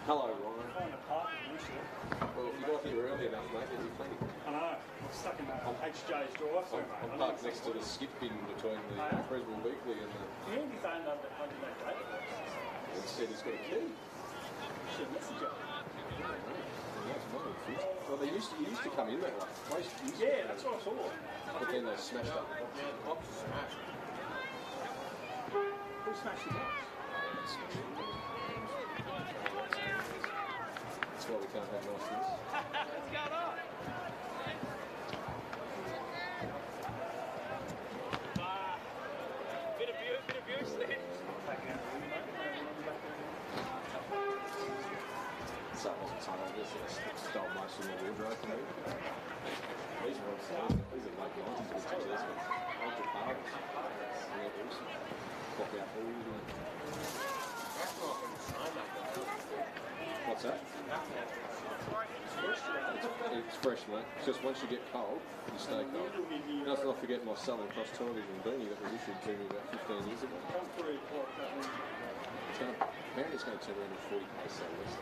Hello, Ryan. Find a park in Lucia. Well, if you got here early enough, mate, there'd be plenty. I know. I'm stuck in HJ's drive-through, mate. I'm parked next to the skip bin between the Brisbane Weekly and the... Yeah, he phoned up that 100 date. Instead, he's got a key. Should message her. Well, they used to come in that way. Yeah, that's what I saw. But then they smashed up. Yeah, the box was smashed. Who smashed the box? That's why we can't have nice things. What's going on? Bit of abuse then. So it wasn't something I just stole most of the wardrobe from me. These are like 90s with these ultra powers. Yeah, awesome. Pop out all the... What's that? It's fresh, mate. It's just once you get cold, you stay cold. Let's not forget my Southern Cross television beanie that was issued to me about 15 years ago. Apparently it's going to turn around in 40 days, so less.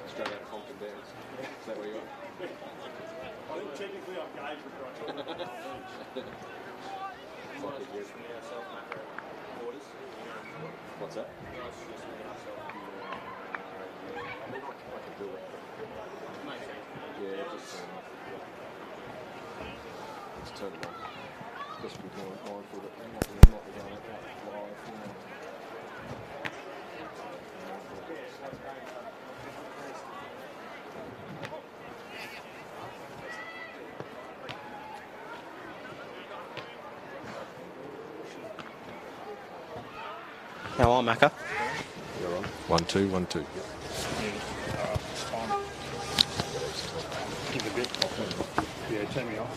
Straight out of Compton Downs. Is that where you are? I think technically I'm gauge with What's that? I can do it. Yeah, just turn it on. Just be more mindful that I'm not going out live, you know. How are Macca? You're on. 1 2 1 2. Yep. Give a bit. Yeah, turn me off.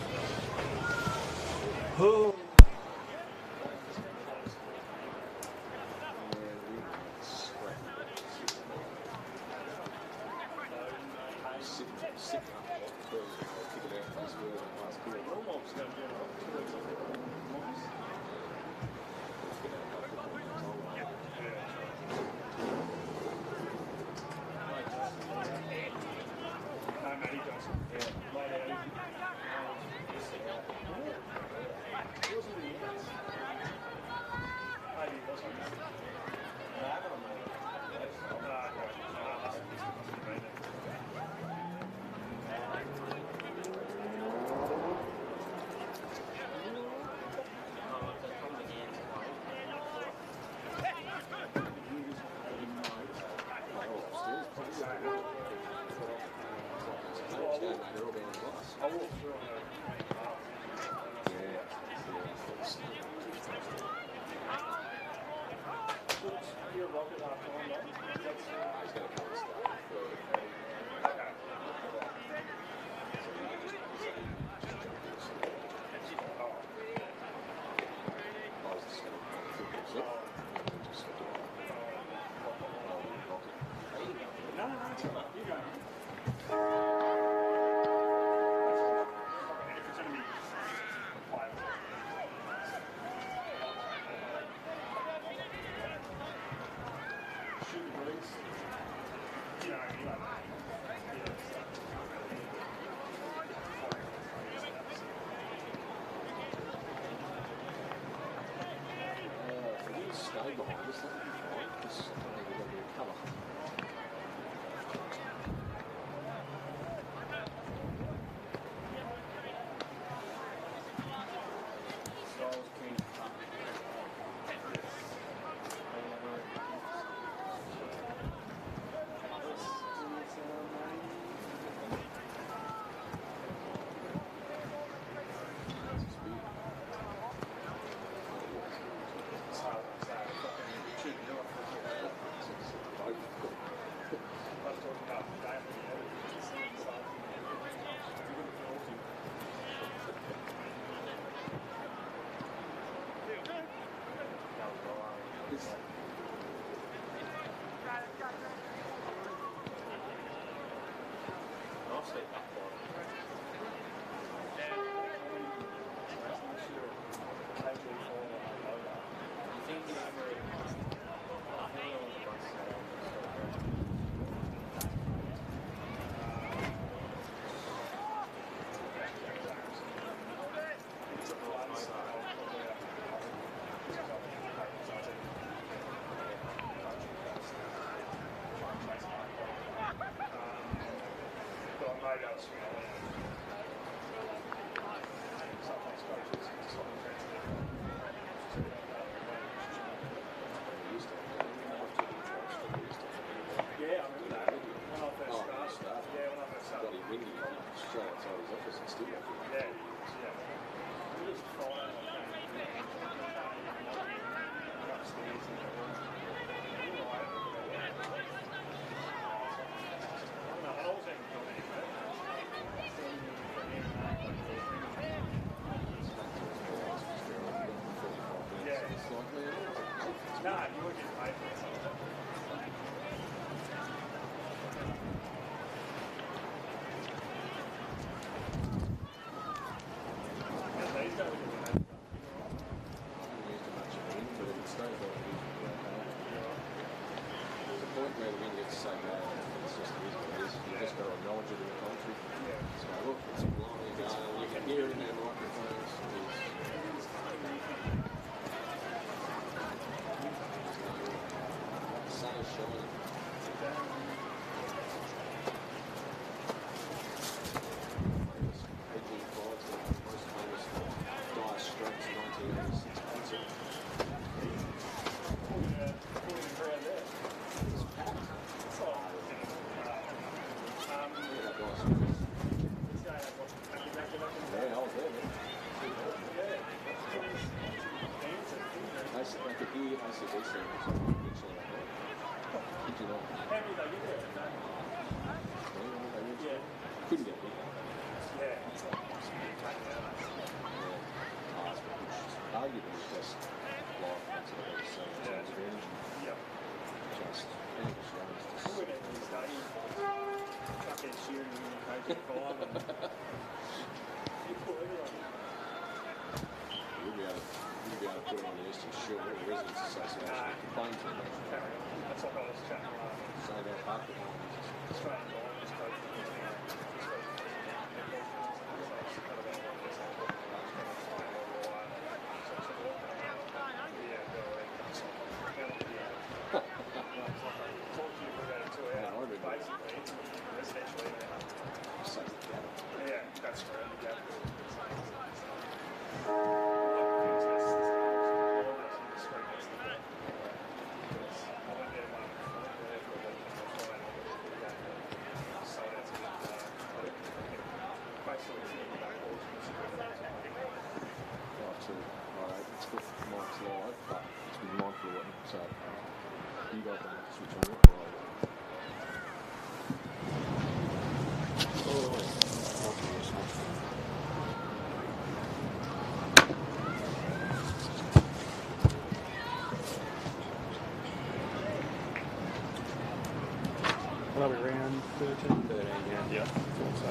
What are we, round 13? 13, yeah. Yeah. So,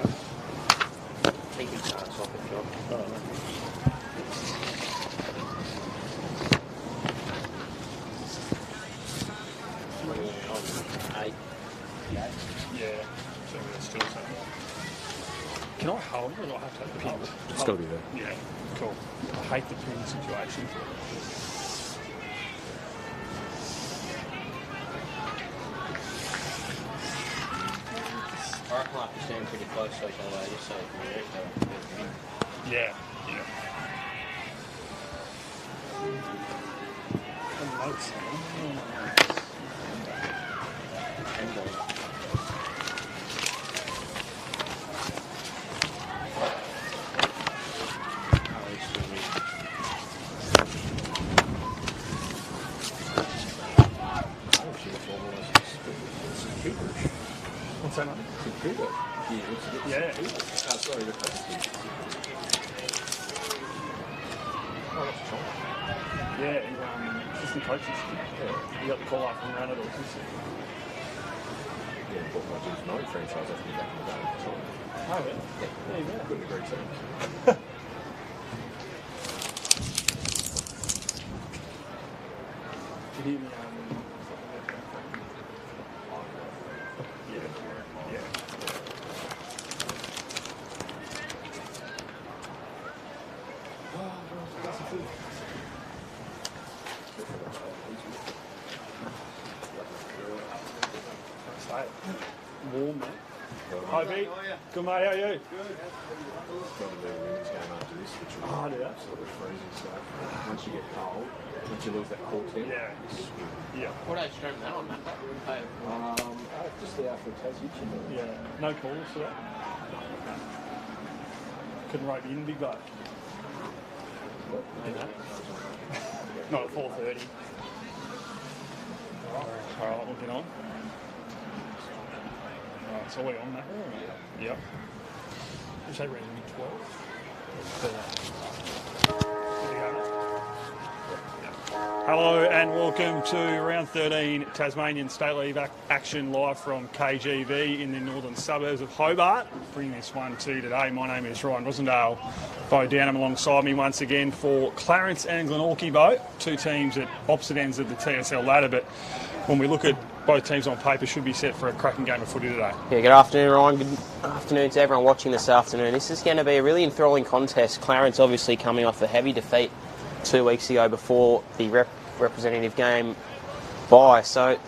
I think he starts off a job. Oh, no. Eight. Yeah. So it's still something. Can I hold it or do I have to have the pins? It's got to be there. Yeah, cool. I hate the pin situation. I reckon I have to stand pretty close to each other just so you can react to Yeah. I like something. What's that, mate? Computer. Yeah. Sorry, the Oh, that's John. Yeah, he's assistant coach. Yeah. He got the call out from Ranado. Yeah, bought my Juice 9 franchise off me back in the day. So, Oh, yeah. There you go. couldn't agree to. Did you hear me? Yeah. Stay. Warm, mate. Hi, Pete. Good, mate. How are you? Got to do a women's game after this, which will Oh, yeah. absolutely freezing stuff. Once you get cold, once you lose that cool temp, Yeah. Yeah. What age stream that on, Matt? just the after Taz YouTube. Yeah. No calls for that? Couldn't rate the in big boat. Not at 4:30. All right, looking on. All right, so we're on that. Yep. You say around mid-12? Hello and welcome to round 13 Tasmanian State League action live from KGV in the northern suburbs of Hobart. Bringing this one to you today. My name is Ryan Rosendale. Bo Downham alongside me once again for Clarence and Glenorchy, Bo. Two teams at opposite ends of the TSL ladder, but when we look at both teams on paper, should be set for a cracking game of footy today. Yeah, good afternoon, Ryan. Good afternoon to everyone watching this afternoon. This is going to be a really enthralling contest. Clarence obviously coming off a heavy defeat 2 weeks ago before the representative game bye. So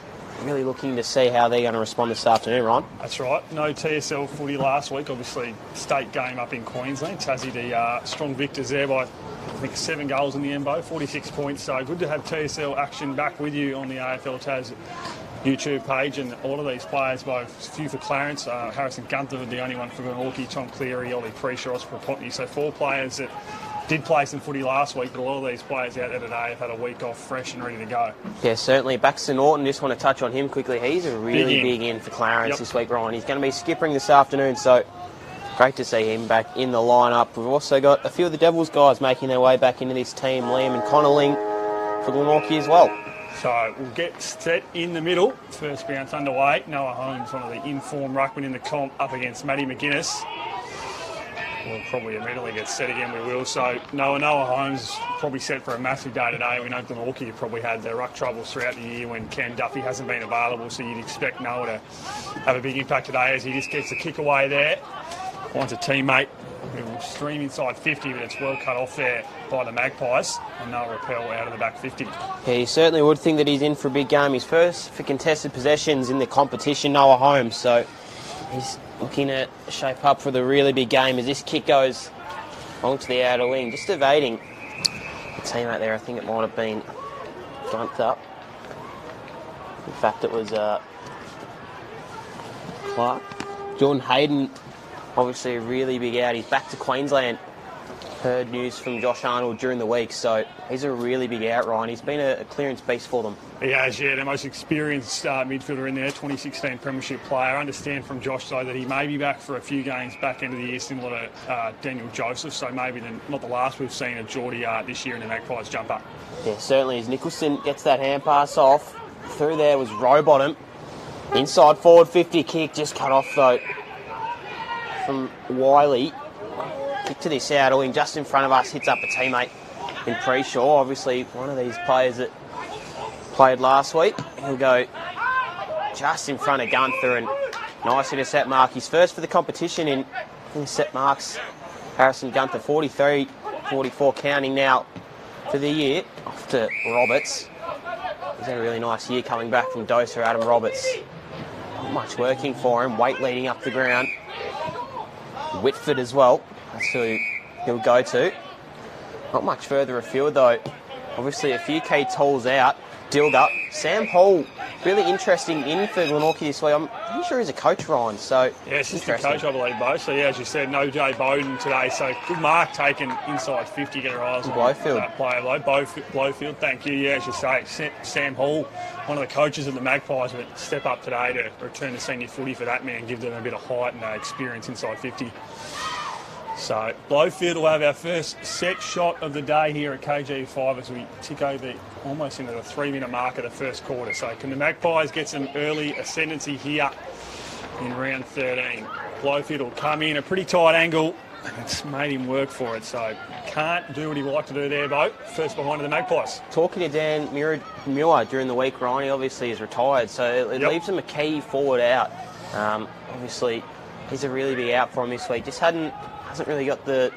really looking to see how they're going to respond this afternoon, Ryan. That's right. No TSL footy last week. Obviously, state game up in Queensland. Tassie, the strong victors there by, I think, 7 goals in the Embo, 46 points. So good to have TSL action back with you on the AFL Tas YouTube page, and a lot of these players, both a few for Clarence, Harrison Gunther, the only one for Glenorchy, Tom Cleary, Ollie Preisha, Oscar Potney. So 4 players that did play some footy last week, but a lot of these players out there today have had a week off fresh and ready to go. Yeah, certainly. Baxter Norton, just want to touch on him quickly. He's a really big in for Clarence this week, Ryan. He's going to be skippering this afternoon, so great to see him back in the lineup. We've also got a few of the Devils guys making their way back into this team, Liam and Connelling for Glenorchy as well. So we'll get set in the middle. First bounce underway. Noah Holmes, one of the in-form ruckmen in the comp, up against Matty McGuinness. We'll probably immediately get set again, we will. So Noah Holmes probably set for a massive day today. We know Glenorchy probably had their ruck troubles throughout the year when Cam Duffy hasn't been available, so you'd expect Noah to have a big impact today as he just gets the kick away there. Finds a teammate who will stream inside 50, but it's well cut off there by the Magpies, and Noah Rappel out of the back 50. Yeah, he certainly would think that he's in for a big game. His first for contested possessions in the competition, Noah Holmes, so he's looking to shape up for the really big game as this kick goes onto the outer wing, just evading the teammate there. I think it might have been Gunther. In fact, it was Clark. Jordan Hayden, obviously a really big out. He's back to Queensland. Heard news from Josh Arnold during the week, so he's a really big out, Ryan. He's been a clearance beast for them. He has, yeah, the most experienced midfielder in there, 2016 Premiership player. I understand from Josh, though, that he may be back for a few games back end of the year, similar to Daniel Joseph, so maybe not the last we've seen of Geordie this year in the Magpies jumper. Yeah, certainly, as Nicholson gets that hand pass off. Through there was Rowbottom. Inside forward 50 kick, just cut off, though, from Wiley. Kick to this outer wing, just in front of us, hits up a teammate in Preisha. Obviously, one of these players that played last week. He'll go just in front of Gunther, and nice intercept mark. He's first for the competition in intercept marks. Harrison Gunther, 43, 44 counting now for the year. Off to Roberts. He's had a really nice year coming back from Doser, Adam Roberts. Not much working for him. Weight leading up the ground. Whitford as well. That's who he'll go to. Not much further afield though. Obviously a few key tools out. Dilger. Sam Hall, really interesting in for Glenorchy this week. I'm pretty sure he's a coach, Ryan. So yeah, assistant coach, I believe, Bo. So yeah, as you said, no Jay Bowden today. So good mark taken inside 50. Get our eyes on Blowfield. That player, Blowfield. Thank you. Yeah, as you say, Sam Hall, one of the coaches of the Magpies, would step up today to return to senior footy for that man, give them a bit of height and experience inside 50. So Blowfield will have our first set shot of the day here at KG5 as we tick over almost into the 3-minute mark of the first quarter. So can the Magpies get some early ascendancy here in round 13. Blowfield will come in a pretty tight angle. It's made him work for it, so can't do what he'd like to do there, Bo. First behind of the Magpies. Talking to Dan Muir during the week, Ryan obviously is retired, so it leaves him a key forward out. Obviously, he's a really big out for him this week. Just hasn't really got the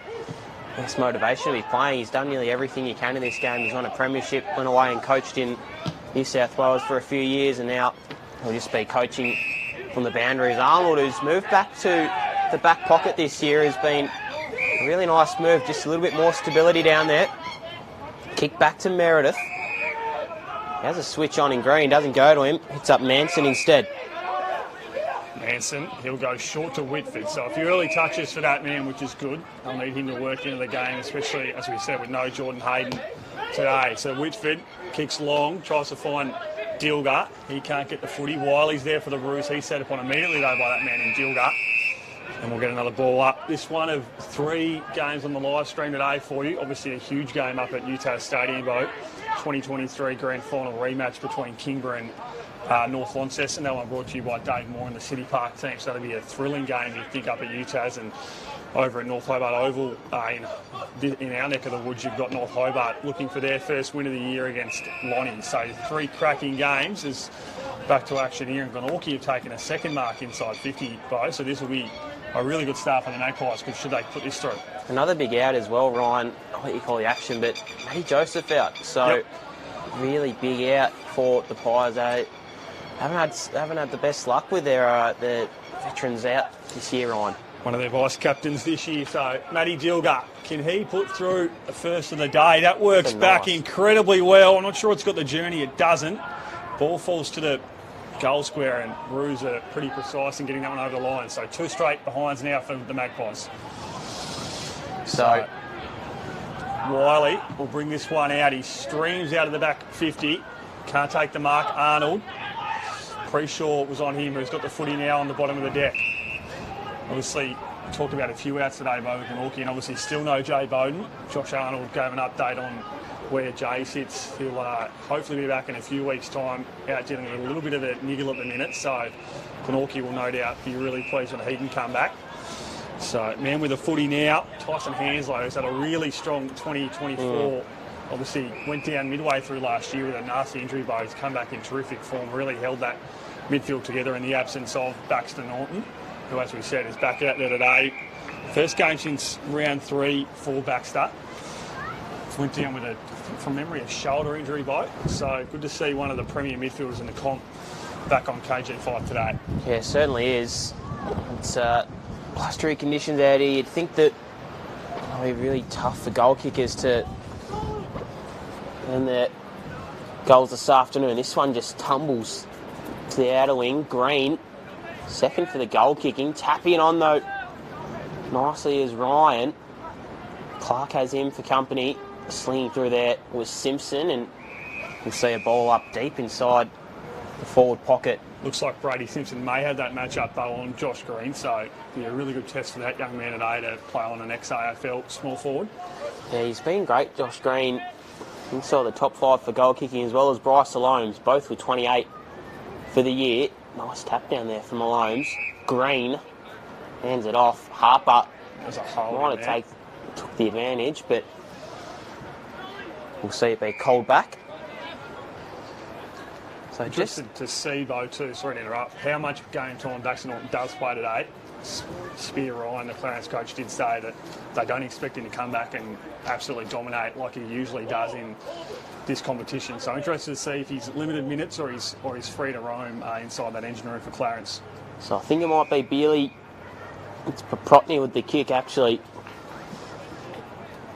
best motivation to be playing. He's done nearly everything he can in this game. He's won a premiership, went away and coached in New South Wales for a few years, and now he'll just be coaching from the boundaries. Arnold, who's moved back to the back pocket this year, has been a really nice move. Just a little bit more stability down there. Kick back to Meredith. He has a switch on in green, doesn't go to him. Hits up Manson instead. Manson, he'll go short to Whitford. So a few early touches for that man, which is good. They'll need him to work into the game, especially, as we said, with no Jordan Hayden today. So Whitford kicks long, tries to find Dilger. He can't get the footy. Wiley's there for the ruse. He's set upon immediately, though, by that man in Dilger. And we'll get another ball up. This one of 3 games on the live stream today for you. Obviously a huge game up at UTAS Stadium, Bo. 2023 grand final rematch between Kingborough and North Launceston. That one brought to you by Dave Moore and the City Park team. So that'll be a thrilling game, you think, up at UTAS. And over at North Hobart Oval, in our neck of the woods, you've got North Hobart looking for their first win of the year against Lonnie. So 3 cracking games. Is back to action here. And Glenorchy have taken a second mark inside 50, Bo. So this will be a really good start for the Magpies, because should they put this through. Another big out as well, Ryan. I'll let you call the action, but Matty Joseph out. So really big out for the Pies. They haven't had the best luck with their veterans out this year, Ryan. One of their vice captains this year. So Matty Dilger, can he put through the first of the day? That works back incredibly well. I'm not sure it's got the journey. It doesn't. Ball falls to the goal square, and Ruse are pretty precise in getting that one over the line. So 2 straight behinds now for the Magpies. So Wiley will bring this one out. He streams out of the back 50. Can't take the mark. Arnold. Pre-Shaw was on him, who's got the footy now on the bottom of the deck. Obviously, we talked about a few outs today, Bo, with Glenorchy, and obviously still no Jay Bowden. Josh Arnold gave an update on where Jay sits. He'll hopefully be back in a few weeks' time, out dealing with a little bit of a niggle at the minute. So Glenorchy will no doubt be really pleased when he can come back. So, man with the footy now, Tyson Hanslow has had a really strong 2024. Obviously, went down midway through last year with a nasty injury, but he's come back in terrific form, really held that midfield together in the absence of Baxter Norton, who, as we said, is back out there today. First game since round 3 for Baxter. Went down with, from memory, a shoulder injury, Bo. So good to see one of the premier midfielders in the comp back on KG5 today. Yeah, certainly is. It's blustery conditions out here. You'd think that it'll be really tough for goal kickers to earn their goals this afternoon. This one just tumbles to the outer wing. Green, second for the goal kicking. Tapping on, though, nicely is Ryan. Clark has him for company. Slinging through there was Simpson, and we'll see a ball up deep inside the forward pocket. Looks like Brady Simpson may have that match-up, though, on Josh Green, so it'll be a really good test for that young man today to play on an ex-AFL small forward. Yeah, he's been great, Josh Green. Inside the top 5 for goal kicking, as well as Bryce Alomes, both with 28 for the year. Nice tap down there from Alomes. Green hands it off. Harper There's a hole might have took the advantage, but we'll see it be called back. So Interested to see, Bo, too, sorry to interrupt, how much game time Baxter Norton does play today. Spear Ryan, the Clarence coach, did say that they don't expect him to come back and absolutely dominate like he usually does in this competition. So interested to see if he's limited minutes or he's free to roam inside that engine room for Clarence. So I think it might be Bealey. It's Paprotny with the kick, actually.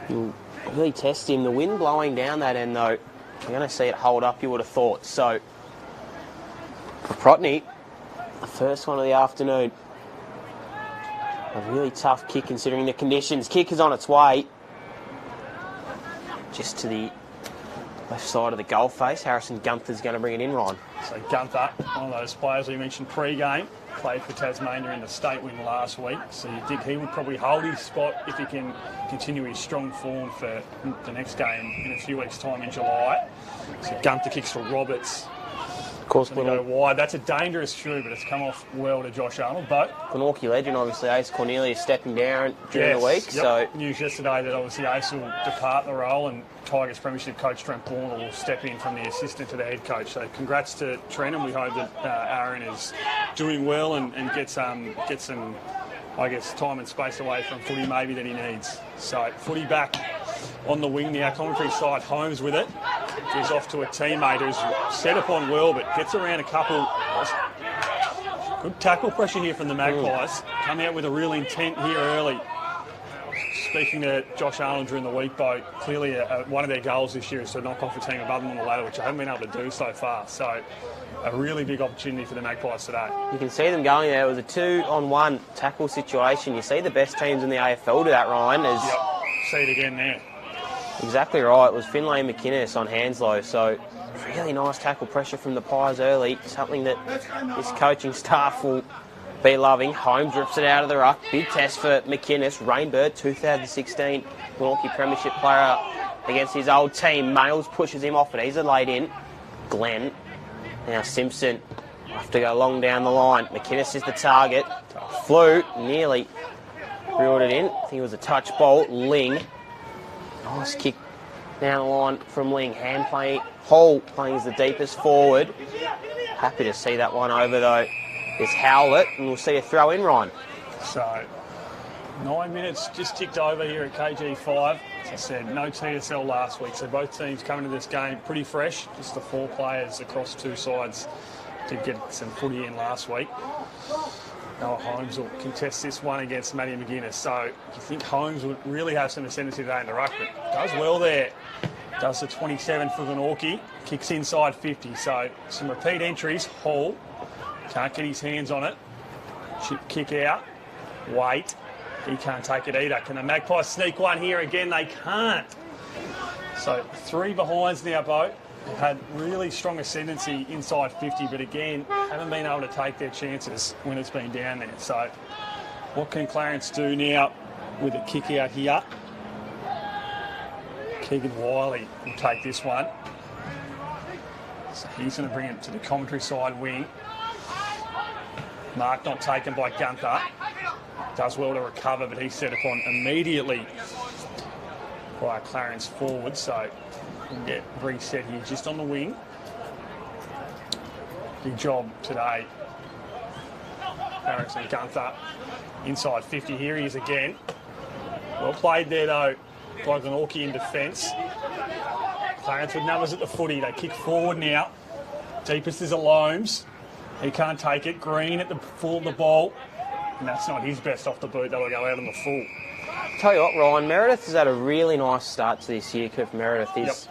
He'll really test him. The wind blowing down that end, though. You're going to see it hold up, you would have thought. So Paprotny, the first one of the afternoon. A really tough kick considering the conditions. Kick is on its way. Just to the left side of the goal face. Harrison Gunther's going to bring it in, Ron. So Gunther, one of those players we mentioned pre-game, played for Tasmania in the state win last week. So you think he would probably hold his spot if he can continue his strong form for the next game in a few weeks' time in July. So Gunther kicks for Roberts. Of course, Going to go wide. That's a dangerous shoe, but it's come off well to Josh Arnold. But Glenorchy legend, obviously, Ace Cornelius stepping down during the week. Yep. So News yesterday that obviously Ace will depart the role and Tigers Premiership coach Trent Bourne will step in from the assistant to the head coach. So congrats to Trent, and we hope that Aaron is doing well and gets some, I guess, time and space away from footy maybe that he needs. So footy back on the wing now. Commentary side, Holmes with it. Gives off to a teammate who's set upon well, but gets around a couple. Good tackle pressure here from the Magpies. Come out with a real intent here early. Speaking to Josh Arnold during the week, Bo, clearly one of their goals this year is to knock off a team above them on the ladder, which I haven't been able to do so far. So a really big opportunity for the Magpies today. you can see them going there. It was a 2-on-1 tackle situation. You see the best teams in the AFL do that, Ryan. Yep, see it again there. Exactly right. It was Finlay and McInnes on Hanslow. So really nice tackle pressure from the Pies early. Something that this coaching staff will be loving. Holmes rips it out of the ruck. Big test for McInnes. Rainbird, 2016 Glenorchy Premiership player against his old team. Males pushes him off, but he's laid in. Glenn. Now Simpson. Have to go long down the line. McInnes is the target. Flew. Nearly reeled it in. I think it was a touch ball. Ling. Nice kick down the line from Ling. Hand play. Hall playing as the deepest forward. Happy to see that one over though. Is Howlett, and we'll see a throw in, Ryan. So 9 minutes just ticked over here at KG5. As I said, no TSL last week, so both teams coming to this game pretty fresh. Just the 4 players across 2 sides did get some footy in last week. Noah Holmes will contest this one against Matty McGuinness. So you think Holmes would really have some ascendancy today in the ruck, but does well there. Does the 27 for Glenorchy, kicks inside 50. So some repeat entries. Hall can't get his hands on it. Chip kick out. Wait. He can't take it either. Can the Magpies sneak one here again? They can't. So 3 behinds now, Bo. They've had really strong ascendancy inside 50, but again, haven't been able to take their chances when it's been down there. So what can Clarence do now with a kick out here? Keegan Wiley will take this one. So he's going to bring it to the commentary side wing. Mark not taken by Gunther. Does well to recover, but he's set upon immediately by Clarence forward. So we'll get reset here just on the wing. Big job today. Clarence and Gunther inside 50. Here he is again. Well played there though by Glenorchy in defence. Clarence with numbers at the footy. They kick forward now. Deepest is a Loams. He can't take it. Green at the full of the ball. And that's not his best off the boot. That'll go out on the full. Tell you what, Ryan, Meredith has had a really nice start to this year. Cliff Meredith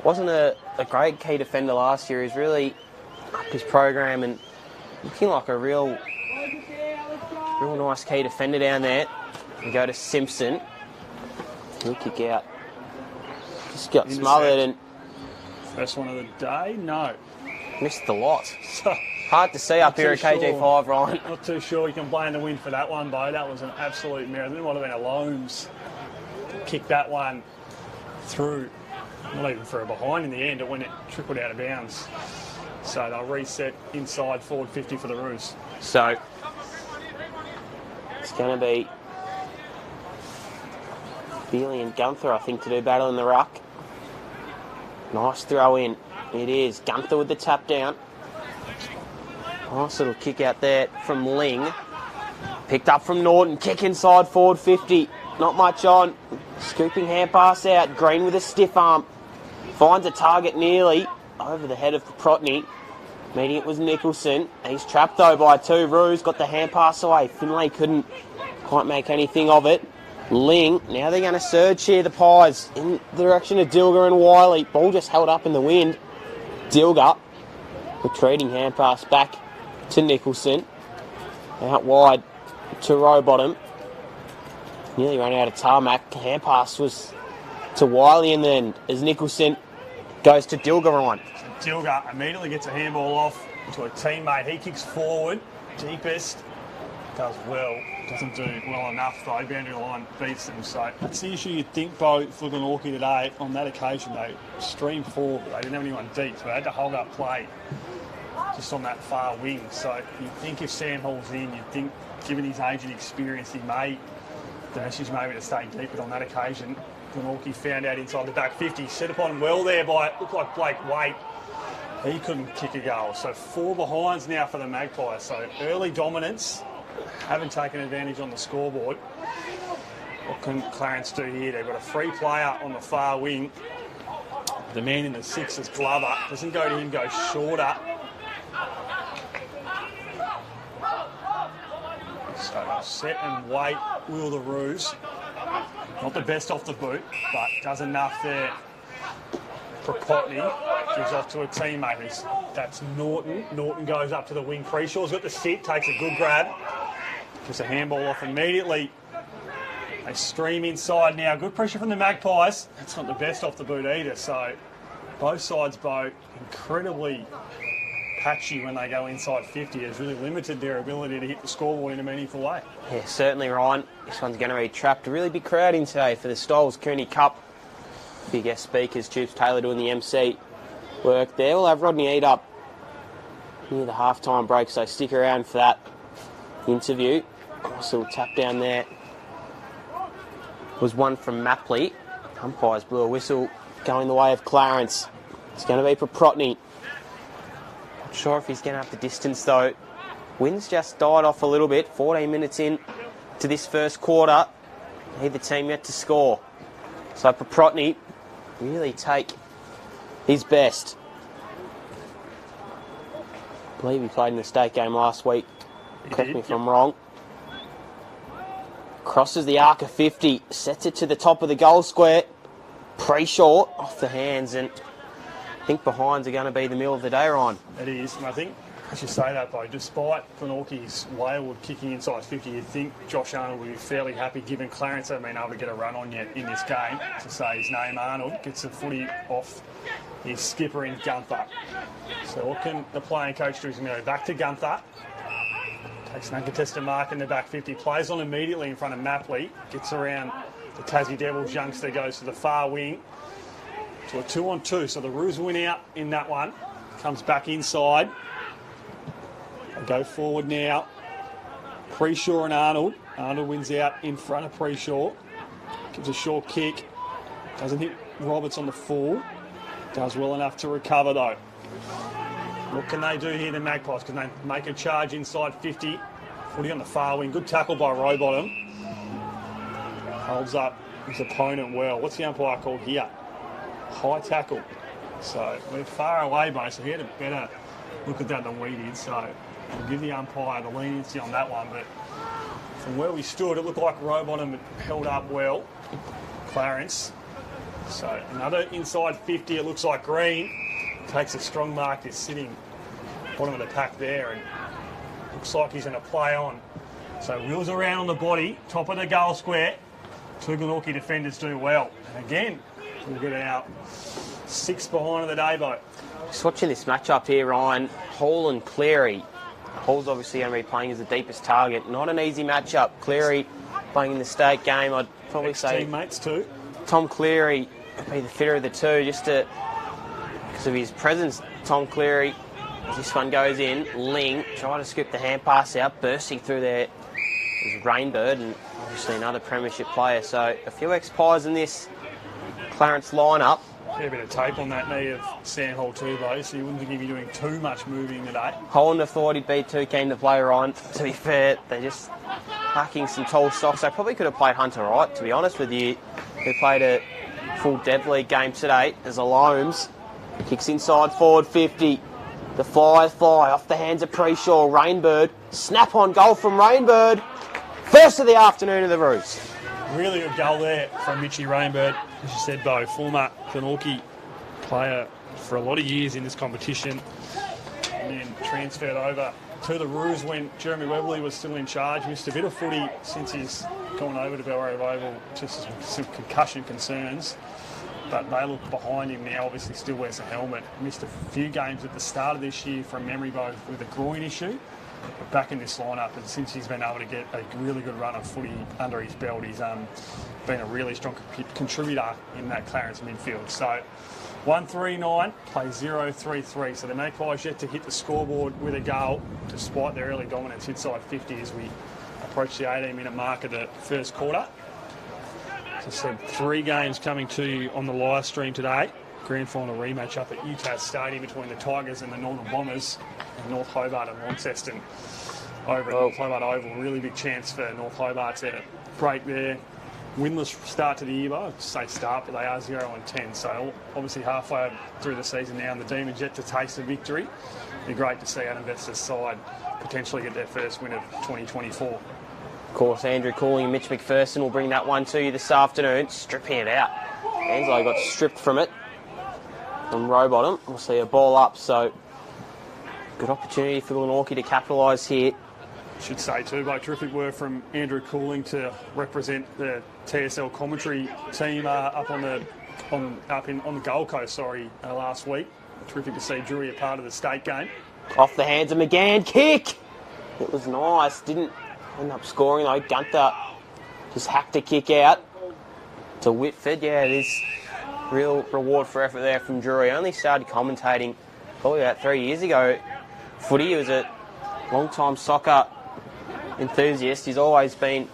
wasn't a great key defender last year. He's really upped his program and looking like a real nice key defender down there. We go to Simpson. He'll kick out. Just got smothered and first one of the day? No. missed the lot. So, hard to see up here at KG5, Ryan. Not too sure you can blame the wind for that one, Bo. That was an absolute miracle. It might have been a Loams kick that one through. Not even for a behind in the end. It trickled out of bounds. So they'll reset inside forward 50 for the Roos. So it's going to be Bealey and Gunther, I think, to do battle in the ruck. Nice throw in. It is. Gunther with the tap down. Nice little kick out there from Ling. Picked up from Norton. Kick inside forward 50. Not much on. Scooping hand pass out. Green with a stiff arm. Finds a target nearly over the head of Protney. Meeting it was Nicholson. He's trapped though by 2. Roos got the hand pass away. Finlay couldn't quite make anything of it. Ling, now they're going to surge here, the Pies, in the direction of Dilger and Wiley. Ball just held up in the wind. Dilger, retreating hand pass back to Nicholson. Out wide to Rowbottom. Nearly ran out of tarmac. Hand pass was to Wiley, and then as Nicholson goes to Dilger on. Dilger immediately gets a handball off to a teammate. He kicks forward, deepest, does well Doesn't do well enough though. Boundary line beats them. So that's the issue you'd think, Bo, for Glenorchy today. On that occasion, they streamed forward. They didn't have anyone deep, so they had to hold up play just on that far wing. So you'd think if Sam Hall's in, you'd think, given his age and experience, he may, the message maybe to stay deep, but on that occasion, Glenorchy found out inside the back 50. Set upon well there by, looked like Blake Waite. He couldn't kick a goal. So 4 behinds now for the Magpies. So early dominance. Haven't taken advantage on the scoreboard. What can Clarence do here? They've got a free player on the far wing. The man in the 6 is Glover. Doesn't go to him, goes shorter. So set and wait, wheel the ruse. Not the best off the boot, but does enough there. Propotny gives off to a teammate. That's Norton. Norton goes up to the wing. Preeshaw's got the sit, takes a good grab. Gives a handball off immediately. They stream inside now. Good pressure from the Magpies. That's not the best off the boot either. So both sides, incredibly patchy when they go inside 50. Has really limited their ability to hit the scoreboard in a meaningful way. Yeah, certainly, Ryan. This one's going to be trapped. A really big crowd in today for the Styles Cooney Cup. Big guest speakers, Tubes Taylor doing the MC work there. We'll have Rodney Eade up near the halftime break, so stick around for that interview. Nice little tap down there. Was one from Mapley. Umpires blew a whistle going the way of Clarence. It's going to be Propotny. Not sure if he's going to have the distance though. Wind's just died off a little bit. 14 minutes in to this first quarter. Neither team yet to score. So Propotny really take his best. I believe he played in the state game last week. Correct me if I'm wrong. Crosses the arc of 50, sets it to the top of the goal square. Pre-short off the hands, and I think behinds are going to be the meal of the day, Ryan. It is, and I think, as you say that, though, despite Glenorchy's wayward kicking inside 50, you'd think Josh Arnold would be fairly happy, given Clarence hasn't been able to get a run on yet in this game, to say his name. Arnold gets the footy off his skipper in Gunther. So what can the playing coach do? He's going to go back to Gunther. Takes an uncontested mark in the back 50, plays on immediately in front of Mapley, gets around the Tassie Devils youngster, goes to the far wing to a 2-on-2. So the Roos win out in that one, comes back inside. They go forward now. Preshaw and Arnold. Arnold wins out in front of Preshaw. Gives a short kick. Doesn't hit Roberts on the full. Does well enough to recover though. What can they do here, the Magpies? Can they make a charge inside 50? Footy on the far wing. Good tackle by Rowbottom. Holds up his opponent well. What's the umpire called here? High tackle. So we're far away, Bo, so he had a better look at that than we did. So we'll give the umpire the leniency on that one. But from where we stood, it looked like Rowbottom held up well. Clarence. So another inside 50, it looks like Green. Takes a strong mark, is sitting bottom of the pack there, and looks like he's going to play on. So wheels around on the body, top of the goal square. 2 Glenorchy defenders do well. And again, we'll get our 6 behind of the day, Bo. Just watching this matchup here, Ryan. Hall and Cleary. Hall's obviously going to be playing as the deepest target. Not an easy matchup. Cleary playing in the state game. I'd probably say teammates too. Tom Cleary would be the fitter of the two, just to because of his presence. Tom Cleary, as this one goes in, Ling trying to scoop the hand pass out, bursting through there is Rainbird, and obviously another premiership player. So a few ex-Pies in this Clarence lineup. A bit of tape on that knee of Sam Hall too, though, so you wouldn't think he'd be doing too much moving today. Holland have thought he'd be too keen to play, Ryan. To be fair, they're just hacking some tall stocks. They probably could have played Hunter Wright, to be honest with you, who played a full Dev League game today as a Loams. Kicks inside forward 50. The Flyers fly off the hands of Preshaw. Rainbird. Snap on goal from Rainbird. First of the afternoon of the Roos. Really good goal there from Mitchie Rainbird. As you said, Bo, former Glenorchy player for a lot of years in this competition, and then transferred over to the Roos when Jeremy Webley was still in charge. Missed a bit of footy since he's gone over to Belrose Oval, just some concussion concerns. But they look behind him now, obviously still wears a helmet. Missed a few games at the start of this year from memory, both with a groin issue. back in this lineup, and since he's been able to get a really good run of footy under his belt, he's been a really strong contributor in that Clarence midfield. So 139 plays 0-3-3. So the Magpies yet to hit the scoreboard with a goal, despite their early dominance inside 50 as we approach the 18-minute mark of the first quarter. As I said, 3 games coming to you on the live stream today. Grand final rematch up at UTAS Stadium between the Tigers and the Northern Bombers, and North Hobart and Launceston over at North Hobart Oval. Really big chance for North Hobart to break their winless start to the year. I'd say start, but they are 0-10. So obviously halfway through the season now, and the Demons yet to taste the victory. It'd be great to see Adam Vestas' side potentially get their first win of 2024. Of course, Andrew Cooling and Mitch McPherson will bring that one to you this afternoon. Stripping it out. Anslow got stripped from it from Rowbottom. We'll see a ball up, so good opportunity for Glenorchy to capitalise here. Should say too, by terrific work from Andrew Cooling to represent the TSL commentary team up on the Gold Coast. Last week. Terrific to see Drury a part of the state game. Off the hands of McGann, kick. It was nice. Didn't end up scoring though. Gunther just hacked a kick out to Whitford. Yeah, it is real reward for effort there from Drury. Only started commentating probably about 3 years ago. Footy, he was a long-time soccer enthusiast. He's always been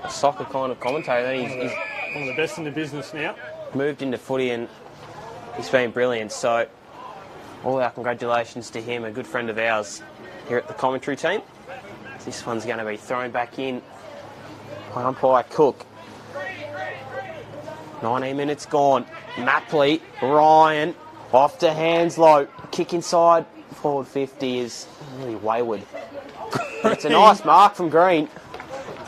a soccer kind of commentator. He's one of the best in the business now. Moved into footy and he's been brilliant. So all our congratulations to him, a good friend of ours here at the commentary team. This one's going to be thrown back in by umpire Cook. 19 minutes gone. Mapley, Ryan, off to Hanslow. Kick inside, forward 50 is really wayward. It's a nice mark from Green.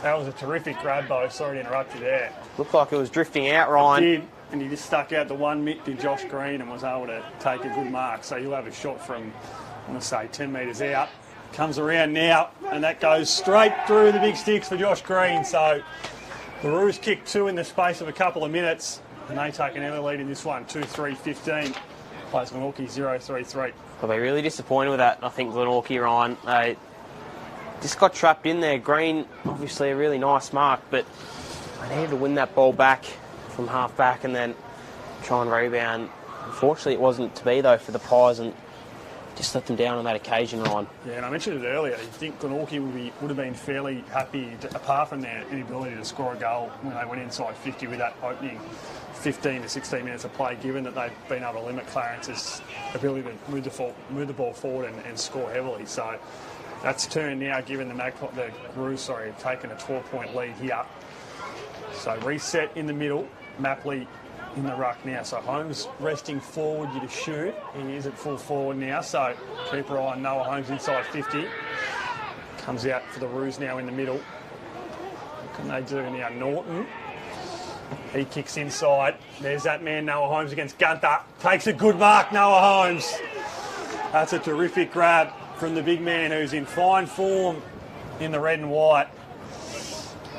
That was a terrific grab, Bo. Sorry to interrupt you there. Looked like it was drifting out, Ryan. It did, and he just stuck out the one mitt to Josh Green and was able to take a good mark. So he'll have a shot from, I'm going to say, 10 metres out. Comes around now, and that goes straight through the big sticks for Josh Green. So the Roos kick 2 in the space of a couple of minutes, and they take an early lead in this one, 2-3-15. Plays Glenorchy 0-3-3. I'll be really disappointed with that. I think Glenorchy, Ryan, they just got trapped in there. Green, obviously a really nice mark, but they needed to win that ball back from half back and then try and rebound. Unfortunately, it wasn't to be, though, for the Pies, and just let them down on that occasion, Ryan. Yeah, and I mentioned it earlier. You think Glenorchy would have been fairly happy, apart from their inability to score a goal when they went inside 50 with that opening 15 to 16 minutes of play, given that they've been able to limit Clarence's ability to move the ball forward and score heavily. So that's turned now, given the Roos, taken a 12-point lead here. So reset in the middle, Mapley in the ruck now. So Holmes resting forward, you'd assume. He is at full forward now, so keep your eye on Noah Holmes inside 50. Comes out for the Roos now in the middle. What can they do now? Norton. He kicks inside. There's that man, Noah Holmes, against Gunther. Takes a good mark, Noah Holmes. That's a terrific grab from the big man who's in fine form in the red and white.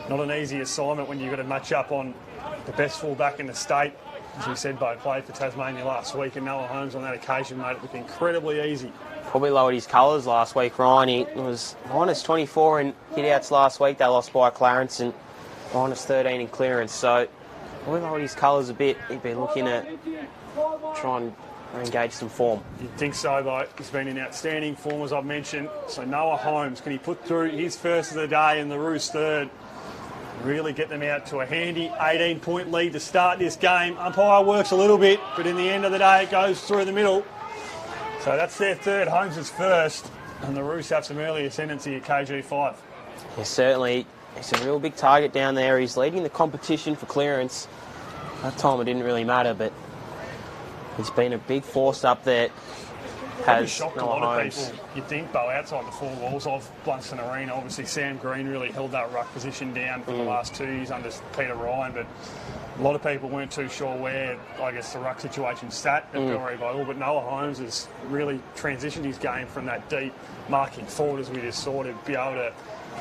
Not an easy assignment when you've got to match up on the best fullback in the state. As we said, Bo played for Tasmania last week, and Noah Holmes on that occasion made it look incredibly easy. Probably lowered his colours last week, Ryan. He was minus 24 in hit-outs last week. They lost by Clarence, and minus 13 in clearance. So probably lowered his colours a bit. He'd be looking at trying to engage some form. You'd think so, Bo. He's been in outstanding form, as I've mentioned. So Noah Holmes, can he put through his first of the day and the Roos third? Really get them out to a handy 18-point lead to start this game. Umpire works a little bit, but in the end of the day, it goes through the middle. So that's their third. Holmes is first, and the Roos have some early ascendancy at KG5. Yeah, certainly. He's a real big target down there. He's leading the competition for clearance. That time it didn't really matter, but he's been a big force up there. Probably shocked a lot of people, you'd think, Bo, outside the four walls of Blunston Arena. Obviously, Sam Green really held that ruck position down for the last 2 years under Peter Ryan, but a lot of people weren't too sure where, I guess, the ruck situation sat at Bellarine Oval. But Noah Holmes has really transitioned his game from that deep marking forward, as we just saw, to be able to,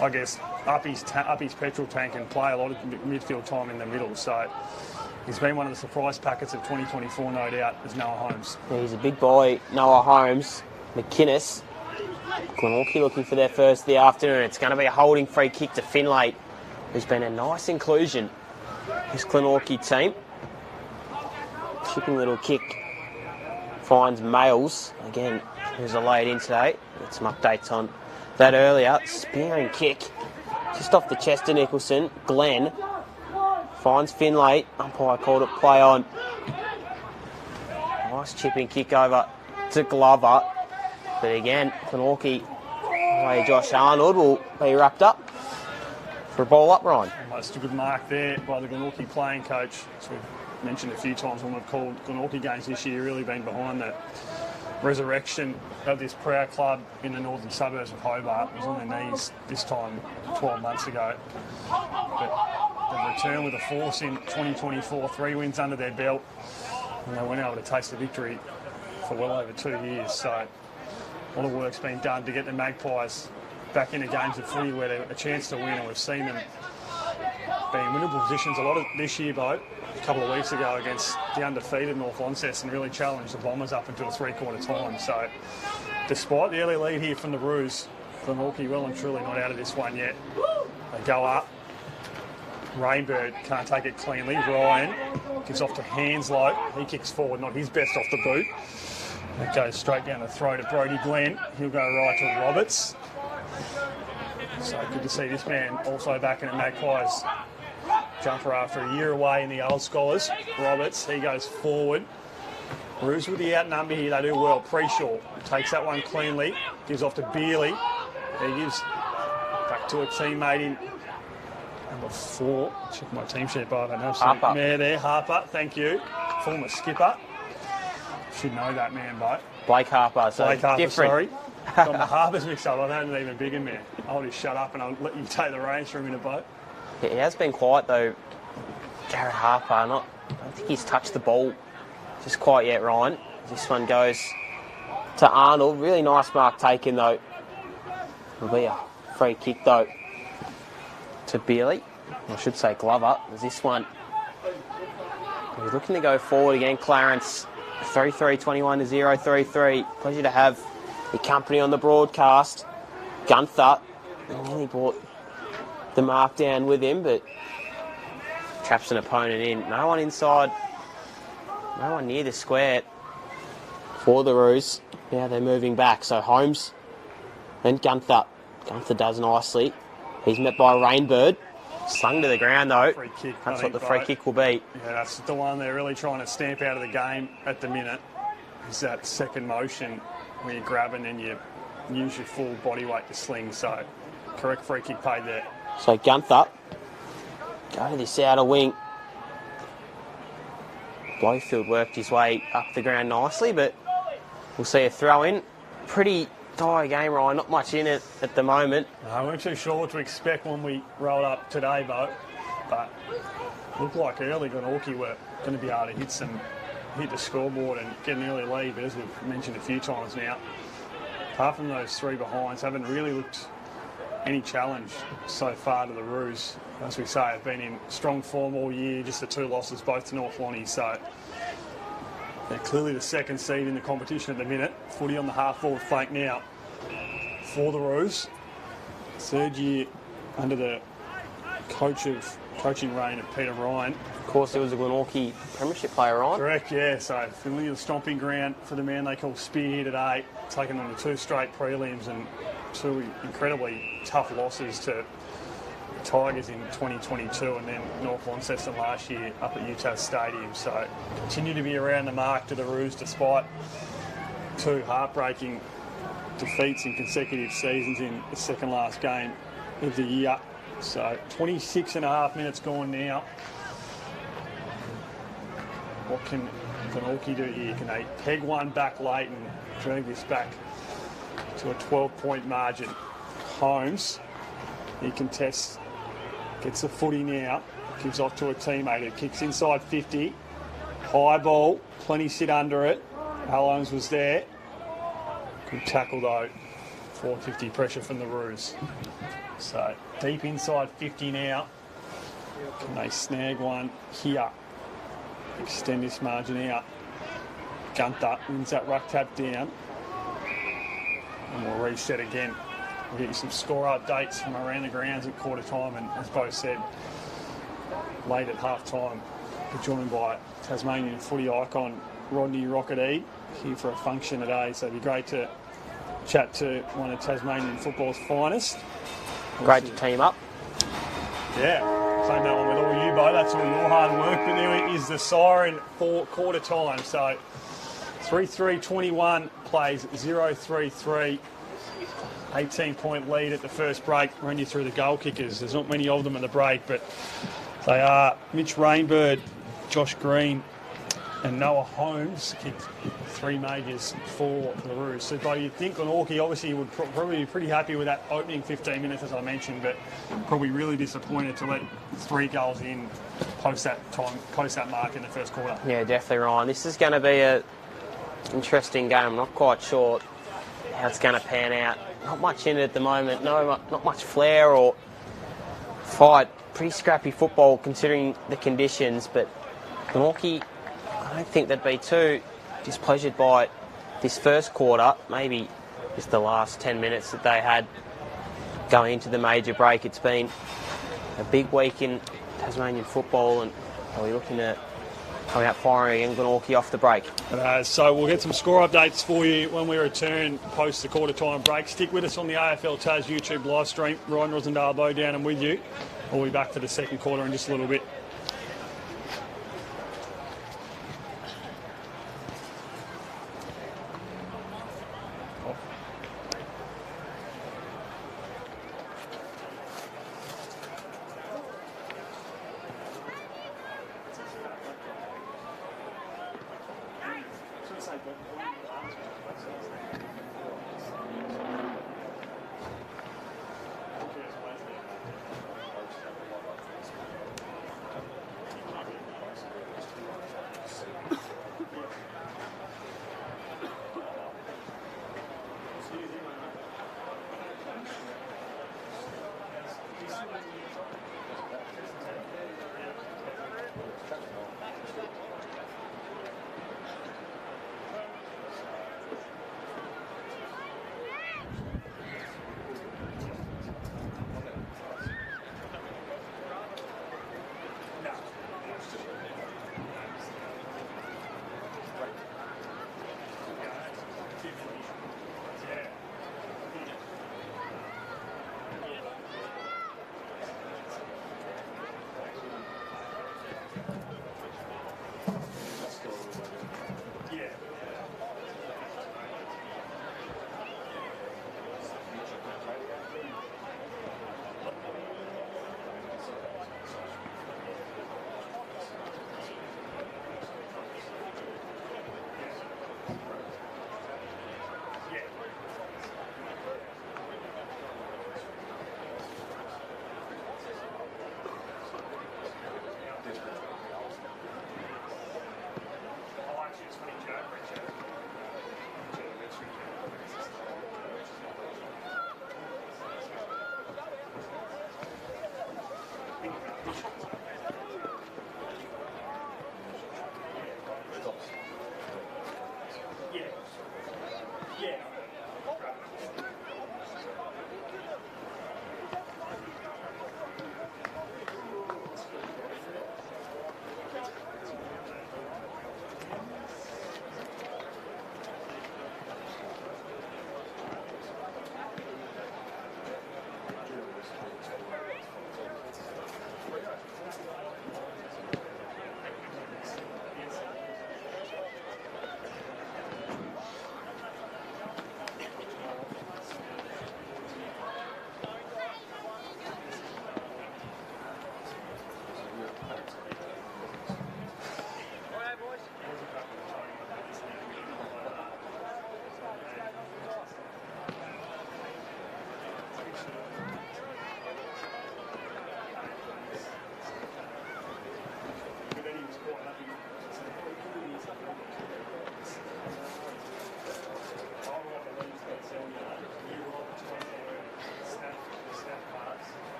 I guess, up his petrol tank and play a lot of midfield time in the middle. So he's been one of the surprise packets of 2024, no doubt, is Noah Holmes. Yeah, he's a big boy, Noah Holmes. McInnes Glenorchy looking for their first of the afternoon. It's going to be a holding free kick to Finlay, who's been a nice inclusion. This Glenorchy team. Chipping little kick finds Males, again, who's a laid in today. Get some updates on that earlier. Spearing kick just off the chest of Nicholson. Glenn finds Finlay. Umpire called it play on. Nice chipping kick over to Glover. But again, Glenorchy, Josh Arnold will be wrapped up for a ball up, Ryan. Almost a good mark there by the Glenorchy playing coach. As we've mentioned a few times when we've called Glenorchy games this year, really been behind the resurrection of this proud club in the northern suburbs of Hobart. It was on their knees this time 12 months ago. But they've returned with a force in 2024, 3 wins under their belt, and they weren't able to taste the victory for well over 2 years. So a lot of work's been done to get the Magpies back into games of footy where they're a chance to win, and we've seen them be in winnable positions a lot of this year, Bo. A couple of weeks ago against the undefeated North Launceston and really challenged the Bombers up until 3/4 time. So despite the early lead here from the Roos, Glenorchy well and truly not out of this one yet. They go up. Rainbird can't take it cleanly. Ryan gives off to Hanslow. He kicks forward, not his best off the boot. That goes straight down the throat of Brody Glenn. He'll go right to Roberts. So good to see this man also back in a Magpies jumper after a year away in the old scholars. Roberts, he goes forward. Roos with the outnumber here, they do well. Pre-Shaw takes that one cleanly, gives off to Beerley. He gives back to a teammate in number 4. Check my team sheet, but I don't have some man there. Harper, thank you. Former skipper. Should know that man, Bo. Blake Harper, so Blake Harper, different. sorry. Got my Harper's mixed up. I don't even bigger man. I'll just shut up and I'll let you take the reins for a minute, Bo. Yeah, he has been quiet though, Jared Harper. I don't think he's touched the ball just quite yet, Ryan. This one goes to Arnold. Really nice mark taken though. It'll be a free kick though to Beerley. I should say Glover. There's this one. He's looking to go forward again. Clarence 3-3-21 to 0-3-3. Pleasure to have the company on the broadcast. Gunther nearly brought the mark down with him, but traps an opponent in. No one inside. No one near the square for the Roos. Now they're moving back. So Holmes and Gunther. Gunther does nicely. He's met by Rainbird. Slung to the ground though. Free kick, That's what the free kick will be. Yeah, that's the one they're really trying to stamp out of the game at the minute. Is that second motion where you grab and then you use your full body weight to sling. So correct free kick paid there. So Gunther, go to this outer wing. Blowfield worked his way up the ground nicely, but we'll see a throw in. Pretty dire game, Ryan. Not much in it at the moment. I weren't too sure what to expect when we rolled up today, Bo, but looked like early Glenorchy were going to be able to hit the scoreboard and get an early lead, but as we've mentioned a few times now, apart from those 3 behinds, haven't really looked any challenge so far to the Roos. As we say, have been in strong form all year, just the 2 losses, both to North Lonnie, so they're clearly the second seed in the competition at the minute. Footy on the half-forward flank now for the Roos. 3rd year under the coaching reign of Peter Ryan. Of course, there was a Glenorchy premiership player, Ryan. Correct, yeah. So familiar stomping ground for the man they call Spear today, taking on the 2 straight prelims and 2 incredibly tough losses to the Tigers in 2022 and then North Launceston last year up at Utah Stadium. So continue to be around the mark to the Roos despite 2 heartbreaking defeats in consecutive seasons in the second last game of the year. So 26.5 minutes gone now. What can Glenorchy do here? Can they peg one back late and drag this back to a 12-point margin? Holmes, he contests, gets the footy now, gives off to a teammate who kicks inside 50. High ball, plenty sit under it. Holmes was there. Good tackle though. 450 pressure from the Roos. So deep inside 50 now. Can they snag one here? Extend this margin out. Gunther wins that ruck tap down. And we'll reset again. We'll get you some score updates from around the grounds at quarter time, and as both said, late at half time, we're joined by Tasmanian footy icon Rodney Rockety here for a function today, so it'd be great to chat to one of Tasmanian football's finest. Great to team up. Yeah, claim that one with all you, Bo. That's all your hard work. But there is the siren for quarter time. So 3-3-21 plays 0-3-3. 18-point lead at the first break. Run you through the goal kickers. There's not many of them in the break, but they are Mitch Rainbird, Josh Green, and Noah Holmes kicked 3 majors for the Roos. So, Bo, you'd think Glenorchy obviously would probably be pretty happy with that opening 15 minutes, as I mentioned, but probably really disappointed to let 3 goals in post that mark in the first quarter. Yeah, definitely, Ryan. This is going to be an interesting game. I'm not quite sure how it's going to pan out. Not much in it at the moment. Not much flair or fight. Pretty scrappy football considering the conditions, but Glenorchy, I don't think they'd be too displeasured by this first quarter, maybe just the last 10 minutes that they had going into the major break. It's been a big week in Tasmanian football, and are we looking at coming out firing again, Glenorchy off the break? So we'll get some score updates for you when we return post the quarter time break. Stick with us on the AFL Tas YouTube live stream. Ryan Rosendale, Bo down and with you. We'll be back for the second quarter in just a little bit.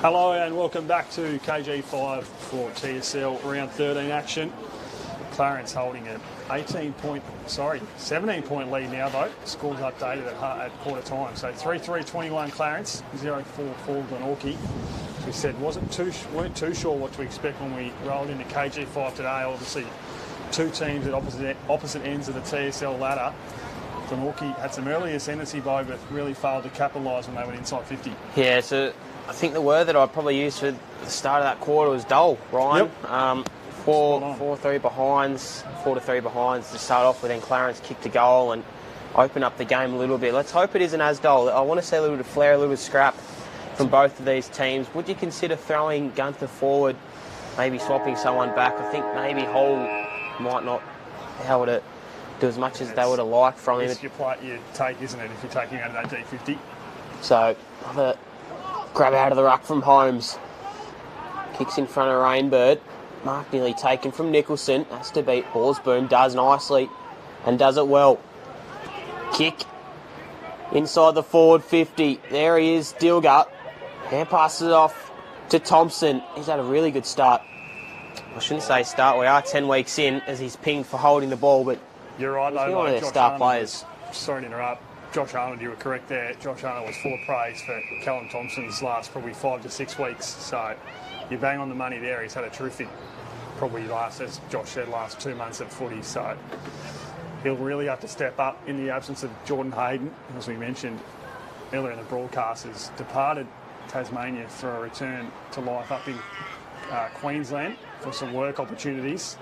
Hello and welcome back to KG5 for TSL round 13 action. Clarence holding an 17-point lead now though. Scores updated at quarter time. So 3-3-21 Clarence, 0-4 for Glenorchy. As we said, weren't too sure what to expect when we rolled into KG5 today. Obviously, two teams at opposite ends of the TSL ladder. Glenorchy had some early ascendancy, but really failed to capitalise when they went inside 50. Yeah, so I think the word that I'd probably use for the start of that quarter was dull, Ryan. Yep. 4-3 behinds, 4-3 behinds to start off with, then Clarence kicked a goal and opened up the game a little bit. Let's hope it isn't as dull. I want to see a little bit of flair, a little bit of scrap from both of these teams. Would you consider throwing Gunther forward, maybe swapping someone back? I think maybe Hull might not be able to do as much as they would have liked from him. It's your take, isn't it, if you're taking out of that D50? So, another grab out of the ruck from Holmes. Kicks in front of Rainbird. Mark nearly taken from Nicholson. Has to beat Horsboom. Does nicely and does it well. Kick inside the forward 50. There he is, Dilger. Hand passes off to Thompson. He's had a really good start. I shouldn't say start. We are 10 weeks in as he's pinged for holding the ball, but you're right, he's though. one of their star players. Sorry to interrupt. Josh Arnold, you were correct there. Josh Arnold was full of praise for Callum Thompson's last probably 5 to 6 weeks. So you bang on the money there. He's had a terrific, probably as Josh said, last 2 months of footy. So he'll really have to step up in the absence of Jordan Hayden, as we mentioned earlier in the broadcast, has departed Tasmania for a return to life up in Queensland for some work opportunities.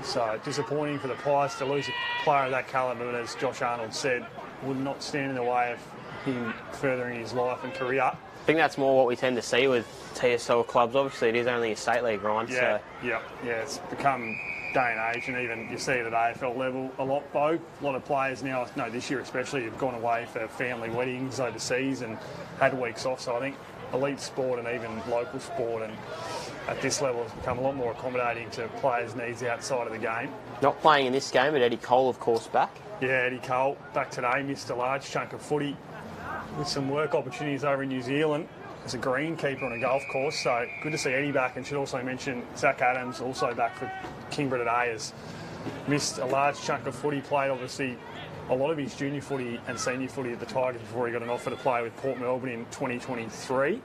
So disappointing for the Pies to lose a player of that calibre, but as Josh Arnold said, would not stand in the way of him furthering his life and career. I think that's more what we tend to see with TSL clubs. Obviously, it is only a state league, Ryan. Yeah, it's become day and age, and even you see it at AFL level a lot, though. A lot of players now, this year especially, have gone away for family weddings overseas and had weeks off. So I think elite sport and even local sport and at this level has become a lot more accommodating to players' needs outside of the game. Not playing in this game, but Eddie Cole, of course, back. Yeah, Eddie Cole back today, missed a large chunk of footy with some work opportunities over in New Zealand as a greenkeeper on a golf course. So good to see Eddie back, and should also mention Zach Adams also back for Kingborough today, has missed a large chunk of footy, played obviously a lot of his junior footy and senior footy at the Tigers before he got an offer to play with Port Melbourne in 2023.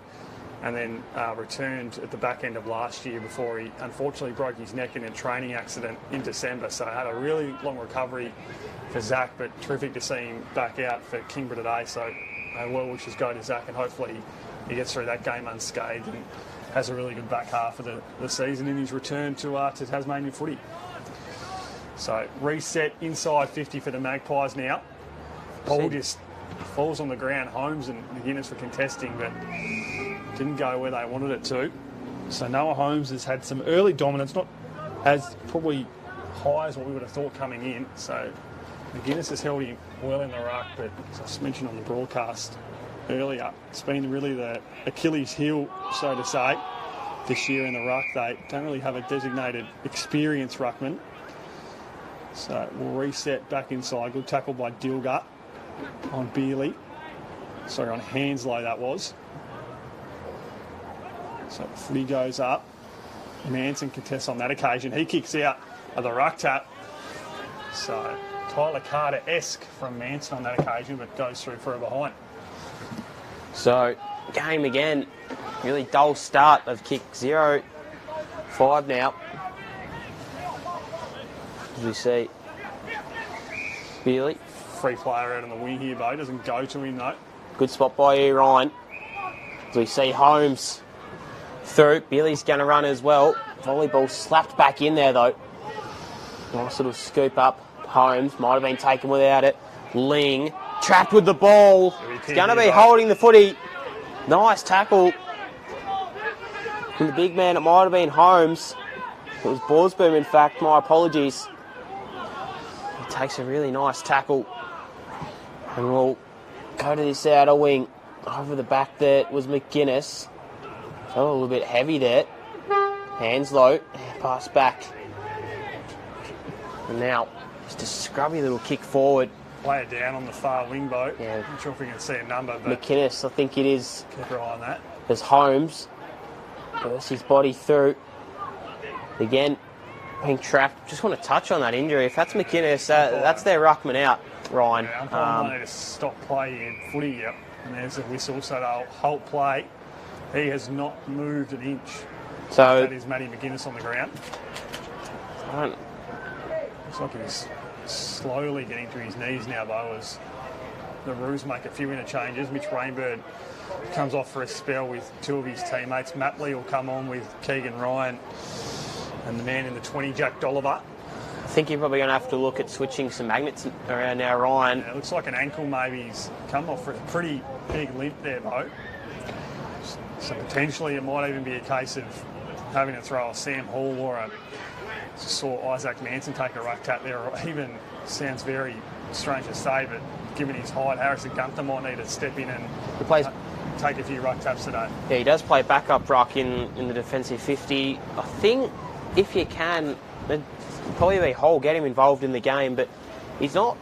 And then returned at the back end of last year before he unfortunately broke his neck in a training accident in December. So had a really long recovery for Zach, but terrific to see him back out for Kingborough today. So well wishes go to Zach, and hopefully he gets through that game unscathed and has a really good back half of the season in his return to Tasmanian footy. So reset inside 50 for the Magpies now. Ball just falls on the ground. Holmes and McGuinness were contesting, but didn't go where they wanted it to. So Noah Holmes has had some early dominance, not as probably high as what we would have thought coming in. So McGuinness has held him well in the ruck, but as I mentioned on the broadcast earlier, it's been really the Achilles heel, so to say, this year in the ruck. They don't really have a designated experienced ruckman. So we'll reset back inside. Good tackle by Dilger on Beerley. Sorry, on Hanslow that was. So the footy goes up. Manson contests on that occasion. He kicks out of the ruck tap. So Tyler Carter-esque from Manson on that occasion, but goes through for a behind. So, game again. Really dull start. They've kicked 0-5 now. As we see, Beerley. Free player out on the wing here, Bo. Doesn't go to him, though. Good spot by you, Ryan. As we see Holmes through. Beerley's going to run as well. Volleyball slapped back in there, though. Nice little scoop up. Holmes might have been taken without it. Ling trapped with the ball. He's going to be holding the footy. Nice tackle. From the big man, it might have been Holmes. It was Borsboom, in fact. My apologies. He takes a really nice tackle. And we'll go to this outer wing. Over the back there was McGuinness. Felt a little bit heavy there. Hands low. Pass back. And now, just a scrubby little kick forward. Play it down on the far wing, Bo. Yeah. Not sure if we can see a number, but McInnes, I think it is. keep your eye on that. as Holmes bursts his body through. Again, being trapped. Just want to touch on that injury. If that's McInnes, that's their ruckman out, Ryan. Yeah, umpire might need to stop play in footy, yep. And there's a whistle, so they'll halt play. He has not moved an inch. So that is Matty McInnes on the ground. Looks like he's slowly getting to his knees now, though, as the Roos make a few interchanges. Mitch Rainbird comes off for a spell with two of his teammates. Mapley will come on with Keegan Ryan and the man in the 20, Jack Dolliver. I think you're probably going to have to look at switching some magnets around now, Ryan. Yeah, it looks like an ankle maybe. He's come off for a pretty big limp there, though. So potentially it might even be a case of having to throw a Sam Hall or a... saw Isaac Manson take a ruck tap there, or even, sounds very strange to say, but given his height, Harrison Gunther might need to step in and take a few ruck taps today. Yeah, he does play backup ruck in the defensive 50. I think if you can, it'd probably be Hall, get him involved in the game, but he's not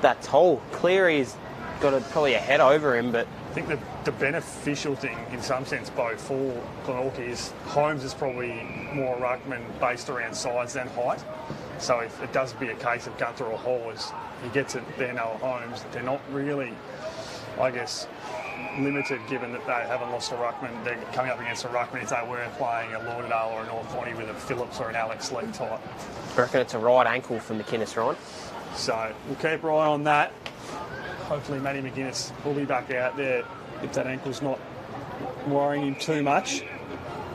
that tall. Cleary's got probably a head over him, but I think the beneficial thing, in some sense, Bo, for Glenorchy is Holmes is probably more ruckman based around size than height. So if it does be a case of Gunther or Hall, as he gets it there, Noah Holmes, they're not really, I guess, limited given that they haven't lost a ruckman. They're coming up against a ruckman if they were playing a Lauderdale or a North Bonnie with a Phillips or an Alex Lee type. I reckon it's a right ankle from McInnes, Ryan. So we'll keep our eye on that. Hopefully Matty McInnes will be back out there if that ankle's not worrying him too much.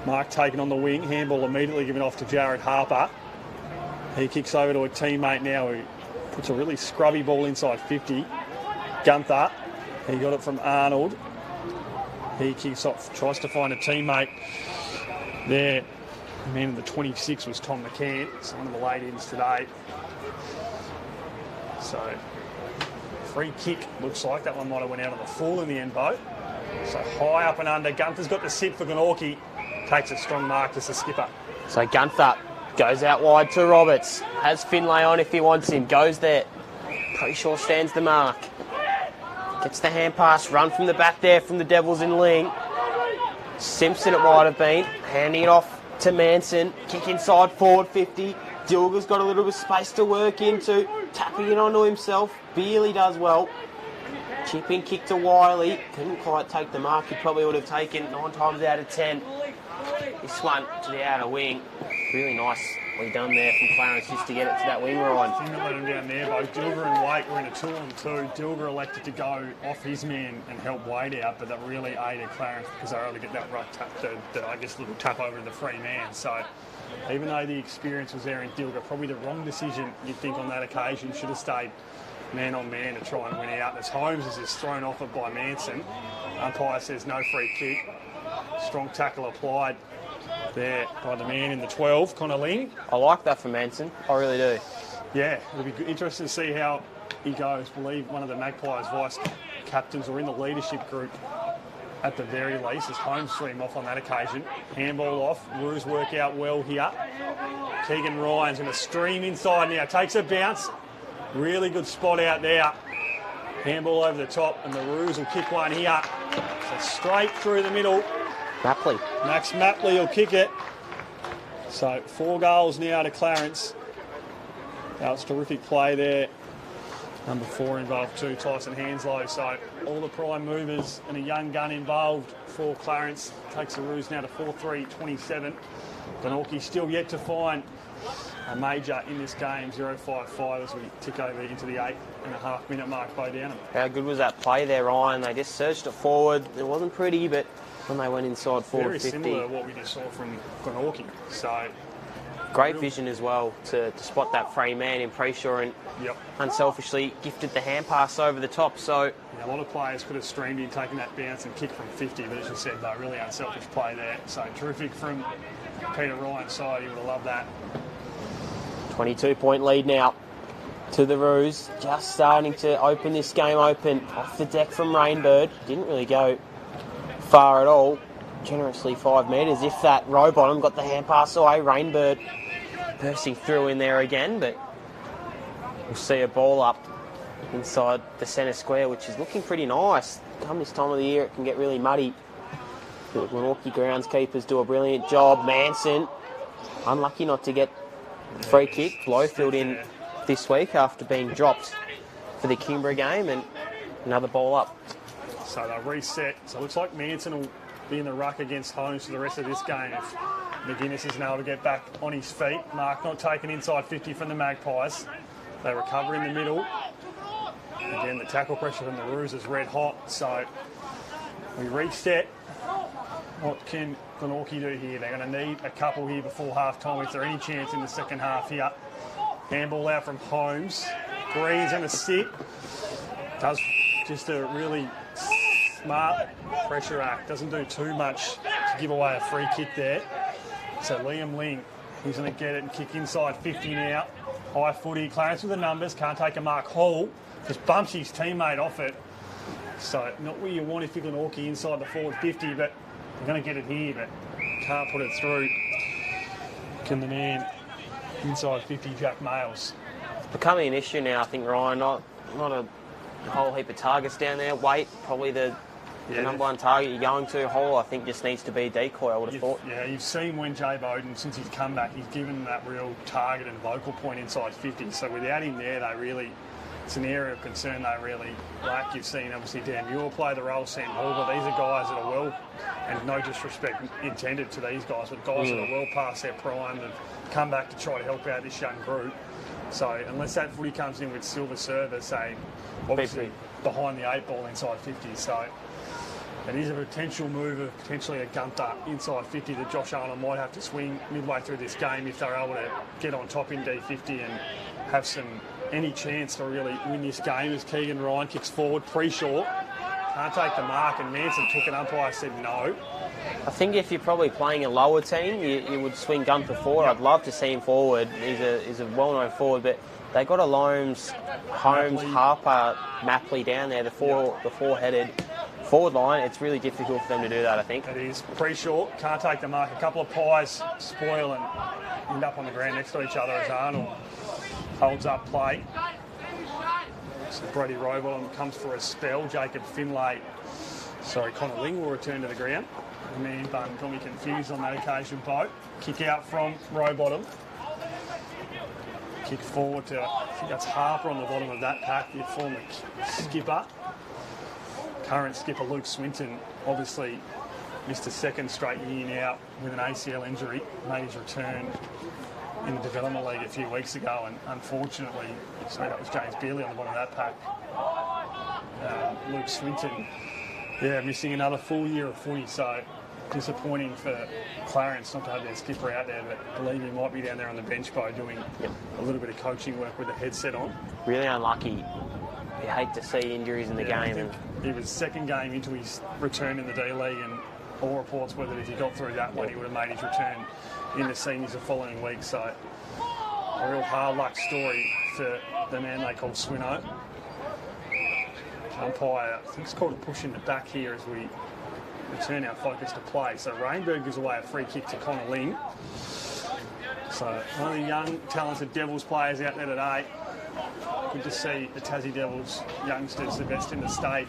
Mark taken on the wing, handball immediately given off to Jared Harper. He kicks over to a teammate now who puts a really scrubby ball inside 50. Gunther, he got it from Arnold. He kicks off, tries to find a teammate there. The man in the 26 was Tom McCann. It's one of the late-ins today. So, free kick, looks like. That one might have went out on the full in the end, Bo. So, high up and under. Gunther's got the sit for Glenorchy. Takes a strong mark as the skipper. So, Gunther goes out wide to Roberts. Has Finlay on if he wants him. Goes there. Pretty sure stands the mark. Gets the hand pass. Run from the back there from the Devils in Ling. Simpson it might have been. Handing it off to Manson. Kick inside forward 50. Dilger's got a little bit of space to work into. Tapping it onto himself. Bealey does well. Chipping kick to Wiley. Couldn't quite take the mark. He probably would have taken 9 times out of 10. This one to the outer wing. Really nicely done there from Clarence just to get it to that wing line. I think that let him down there, both Dilger and Wade were in a 2-on-2. Dilger elected to go off his man and help Wade out, but that really aided Clarence because they were able to get that ruck tap, I guess, little tap over to the free man. So even though the experience was there in Dilger, probably the wrong decision, you'd think, on that occasion. Should have stayed man on man to try and win out. As Holmes is just thrown off it by Manson. Umpire says no free kick. Strong tackle applied there by the man in the 12, Connor Ling. I like that for Manson. I really do. Yeah, it'll be interesting to see how he goes. I believe one of the Magpies vice captains or in the leadership group at the very least, as Holmes threw him off on that occasion. Handball off. Roos work out well here. Keegan Ryan's going to stream inside now. Takes a bounce. Really good spot out there. Handball over the top, and the Roos will kick one here. So straight through the middle. Mapley. Max Mapley will kick it. So 4 goals now to Clarence. That was terrific play there. Number 4 involved too, Tyson Hanslow. So all the prime movers and a young gun involved for Clarence. Takes the Roos now to 4-3-27. Glenorchy still yet to find a major in this game, 0-5-5 as we tick over into the 8.5 minute mark by Downham. How good was that play there, Ryan? They just surged it forward. It wasn't pretty, but when they went inside forward Very 50. similar to what we just saw from Glenorchy. So great vision as well to spot that free man in Preshaw and unselfishly gifted the hand pass over the top. So yeah, a lot of players could have streamed in, taking that bounce and kick from 50, but as you said, though, really unselfish play there. So terrific from Peter Ryan's side. You would have loved that. 22-point lead now to the Roos. Just starting to open this game open. Off the deck from Rainbird. Didn't really go far at all. Generously 5 metres. If that row bottom got the hand pass away, Rainbird bursting through in there again, but we'll see a ball up inside the centre square, which is looking pretty nice. Come this time of the year, it can get really muddy The Glenorchy groundskeepers do a brilliant job. Manson, unlucky not to get the free kick. Blowfield in this week after being dropped for the Kimbra game, and another ball up. So they'll reset. So it looks like Manson will be in the ruck against Holmes for the rest of this game if McGuinness isn't able to get back on his feet. Mark not taken inside 50 from the Magpies. They recover in the middle. Again, the tackle pressure from the Roos is red hot. So we reset. What can Glenorchy do here? They're going to need a couple here before half-time if there's any chance in the second half here. Handball out from Holmes. Green's going to sit. Does just a really smart pressure act. Doesn't do too much to give away a free kick there. So Liam Ling, he's going to get it and kick inside 50 now. High footy. Clarence with the numbers. Can't take a mark. Hall just bumps his teammate off it. So not what you want if you're Glenorchy inside the forward 50, but they're going to get it here, but can't put it through. Can the man inside 50, Jack Males? It's becoming an issue now, I think, Ryan. Not a whole heap of targets down there. Weight, probably the number one target you're going to. Hall, I think, just needs to be a decoy, I would have thought. Yeah, you've seen when Jay Bowden, since he's come back, he's given that real target and vocal point inside 50. So without him there, it's an area of concern they really lack. You've seen, obviously, Dan Muir play the role, Sam Hall, but these are guys that are well, and no disrespect intended to these guys, but guys that are well past their prime and come back to try to help out this young group. So unless that footy comes in with Silver Server, say, obviously behind the 8 ball inside 50, so it is a potential move of potentially a Gunther inside 50 that Josh Arnold might have to swing midway through this game if they're able to get on top in D50 and have any chance to really win this game. As Keegan Ryan kicks forward, pre-short, can't take the mark, and Manson took an umpire, said no. I think if you're probably playing a lower team, you would swing Gunther forward. I'd love to see him forward. He's a well-known forward, but they got a Loams, Holmes, Harper, Mapley down there, the four-headed forward line. It's really difficult for them to do that, I think. It is pre-short, can't take the mark. A couple of pies spoil and end up on the ground next to each other as Arnold holds up play. So Brody Rowbottom comes for a spell. Jacob Connor Ling will return to the ground. The man bun got me confused on that occasion, Bo. Kick out from Rowbottom. Kick forward to, I think that's Harper on the bottom of that pack, the former skipper. Current skipper Luke Swinton obviously missed a second straight year now with an ACL injury. Made his return in the Development League a few weeks ago, and unfortunately, so that was James Bealey on the bottom of that pack. Luke Swinton, missing another full year of footy, so disappointing for Clarence not to have their skipper out there, but I believe he might be down there on the bench by doing a little bit of coaching work with the headset on. Really unlucky. You hate to see injuries in the game. I think he was second game into his return in the D-League, and all reports were that if he got through that one, he would have made his return in the seniors the following week. So a real hard luck story for the man they call Swino. Umpire, I think it's called a push in the back here as we return our focus to play. So Rainberg gives away a free kick to Connor Ling. So one of the young, talented Devils players out there today. Good to see the Tassie Devils youngsters, the best in the state,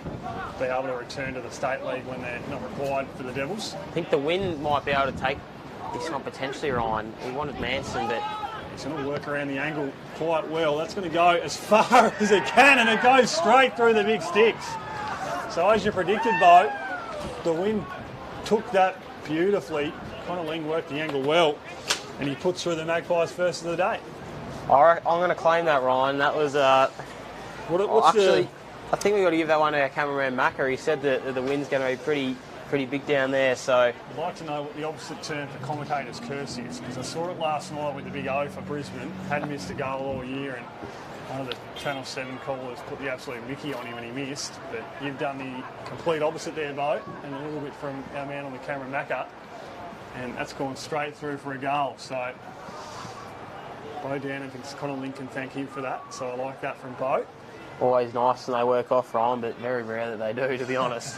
be able to return to the state league when they're not required for the Devils. I think the Wind might be able to take this one potentially, Ryan. He wanted Manson, but he's going to work around the angle quite well. That's going to go as far as it can, and it goes straight through the big sticks. So as you predicted, Bo, the Wind took that beautifully. Connor Ling worked the angle well, and he puts through the Magpies first of the day. I'm going to claim that, Ryan. That was I think we've got to give that one to our cameraman Macca. He said that the Wind's going to be pretty big down there. So I'd like to know what the opposite term for commentators' curse is, because I saw it last night with the big O for Brisbane. Hadn't missed a goal all year, and one of the Channel 7 callers put the absolute Mickey on him and he missed. But you've done the complete opposite there, Bo, and a little bit from our man on the camera, Macca, and that's gone straight through for a goal. So Bo down, and Connor Ling can thank him for that. So I like that from Bo. Always nice when they work off, Ryan, but very rare that they do, to be honest.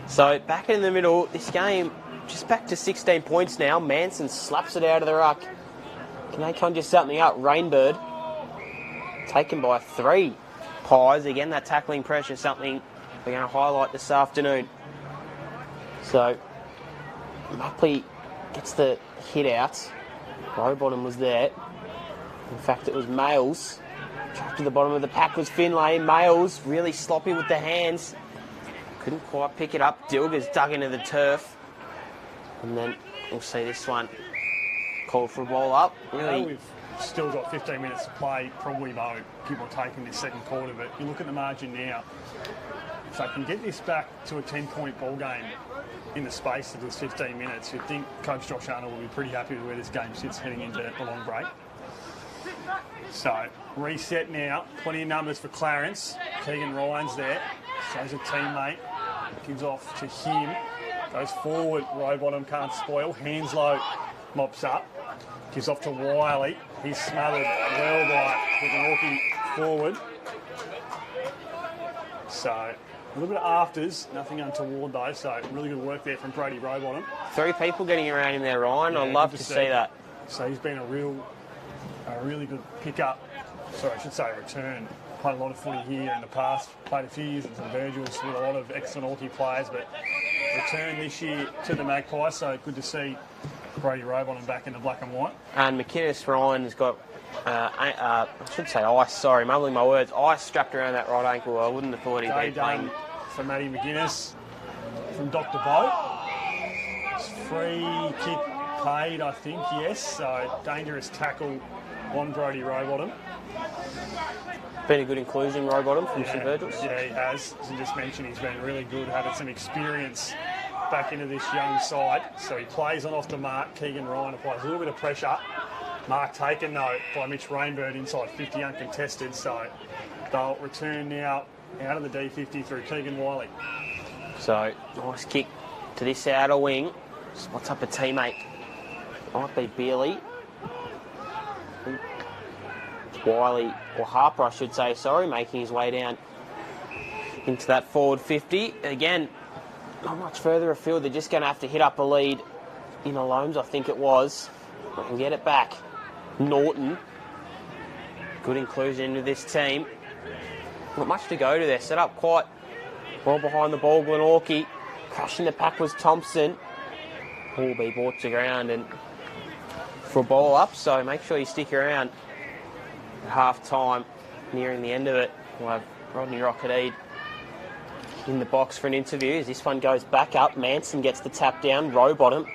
So back in the middle, this game just back to 16 points now. Manson slaps it out of the ruck. Can they conjure something up? Rainbird taken by 3 Pies. Again, that tackling pressure, something we're going to highlight this afternoon. So Muckley gets the hit out. Rowbottom was there. In fact, it was Males. Trapped to the bottom of the pack was Finlay. Males really sloppy with the hands. Couldn't quite pick it up. Dilger's dug into the turf. And then we'll see this one called for a ball up. Really, We've still got 15 minutes to play, probably though, give or take in this second quarter. But you look at the margin now. If they can get this back to a 10-point ball game in the space of this 15 minutes, you'd think Coach Josh Arnold will be pretty happy with where this game sits heading into the long break. So, reset now. Plenty of numbers for Clarence. Keegan Ryan's there. Shows a teammate. Gives off to him. Goes forward. Rowbottom can't spoil. Hanslow mops up. Gives off to Wiley. He's smothered well by Glenorchy forward. So, a little bit of afters. Nothing untoward though. So, really good work there from Brody Rowbottom. 3 people getting around him there, Ryan. I'd love to see that. So, he's been a really good pickup. Sorry, I should say return. Played a lot of footy here in the past. Played a few years at St Virgil's with a lot of ex-Glenorchy players, but return this year to the Magpies. So good to see Brody Rowbottom back in the black and white. And McInnes Ryan has got, I should say ice, sorry, mumbling my words, ice strapped around that right ankle. I wouldn't have thought he'd Day be playing. done for Matty McGuinness from Dr. Boat. It's free kick paid, I think, yes. So dangerous tackle on Brody Rowbottom. Been a good inclusion, Rowbottom from St Virgil's. Yeah, he has. As I just mentioned, he's been really good, having some experience back into this young side. So he plays on off the mark. Keegan Ryan applies a little bit of pressure. Mark taken, though, by Mitch Rainbird inside 50 uncontested. So they'll return now out of the D50 through Keegan Wiley. So, nice kick to this outer wing. Spots up a teammate. Might be Beerley. Wiley, or Harper I should say, sorry, making his way down into that forward 50. Again, not much further afield. They're just going to have to hit up a lead in a Loams, I think it was, and get it back. Norton, good inclusion into this team. Not much to go to there. Set up quite well behind the ball. Glenorchy, crushing the pack was Thompson. Will be brought to ground and for a ball up, so make sure you stick around. Half time, nearing the end of it, we'll have Rodney Rocketeed in the box for an interview. As this one goes back up, Manson gets the tap down, Rowbottom.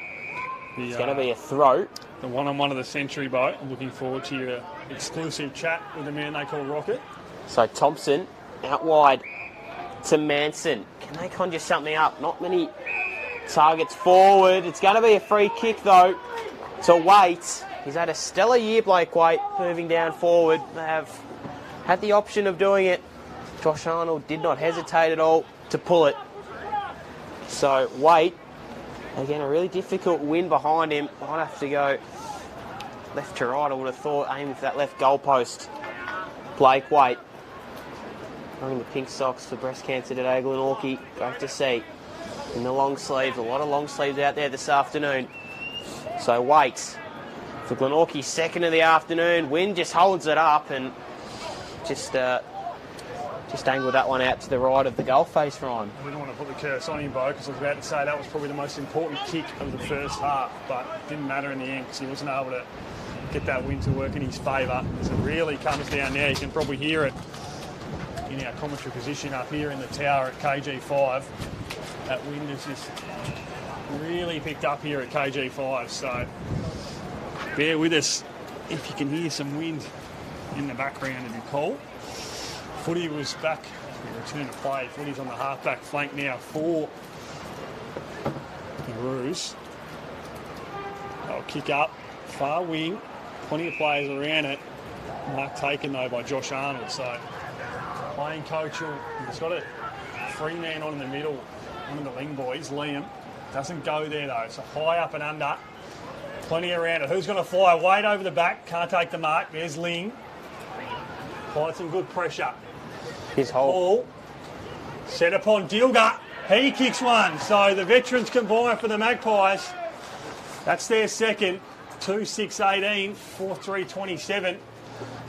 It's going to be a throw. The one-on-one of the century, Boat. I'm looking forward to your exclusive chat with the man they call Rocket. So Thompson out wide to Manson. Can they conjure something up? Not many targets forward. It's going to be a free kick though to Waite. He's had a stellar year, Blake Waite, moving down forward. They have had the option of doing it. Josh Arnold did not hesitate at all to pull it. So Waite, again, a really difficult win behind him. Might have to go left to right, I would have thought, aiming for that left goalpost. Blake Waite, wearing the pink socks for breast cancer today, Glenorchy. Great to see. In the long sleeves, a lot of long sleeves out there this afternoon. So Waite, for Glenorchy, second of the afternoon. Wynn just holds it up and just angled that one out to the right of the goal face, Ryan. I didn't want to put the curse on him, Bo, because I was about to say that was probably the most important kick of the first half, but it didn't matter in the end because he wasn't able to get that win to work in his favour. As it really comes down now, you can probably hear it in our commentary position up here in the tower at KG5. That wind has just really picked up here at KG5, so bear with us if you can hear some wind in the background of your call. Footy was back. We return to play. Footy's on the half-back flank now for the Roos. They'll kick up. Far wing. Plenty of players around it. Mark taken, though, by Josh Arnold. So, playing coach, he's got a free man on in the middle. One of the Ling boys, Liam. Doesn't go there, though. So, high up and under. Plenty around it. Who's going to fly? Wade over the back. Can't take the mark. There's Ling. Applied some good pressure. His hole. Ball set upon Dilger. He kicks one. So the veterans combine for the Magpies. That's their second. 2-6-18, 4-3-27.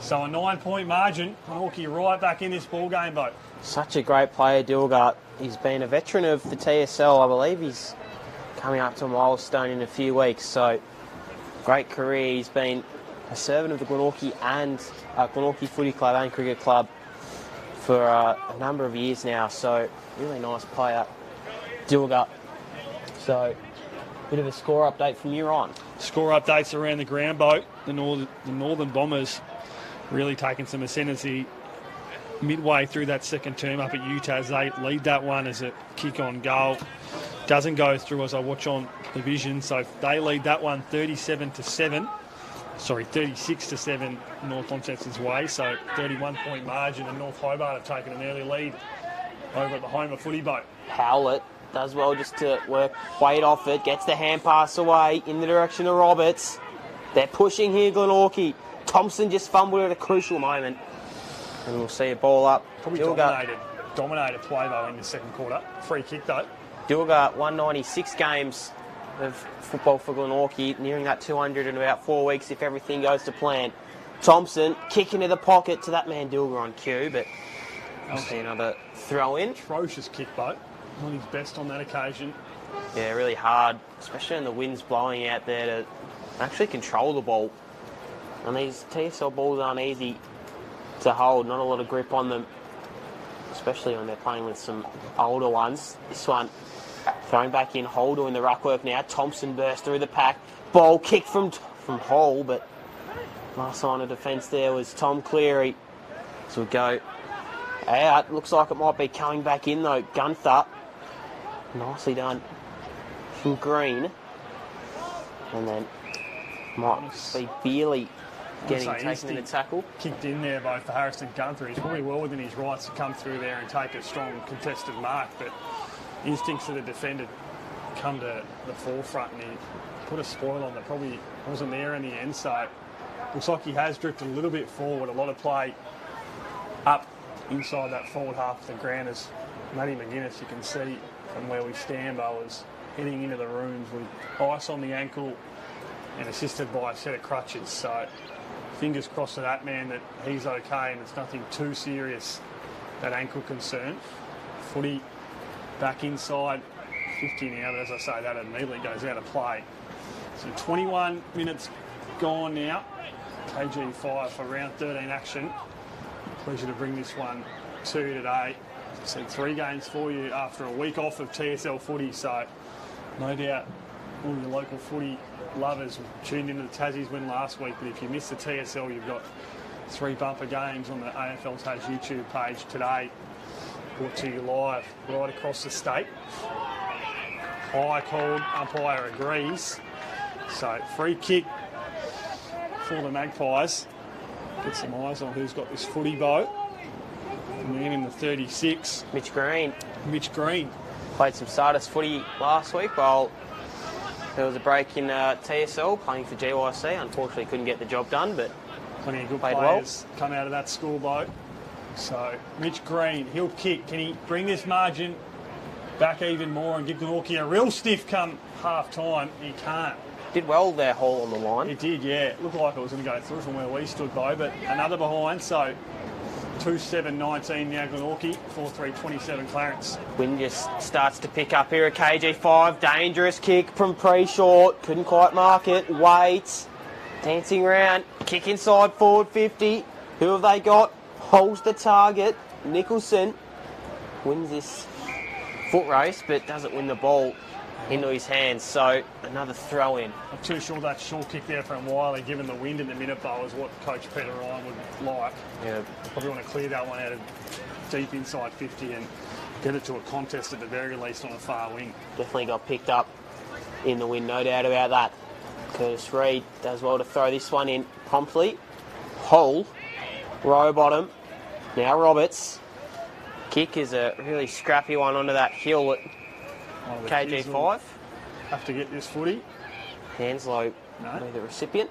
So a 9-point margin. Glenorchy right back in this ball game, Bo. Such a great player, Dilger. He's been a veteran of the TSL, I believe. He's coming up to a milestone in a few weeks. So, great career. He's been a servant of the Glenorchy and Glenorchy Footy Club and Cricket Club for a number of years now. So, really nice player, Dilger. So, bit of a score update from you on. Score updates around the ground boat. The Northern Bombers really taking some ascendancy midway through that second term up at Utah as they lead that one as a kick on goal. Doesn't go through as I watch on the vision, so they lead that one 36-7 North Launceston's way, so 31-point margin, and North Hobart have taken an early lead over at the Homer footy boat. Howlett does well just to work weight off it, gets the hand pass away in the direction of Roberts. They're pushing here, Glenorchy. Thompson just fumbled at a crucial moment. And we'll see a ball up. Probably dominated play though in the second quarter. Free kick though. Dilger, 196 games of football for Glenorchy, nearing that 200 in about 4 weeks if everything goes to plan. Thompson, kick into the pocket to that man Dilger on cue, but we'll see another throw in. Atrocious kick though. Not his best on that occasion. Yeah, really hard, especially when the wind's blowing out there to actually control the ball. And these TSL balls aren't easy to hold, not a lot of grip on them, especially when they're playing with some older ones. This one, throwing back in, Hall doing the ruck work now. Thompson burst through the pack. Ball kicked from Hall, but last line of defence there was Tom Cleary. So we go out. Looks like it might be coming back in though. Gunther, nicely done from Green. And then might be Beerley taken in the tackle. Kicked in there both for Harrison Gunther. He's probably well within his rights to come through there and take a strong contested mark, but instincts of the defender come to the forefront and he put a spoil on that probably wasn't there in the end. So looks like he has drifted a little bit forward. A lot of play up inside that forward half of the ground as Matty McGuinness, you can see from where we stand, was heading into the rooms with ice on the ankle and assisted by a set of crutches. So fingers crossed to that man that he's okay and it's nothing too serious, that ankle concern. Footy back inside 50 now, but as I say, that immediately goes out of play. So 21 minutes gone now. KG5 for round 13 action. Pleasure to bring this one to you today. As I said, 3 games for you after a week off of TSL footy, so no doubt all your local footy lovers tuned into the Tassie's win last week, but if you missed the TSL, you've got 3 bumper games on the AFL Tas YouTube page today, brought to you live right across the state. High called, umpire agrees. So free kick for the Magpies. Get some eyes on who's got this footy boat. The man in the 36. Mitch Green. Played some Sardis footy last week while there was a break in TSL, playing for GYC. Unfortunately couldn't get the job done, but plenty of good played players come out of that school boat. So Mitch Green, he'll kick. Can he bring this margin back even more and give Glenorchy a real stiff come half time? He can't. Did well there, Hall on the line. It did, yeah. It looked like it was going to go through from where we stood though, but another behind, so 2-7-19 now Glenorchy, 4-3-27 Clarence. Wind just starts to pick up here at KG5. Dangerous kick from pre-short. Couldn't quite mark it. Waits. Dancing around. Kick inside forward 50. Who have they got? Holds the target. Nicholson wins this foot race, but doesn't win the ball into his hands. So another throw in. I'm too sure that short kick there from Wiley, given the wind in the minute bow, is what Coach Peter Ryan would like. Yeah. Probably want to clear that one out of deep inside 50 and get it to a contest at the very least on the far wing. Definitely got picked up in the wind, no doubt about that. Curtis Reid does well to throw this one in promptly. Hull, row bottom. Now Roberts. Kick is a really scrappy one onto that hill at KG5. Have to get this footy. Hanslow will be the recipient.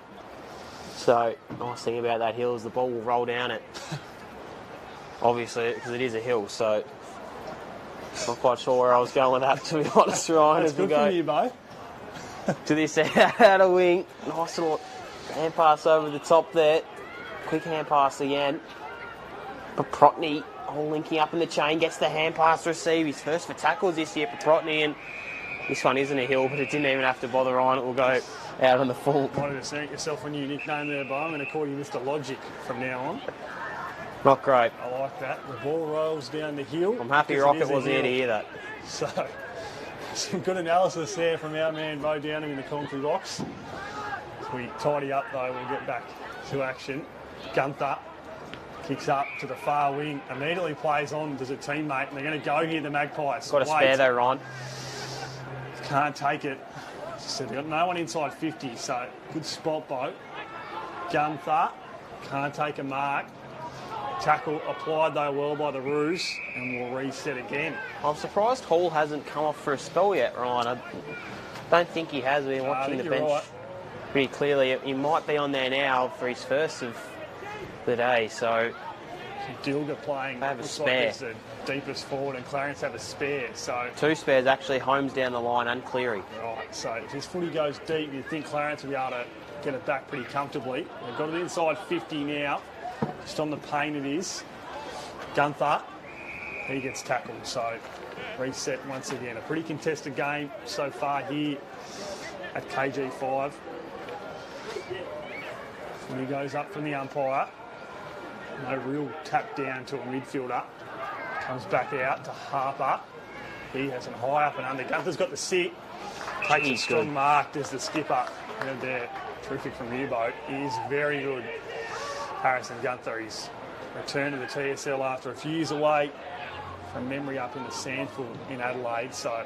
So, nice thing about that hill is the ball will roll down it. Obviously, because it is a hill, so not quite sure where I was going with that, to be honest, Ryan. That's as we good go from you, Bo. to this outer wing. Nice little hand pass over the top there. Quick hand pass again. Paprotny all linking up in the chain, gets the hand pass receive. His first for tackles this year, Paprotny, and This one isn't a hill, but it didn't even have to bother on. It will go out on the full. Wanted to set yourself a new nickname there, Bo. I'm going to call you Mr. Logic from now on. Not great. I like that. The ball rolls down the hill. I'm happy because Rocket is a wasn't here to hill. hear that. So, some good analysis there from our man Bo Downing in the commentary box. As we tidy up though, we'll get back to action. Gunther kicks up to the far wing, immediately plays on, does a teammate, and they're going to go here, the Magpies. Got a spare though, Ryan. Can't take it. As I said, they've got no one inside 50, so good spot, Bo. Gunther can't take a mark. Tackle applied though well by the Roos, and we'll reset again. I'm surprised Hall hasn't come off for a spell yet, Ryan. I don't think he has. Been watching the bench pretty clearly. He might be on there now for his first of the day, so... Dilger playing, have a looks spare. like he's the deepest forward, and Clarence have a spare, so... 2 spares actually, Holmes down the line and Cleary. Right, so if his footy goes deep, you'd think Clarence will be able to get it back pretty comfortably. They've got it inside 50 now. Just on the pain it is. Gunther, he gets tackled, so reset once again. A pretty contested game so far here at KG5. When he goes up from the umpire, no real tap down to a midfielder. Comes back out to Harper. He has him high up and under. Gunther's got the sit. Takes a strong mark. There's the skipper. And there, terrific from U-Boat. He is very good. Harrison Gunther, he's returned to the TSL after a few years away from memory up in the Sandford in Adelaide. So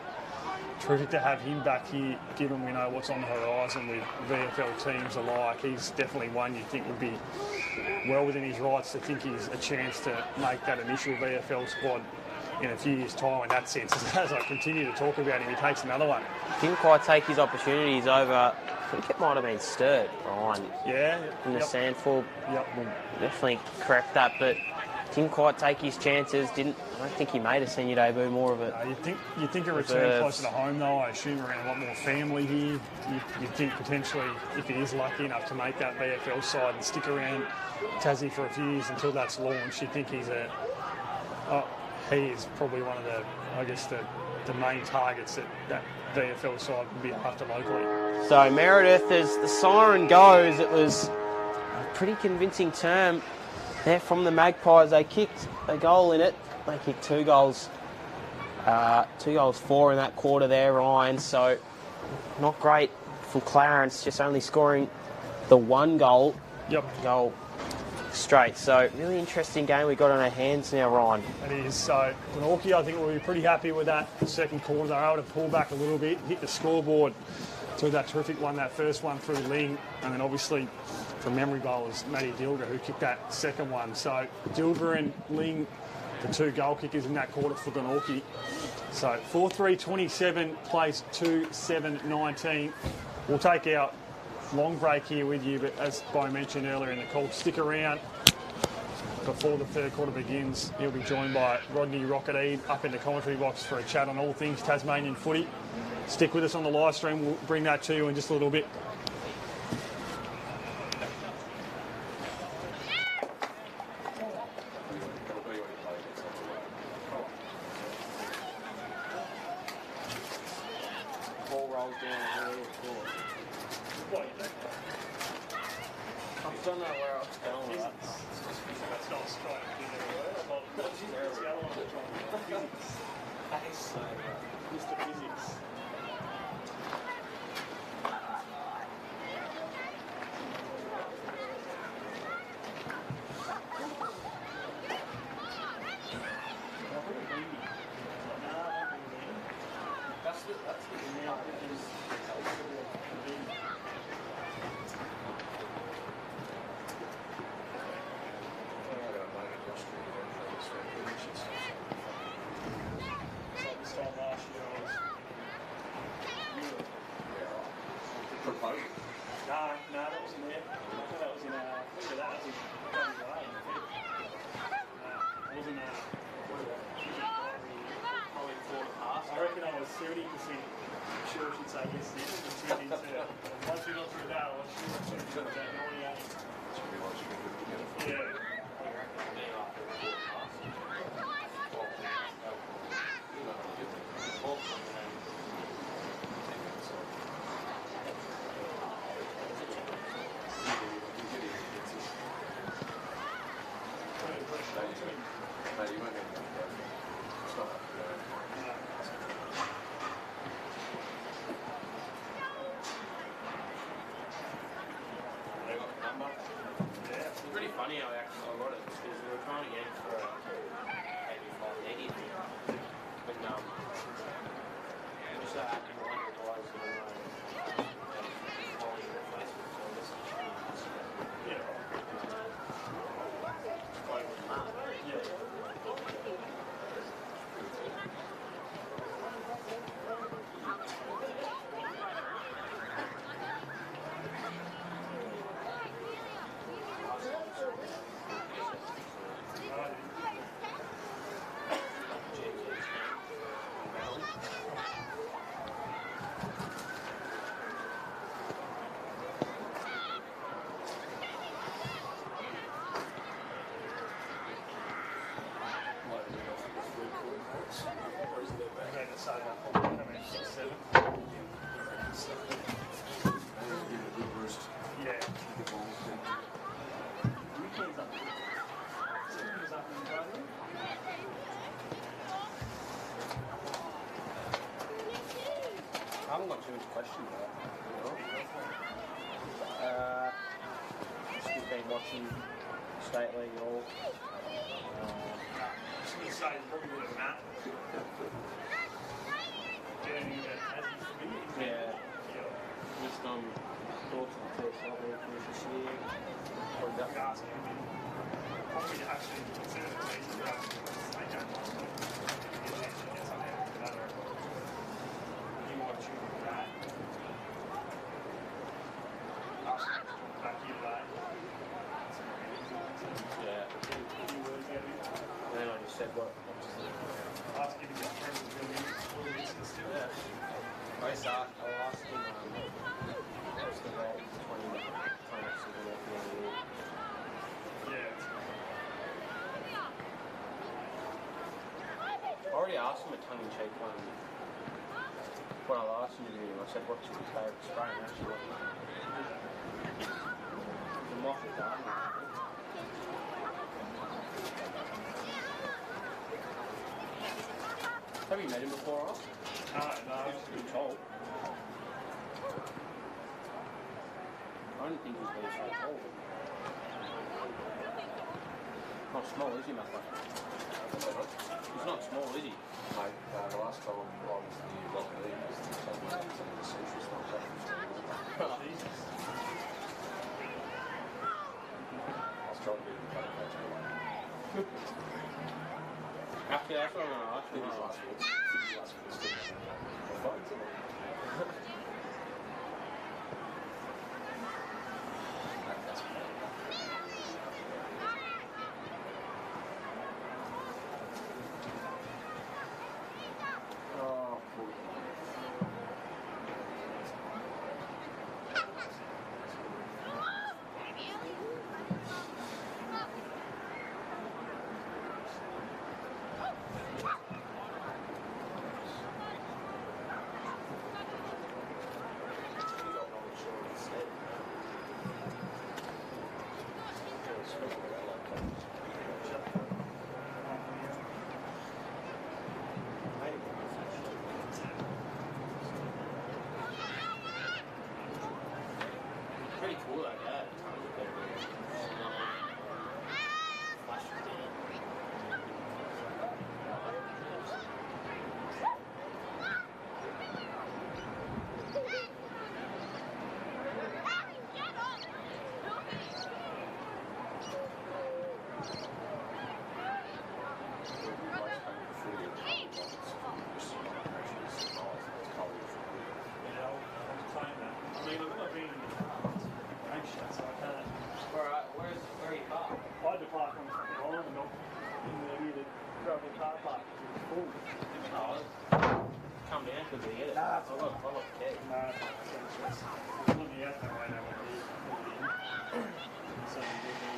terrific to have him back here, given we know what's on the horizon with VFL teams alike. He's definitely one you think would be well within his rights to think he's a chance to make that initial VFL squad in a few years' time in that sense. As I continue to talk about him, he takes another one. Didn't quite take his opportunities over, I think it might have been Sturt, Ryan. Yeah. In the Sandford. Yep. We'll definitely correct that, but didn't quite take his chances. I don't think he made a senior debut, more of it. You'd think a return closer to home though. I assume around a lot more family here. You'd think potentially if he is lucky enough to make that VFL side and stick around Tassie for a few years until that's launched, you'd think he is probably one of the main targets that VFL side would be after locally. So Meredith, as the siren goes, it was a pretty convincing term there from the Magpies. They kicked a goal in it. They kicked 2 goals. 2 goals 4 in that quarter there, Ryan. So not great for Clarence, just only scoring the 1 goal. Goal straight. So really interesting game we got on our hands now, Ryan. It is. So Glenorchy, I think, will be pretty happy with that second quarter. They were able to pull back a little bit, hit the scoreboard through that terrific one, that first one through Ling, and then obviously from memory bowlers, Matty Dilger, who kicked that second one. So Dilger and Ling, the 2 goal kickers in that quarter for Glenorchy. So 4-3-27 plays 2-7-19. We'll take our long break here with you, but as Bo mentioned earlier in the call, stick around before the third quarter begins. He'll be joined by Rodney Rocket Eade up in the commentary box for a chat on all things Tasmanian footy. Stick with us on the live stream. We'll bring that to you in just a little bit. Ball rolls down here, of course. I don't know where I was going with that. That's not straight. Mr. Physics. No, that wasn't there. I thought that was in that was in WA. It wasn't probably quarter past. I reckon I was 30% sure she'd say yes then. And once we got through that, I was sure she'd say that 98. Yeah. funny how I got it because we were trying to get it for KGV 580, but just so happened one of the guys that I know following the Facebook service. Yeah. Like with Matt. Yeah. Okay, the side up. Come in 6-7. Yeah. Weekends up. Weekends up in Bradley. I haven't got too much questions though. Just been watching State League at all. Just going to say, probably would have Matt. Getting it as he should be. Yeah. Yeah. Just thoughts on the first level finish this year. Or is that Ask him. Probably actually consider the season for us. They don't mind. Get a chance to get something out of that. He might shoot with that. Back here today. Yeah. Any words out of him? And then I just said what? Ask him if he's friends with Will Wilson still. Yeah. I'll ask him what's the role between Clarence and Glenorchy. Yeah. I already asked him a tongue-in-cheek one when I last interviewed him. I said, what's your favourite spray? And actually, what the Moffat Garden. Have you met him before, Ross? No. He's pretty tall. I don't think he's really so tall. Not small, is he, Matthew? He's not small, is he? Mate, the last time I was near Rocket League was the Tasmanian in the century stuff. Jesus. I was trying to be in the funny coach. Actually, that's what I'm going to ask I think you. it was last week. I think it was last week. Still fine, isn't it? That's fine. Oh, cool. Pretty cool, that guy. Flash was down. Yeah, I'll claim that. I mean, I've been anxious, so I can't. Alright, where are you parked? I had to park on the fucking island, not in the near the gravel car park. It was full. Oh, come down to the get it. Nah, I've got the key. No, it's not. It's looking out that way, that way. So you do the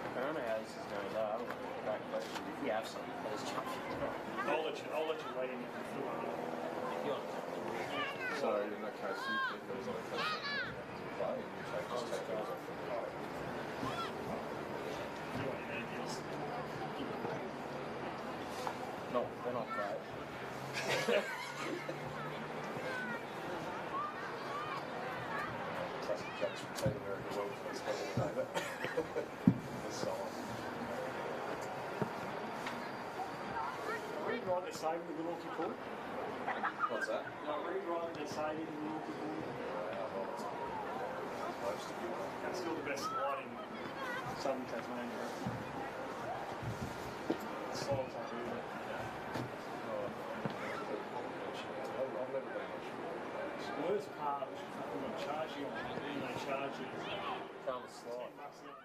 I don't know how this is going to go. I haven't got a great question. If you have something, please jump in. I'll let you wait in if you want. If you want to jump in. So in that case, you think there was on a question play, and you take just take those off from the play. You want your deals. No, they're not great. Classic jokes from Team America World for this couple of days. That's solid. Rewrite the same with the Glenorchy pool. What's that? Rewrite the same with the Glenorchy pool. Close to you. That's still the best slide in southern Tasmania. The slides are really I've never been much. the worst part is when they charge you on it, and they charge you Can't slide. $10 a slide.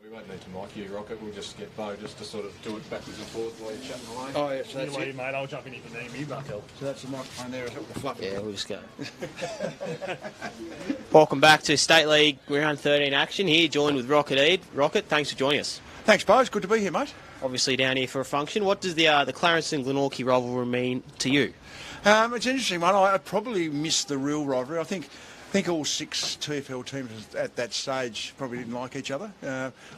We won't need to mic you, Rocket. We'll just get Bo just to sort of do it backwards and forwards while you're chatting away. Oh, yes, that's Anyway, it. mate, I'll jump in if you need me, Buckel. So that's the microphone there, is it? The fluffy. Yeah, we'll just go. Welcome back to State League Round 13 action here, joined with Rocket Eid. Rocket, thanks for joining us. Thanks, Bo. It's good to be here, mate. Obviously down here for a function. What does the Clarence and Glenorchy rivalry mean to you? It's an interesting one. I probably missed the real rivalry. I think all 6 TFL teams at that stage probably didn't like each other.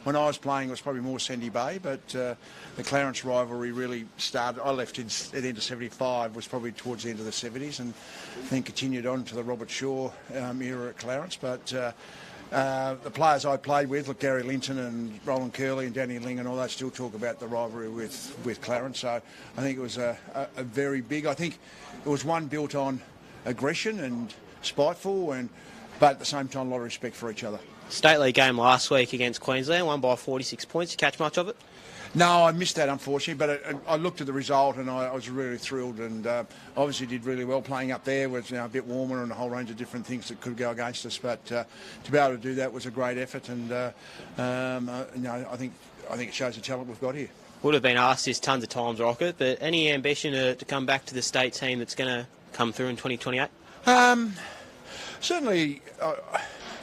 When I was playing, it was probably more Sandy Bay, but the Clarence rivalry really started. I left at the end of 75, was probably towards the end of the 70s, and then continued on to the Robert Shaw era at Clarence. But the players I played with, like Gary Linton and Roland Curley and Danny Ling and all that, still talk about the rivalry with Clarence. So I think it was a very big. I think it was one built on aggression and spiteful, but at the same time, a lot of respect for each other. State League game last week against Queensland, won by 46 points. Did you catch much of it? No, I missed that, unfortunately, but I looked at the result and I was really thrilled, and obviously did really well playing up there. It was a bit warmer and a whole range of different things that could go against us, but to be able to do that was a great effort, and I think it shows the talent we've got here. Would have been asked this tons of times, Rocket, but any ambition to come back to the state team that's going to come through in 2028? Certainly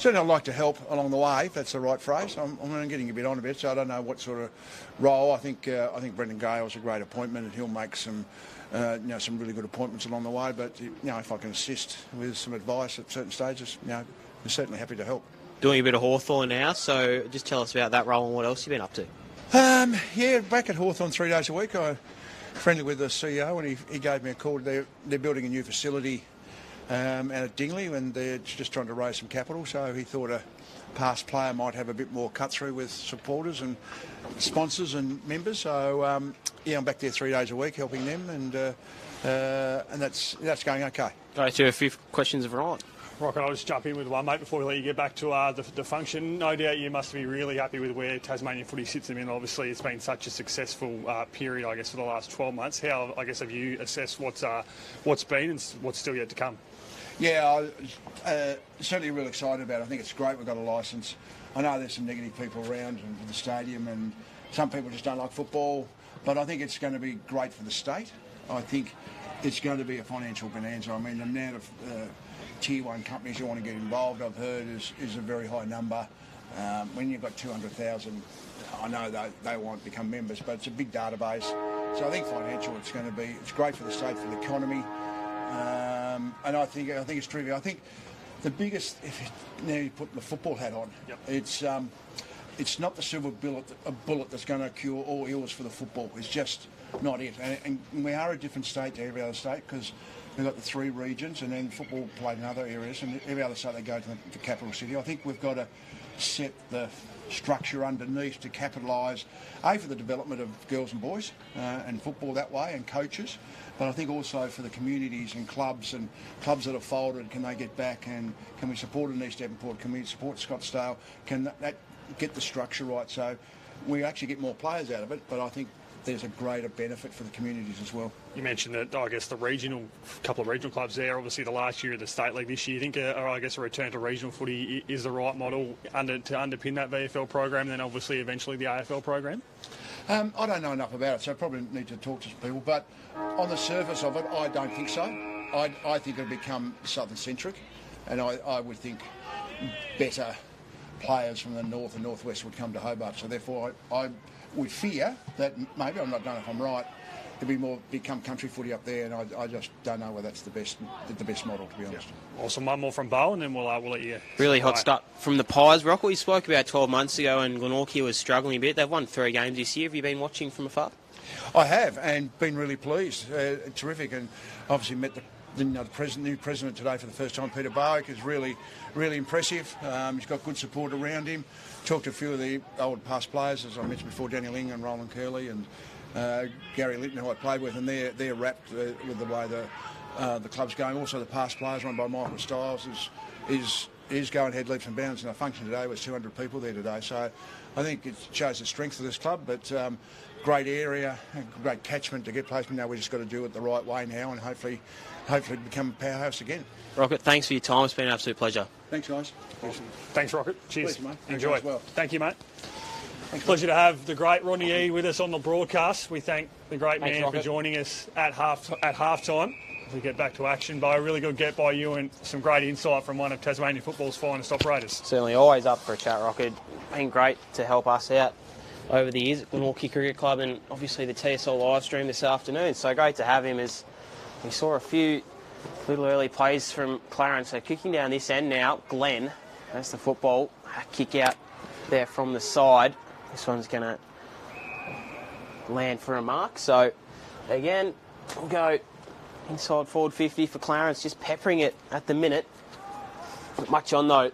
I'd like to help along the way, if that's the right phrase. I'm getting a bit on a bit, so I don't know what sort of role. I think Brendan Gale's a great appointment, and he'll make some really good appointments along the way. But if I can assist with some advice at certain stages, we're certainly happy to help. Doing a bit of Hawthorn now, so just tell us about that role and what else you've been up to. Back at Hawthorn 3 days a week. I'm friendly with the CEO, and he gave me a call. They're building a new facility out at Dingley, and they're just trying to raise some capital, so he thought a past player might have a bit more cut through with supporters and sponsors and members. So I'm back there 3 days a week helping them, and that's going okay. Go to a few questions of Ryan. Rocket, I'll just jump in with one, mate, before we let you get back to the function. No doubt you must be really happy with where Tasmanian footy sits in. Obviously, it's been such a successful period, I guess, for the last 12 months. How, I guess, have you assessed what's been and what's still yet to come? Yeah, certainly real excited about it. I think it's great we've got a licence. I know there's some negative people around the stadium, and some people just don't like football, but I think it's going to be great for the state. I think it's going to be a financial bonanza. I mean, the amount of Tier 1 companies who want to get involved, I've heard, is a very high number. When you've got 200,000, I know they won't become members, but it's a big database. So I think financial, it's great for the state, for the economy. And I think it's trivial. I think the biggest, now you put the football hat on, yep. It's not the silver bullet that's going to cure all ills for the football. It's just not it. And we are a different state to every other state, because we've got the 3 regions, and then football played in other areas, and every other state they go to the capital city. I think we've got to set the structure underneath to capitalise, for the development of girls and boys and football that way, and coaches, but I think also for the communities and clubs that have folded. Can they get back, and can we support an East Devonport? Can we support Scottsdale? Can that get the structure right so we actually get more players out of it? But I think there's a greater benefit for the communities as well. You mentioned that, I guess, couple of regional clubs there. Obviously, the last year of the State League this year. You think, I guess, a return to regional footy is the right model to underpin that VFL program, and then obviously eventually the AFL program? I don't know enough about it, so I probably need to talk to some people. But on the surface of it, I don't think so. I think it'll become southern-centric, and I would think better players from the north and northwest would come to Hobart. So therefore, I would fear that maybe, I don't know if I'm right, it'll become country footy up there, and I just don't know whether that's the best model, to be honest. Yeah. Awesome. One more from Bo, and then we'll let you. Really hot stuff from the Pies, Rock. We spoke about 12 months ago, and Glenorchy was struggling a bit. They've won 3 games this year. Have you been watching from afar? I have, and been really pleased. Terrific, and obviously met the new president today for the first time. Peter Barwick is really, really impressive. He's got good support around him. Talked to a few of the old past players, as I mentioned before, Danny Ling and Roland Curley and Gary Linton, who I played with, and they're wrapped with the way the club's going. Also, the past players run by Michael Stiles is going ahead leaps and bounds. And the function today was 200 people there today. So I think it shows the strength of this club, but great area, great catchment to get placement. Now we've just got to do it the right way now, and hopefully become a powerhouse again. Rocket, thanks for your time. It's been an absolute pleasure. Thanks, guys. Awesome. Thanks, Rocket. Cheers. Pleasure, mate. Enjoy. Well. Thank you, mate. Pleasure to have the great Rodney E with us on the broadcast. We thank the great man for joining us at halftime. We get back to action, Bo. A really good get by you and some great insight from one of Tasmanian football's finest operators. Certainly always up for a chat, Rocket. Been great to help us out over the years at Glenorchy Cricket Club and obviously the TSL live stream this afternoon. So great to have him as we saw a few little early plays from Clarence. So kicking down this end now, Glenn. That's the football. Kick out there from the side. This one's going to land for a mark. So again, we'll go inside forward 50 for Clarence, just peppering it at the minute. Not much on though.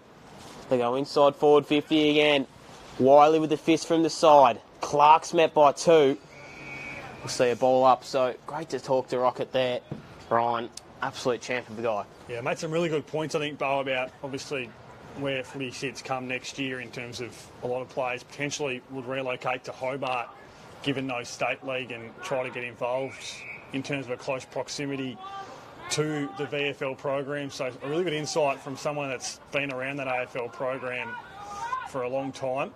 They go inside forward 50 again. Wiley with the fist from the side. Clark's met by 2. We'll see a ball up. So great to talk to Rocket there. Ryan, absolute champ of the guy. Yeah, made some really good points, I think, Bo, about obviously where footy sits come next year in terms of a lot of players potentially would relocate to Hobart given no state league and try to get involved in terms of a close proximity to the VFL program. So a really good insight from someone that's been around that AFL program for a long time.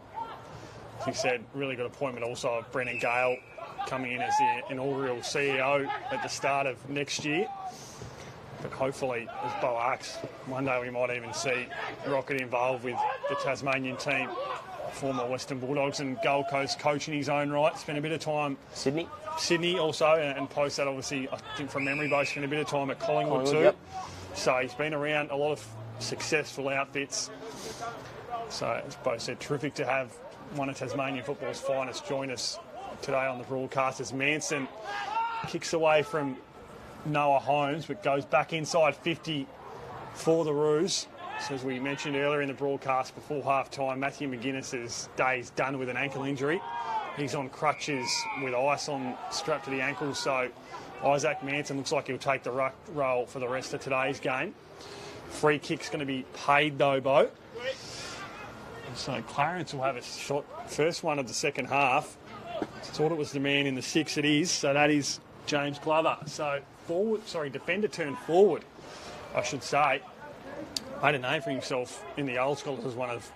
As you said, really good appointment also of Brennan Gale coming in as the inaugural CEO at the start of next year. But hopefully, as Bo asks, one day we might even see Rocket involved with the Tasmanian team, former Western Bulldogs and Gold Coast coach in his own right. Spent a bit of time Sydney also, and post that obviously, I think from memory, Bo spent a bit of time at Collingwood too. Yep. So he's been around a lot of successful outfits. So as Bo said, terrific to have one of Tasmanian football's finest join us today on the broadcast as Manson kicks away from Noah Holmes but goes back inside 50 for the Roos. So as we mentioned earlier in the broadcast before half-time, Matthew McGuinness's day is done with an ankle injury. He's on crutches with ice on strapped to the ankles, so Isaac Manson looks like he'll take the ruck role for the rest of today's game. Free kick's going to be paid though, Bo. So Clarence will have a shot, first one of the second half. Thought it was the man in the 6, it is. So that is James Glover. So defender turned forward, I should say. Made a name for himself in the old school as one of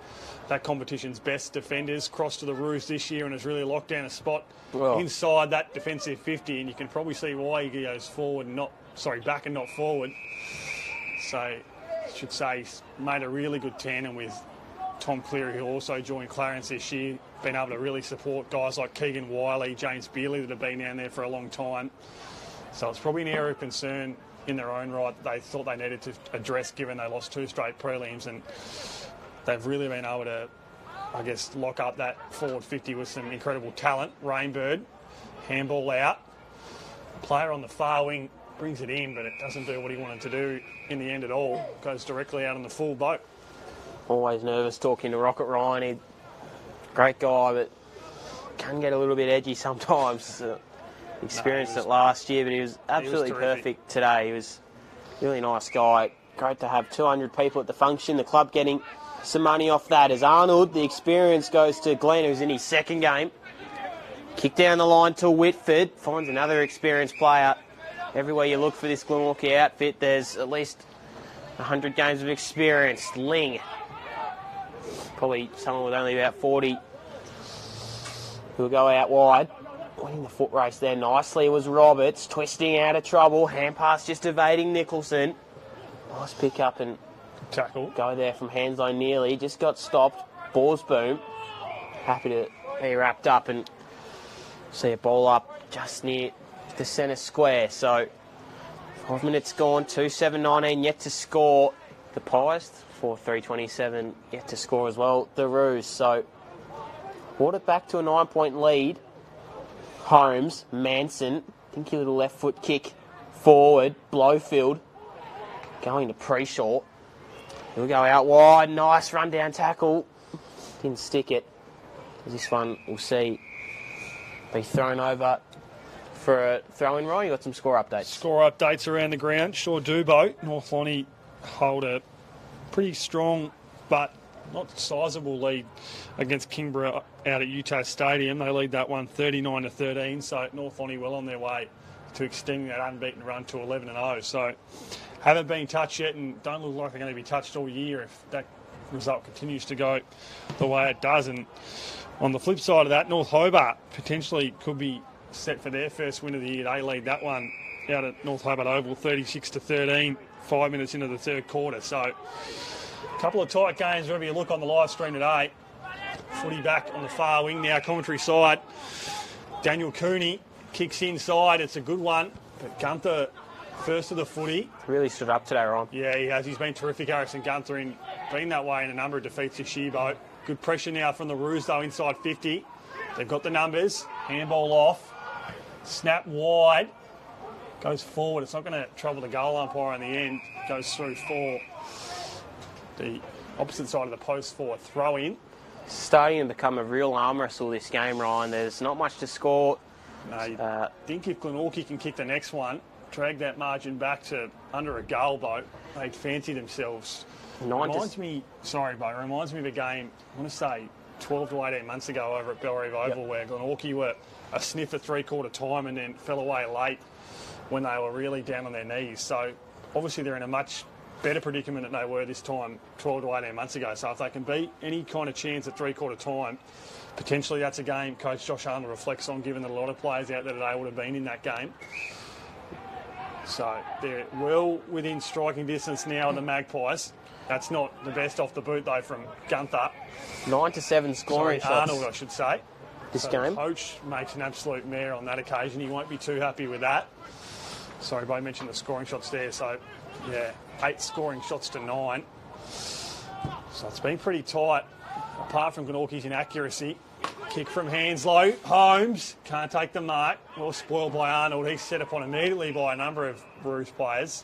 that competition's best defenders. Crossed to the Roos this year and has really locked down a spot inside that defensive 50, and you can probably see why he goes back and not forward. So I should say he's made a really good tandem with Tom Cleary, who also joined Clarence this year, been able to really support guys like Keegan Wiley, James Beerley that have been down there for a long time. So it's probably an area of concern in their own right they thought they needed to address, given they lost 2 straight prelims, and they've really been able to, I guess, lock up that forward 50 with some incredible talent. Rainbird, handball out. Player on the far wing brings it in, but it doesn't do what he wanted to do in the end at all. Goes directly out on the full boat. Always nervous talking to Rocket Ryan. He's a great guy, but can get a little bit edgy sometimes. Experienced it last year, but he was absolutely perfect today. He was a really nice guy. Great to have 200 people at the function. The club getting some money off that. As Arnold, the experience goes to Glenn, who's in his second game. Kick down the line to Whitford. Finds another experienced player. Everywhere you look for this Glenorchy outfit, there's at least 100 games of experience. Ling. Probably someone with only about 40 who'll go out wide. Winning the foot race there nicely was Roberts, twisting out of trouble. Hand pass just evading Nicholson. Nice pick up and tackle. Go there from Hanslow nearly. Just got stopped. Borsboom. Happy to be wrapped up and see a ball up just near the centre square. So 5 minutes gone, 2-7-19 yet to score. The Pies, 4-3-27 yet to score as well. The Roos. So brought it back to a 9-point lead. Holmes, Manson, dinky little left foot kick forward. Blowfield going to Preshaw. He'll go out wide. Nice run down tackle. Didn't stick it. This one we'll see be thrown over for a throw-in, Ryan. You got some score updates? Score updates around the ground. Sure do, Bo. North Lonnie hold a pretty strong but not sizable lead against Kingborough out at Utah Stadium. They lead that one 39-13, so North Lonnie well on their way to extending that unbeaten run to 11-0. So haven't been touched yet and don't look like they're going to be touched all year if that result continues to go the way it does. And on the flip side of that, North Hobart potentially could be set for their first win of the year. They lead that one out at North Hobart Oval 36-13, 5 minutes into the third quarter. So a couple of tight games wherever you look on the live stream today. Footy back on the far wing now, commentary side. Daniel Cooney kicks inside. It's a good one. But Gunther, first of the footy. Really stood up today, Ron. Yeah, he has. He's been terrific, Harrison Gunther, in been that way in a number of defeats this year, Bo. Good pressure now from the Roos, though, inside 50. They've got the numbers. Handball off. Snap wide. Goes forward. It's not going to trouble the goal umpire in the end. Goes through for the opposite side of the post for a throw-in. Starting to become a real arm wrestle this game, Ryan. There's not much to score. No, you think if Glenorchy can kick the next one, drag that margin back to under a goal, Bo, they'd fancy themselves. Reminds me of a game, I want to say 12 to 18 months ago over at Bellerive Oval, where Glenorchy were a sniff at three-quarter time and then fell away late when they were really down on their knees. So obviously they're in a much better predicament than they were this time 12 to 18 months ago. So if they can beat any kind of chance at three-quarter time, potentially that's a game Coach Josh Arnold reflects on, given that a lot of players out there today would have been in that game. So they're well within striking distance now of the Magpies. That's not the best off the boot, though, from Gunther. 9-7 scoring shots. Arnold, I should say. This game. The coach makes an absolute mare on that occasion. He won't be too happy with that. Sorry, Bo mentioned the scoring shots there. So, yeah, 8 scoring shots to 9. So it's been pretty tight, apart from Glenorchy's inaccuracy. Kick from Hanslow. Holmes can't take the mark. Well spoiled by Arnold. He's set upon immediately by a number of Bruce players.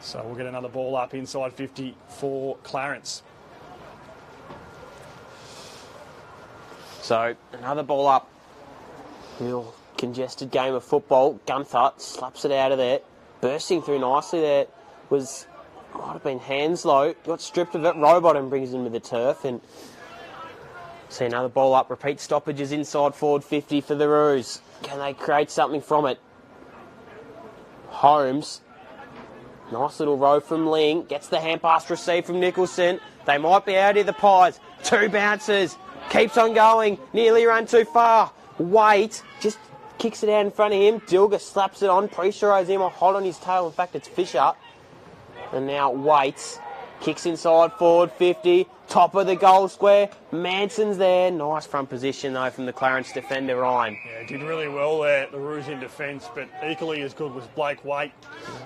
So we'll get another ball up inside 50 for Clarence. So another ball up. Real congested game of football. Gunther slaps it out of there. Bursting through nicely there might have been Hanslow. Got stripped of it. Rowbottom brings him to the turf, and see another ball up. Repeat stoppages inside forward 50 for the Roos. Can they create something from it? Holmes. Nice little row from Ling. Gets the hand pass received from Nicholson. They might be out here, the Pies. 2 bounces. Keeps on going. Nearly ran too far. Wait. Just kicks it out in front of him. Dilger slaps it on. Pressurizes him. Hot on his tail. In fact, it's Fisher. And now Waits. Kicks inside forward 50. Top of the goal square. Manson's there. Nice front position, though, from the Clarence defender, Ryan. Yeah, did really well there, the Roos in defence, but equally as good was Blake Waite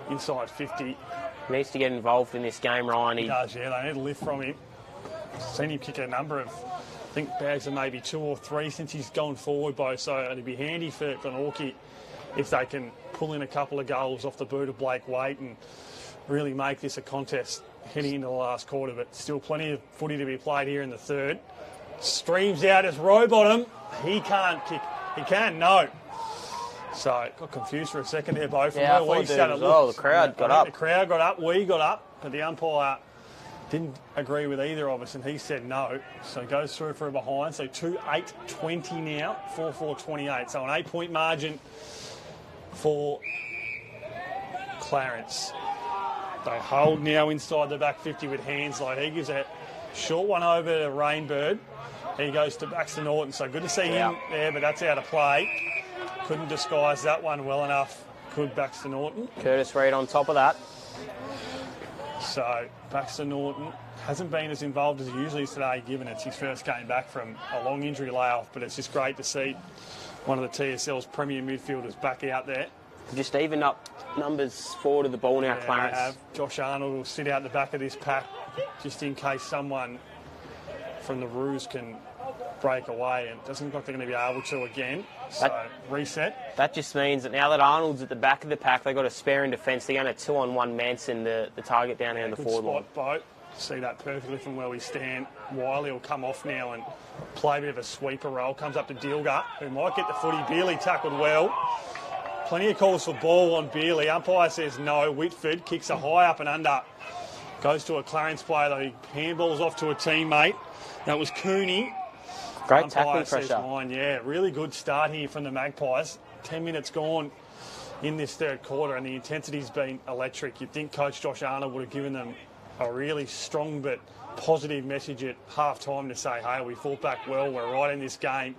inside 50. Needs to get involved in this game, Ryan. He does, yeah. They need a lift from him. Seen him kick a number of, I think, bags of maybe 2 or 3 since he's gone forward, Bo. So it'd be handy for Glenorchy if they can pull in a couple of goals off the boot of Blake Waite and really make this a contest heading into the last quarter, but still plenty of footy to be played here in the third. Streams out as Rowbottom. He can't kick. He can, no. So, got confused for a second there, Bo. From where we sat, the crowd got up. The crowd got up, we got up, but the umpire didn't agree with either of us, and he said no. So, he goes through for a behind. So, 2-8-20 now, 4-4-28. So, an 8-point margin for Clarence. They hold now inside the back 50 with Hanslow. He gives a short one over to Rainbird. He goes to Baxter Norton. So good to see him there, but that's out of play. Couldn't disguise that one well enough. Could Baxter Norton. Curtis Reid on top of that. So Baxter Norton hasn't been as involved as he usually is today, given it's his first game back from a long injury layoff. But it's just great to see one of the TSL's premier midfielders back out there. Just evened up numbers forward of the ball now, Clarence. Josh Arnold will sit out the back of this pack just in case someone from the Roos can break away, and it doesn't look like they're going to be able to again. So reset. That just means that now that Arnold's at the back of the pack, they've got a spare in defence. They're going to 2-on-1 Manson, the target down here in the forward line. Boat. See that perfectly from where we stand. Wiley will come off now and play a bit of a sweeper roll. Comes up to Dilger, who might get the footy. Beerley tackled well. Plenty of calls for ball on Beerley. Umpire says no. Whitford kicks a high up and under. Goes to a Clarence player, though. He handballs off to a teammate. That was Cooney. Great tackling pressure. Yeah, really good start here from the Magpies. 10 minutes gone in this third quarter, and the intensity's been electric. You'd think Coach Josh Arnold would have given them a really strong but positive message at half-time to say, hey, we fought back well, we're right in this game.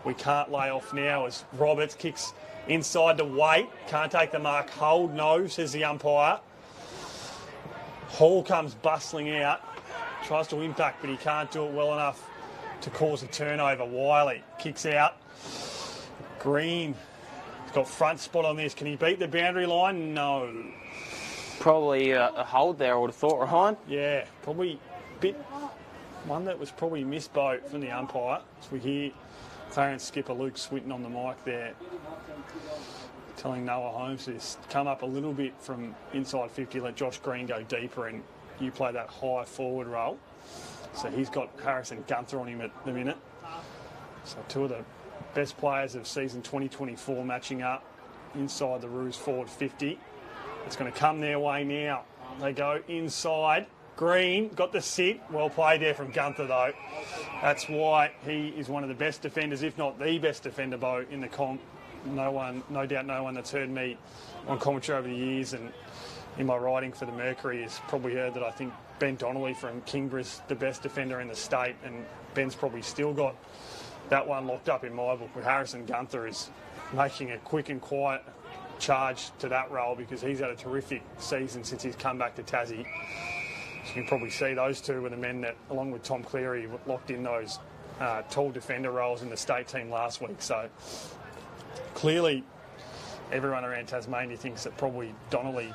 We can't lay off now as Roberts kicks inside to Wait. Can't take the mark. Hold, no, says the umpire. Hall comes bustling out. Tries to impact, but he can't do it well enough to cause a turnover. Wiley kicks out. Green has got front spot on this. Can he beat the boundary line? No. Probably a hold there, I would have thought, Ryan. Yeah, probably bit one that was probably misboat from the umpire. So we hear Clarence skipper Luke Swinton on the mic there telling Noah Holmes to come up a little bit from inside 50, let Josh Green go deeper and you play that high forward role. So he's got Harrison Gunther on him at the minute. So two of the best players of season 2024 matching up inside the Roos forward 50. It's going to come their way now. They go inside. Green got the sit. Well played there from Gunther though. That's why he is one of the best defenders, if not the best defender, Bo, in the comp. No doubt no one that's heard me on commentary over the years and in my writing for the Mercury has probably heard that I think Ben Donnelly from Kingborough's the best defender in the state, and Ben's probably still got that one locked up in my book. But Harrison Gunther is making a quick and quiet charge to that role because he's had a terrific season since he's come back to Tassie. So you can probably see those two were the men that, along with Tom Cleary, locked in those tall defender roles in the state team last week. So clearly everyone around Tasmania thinks that probably Donnelly,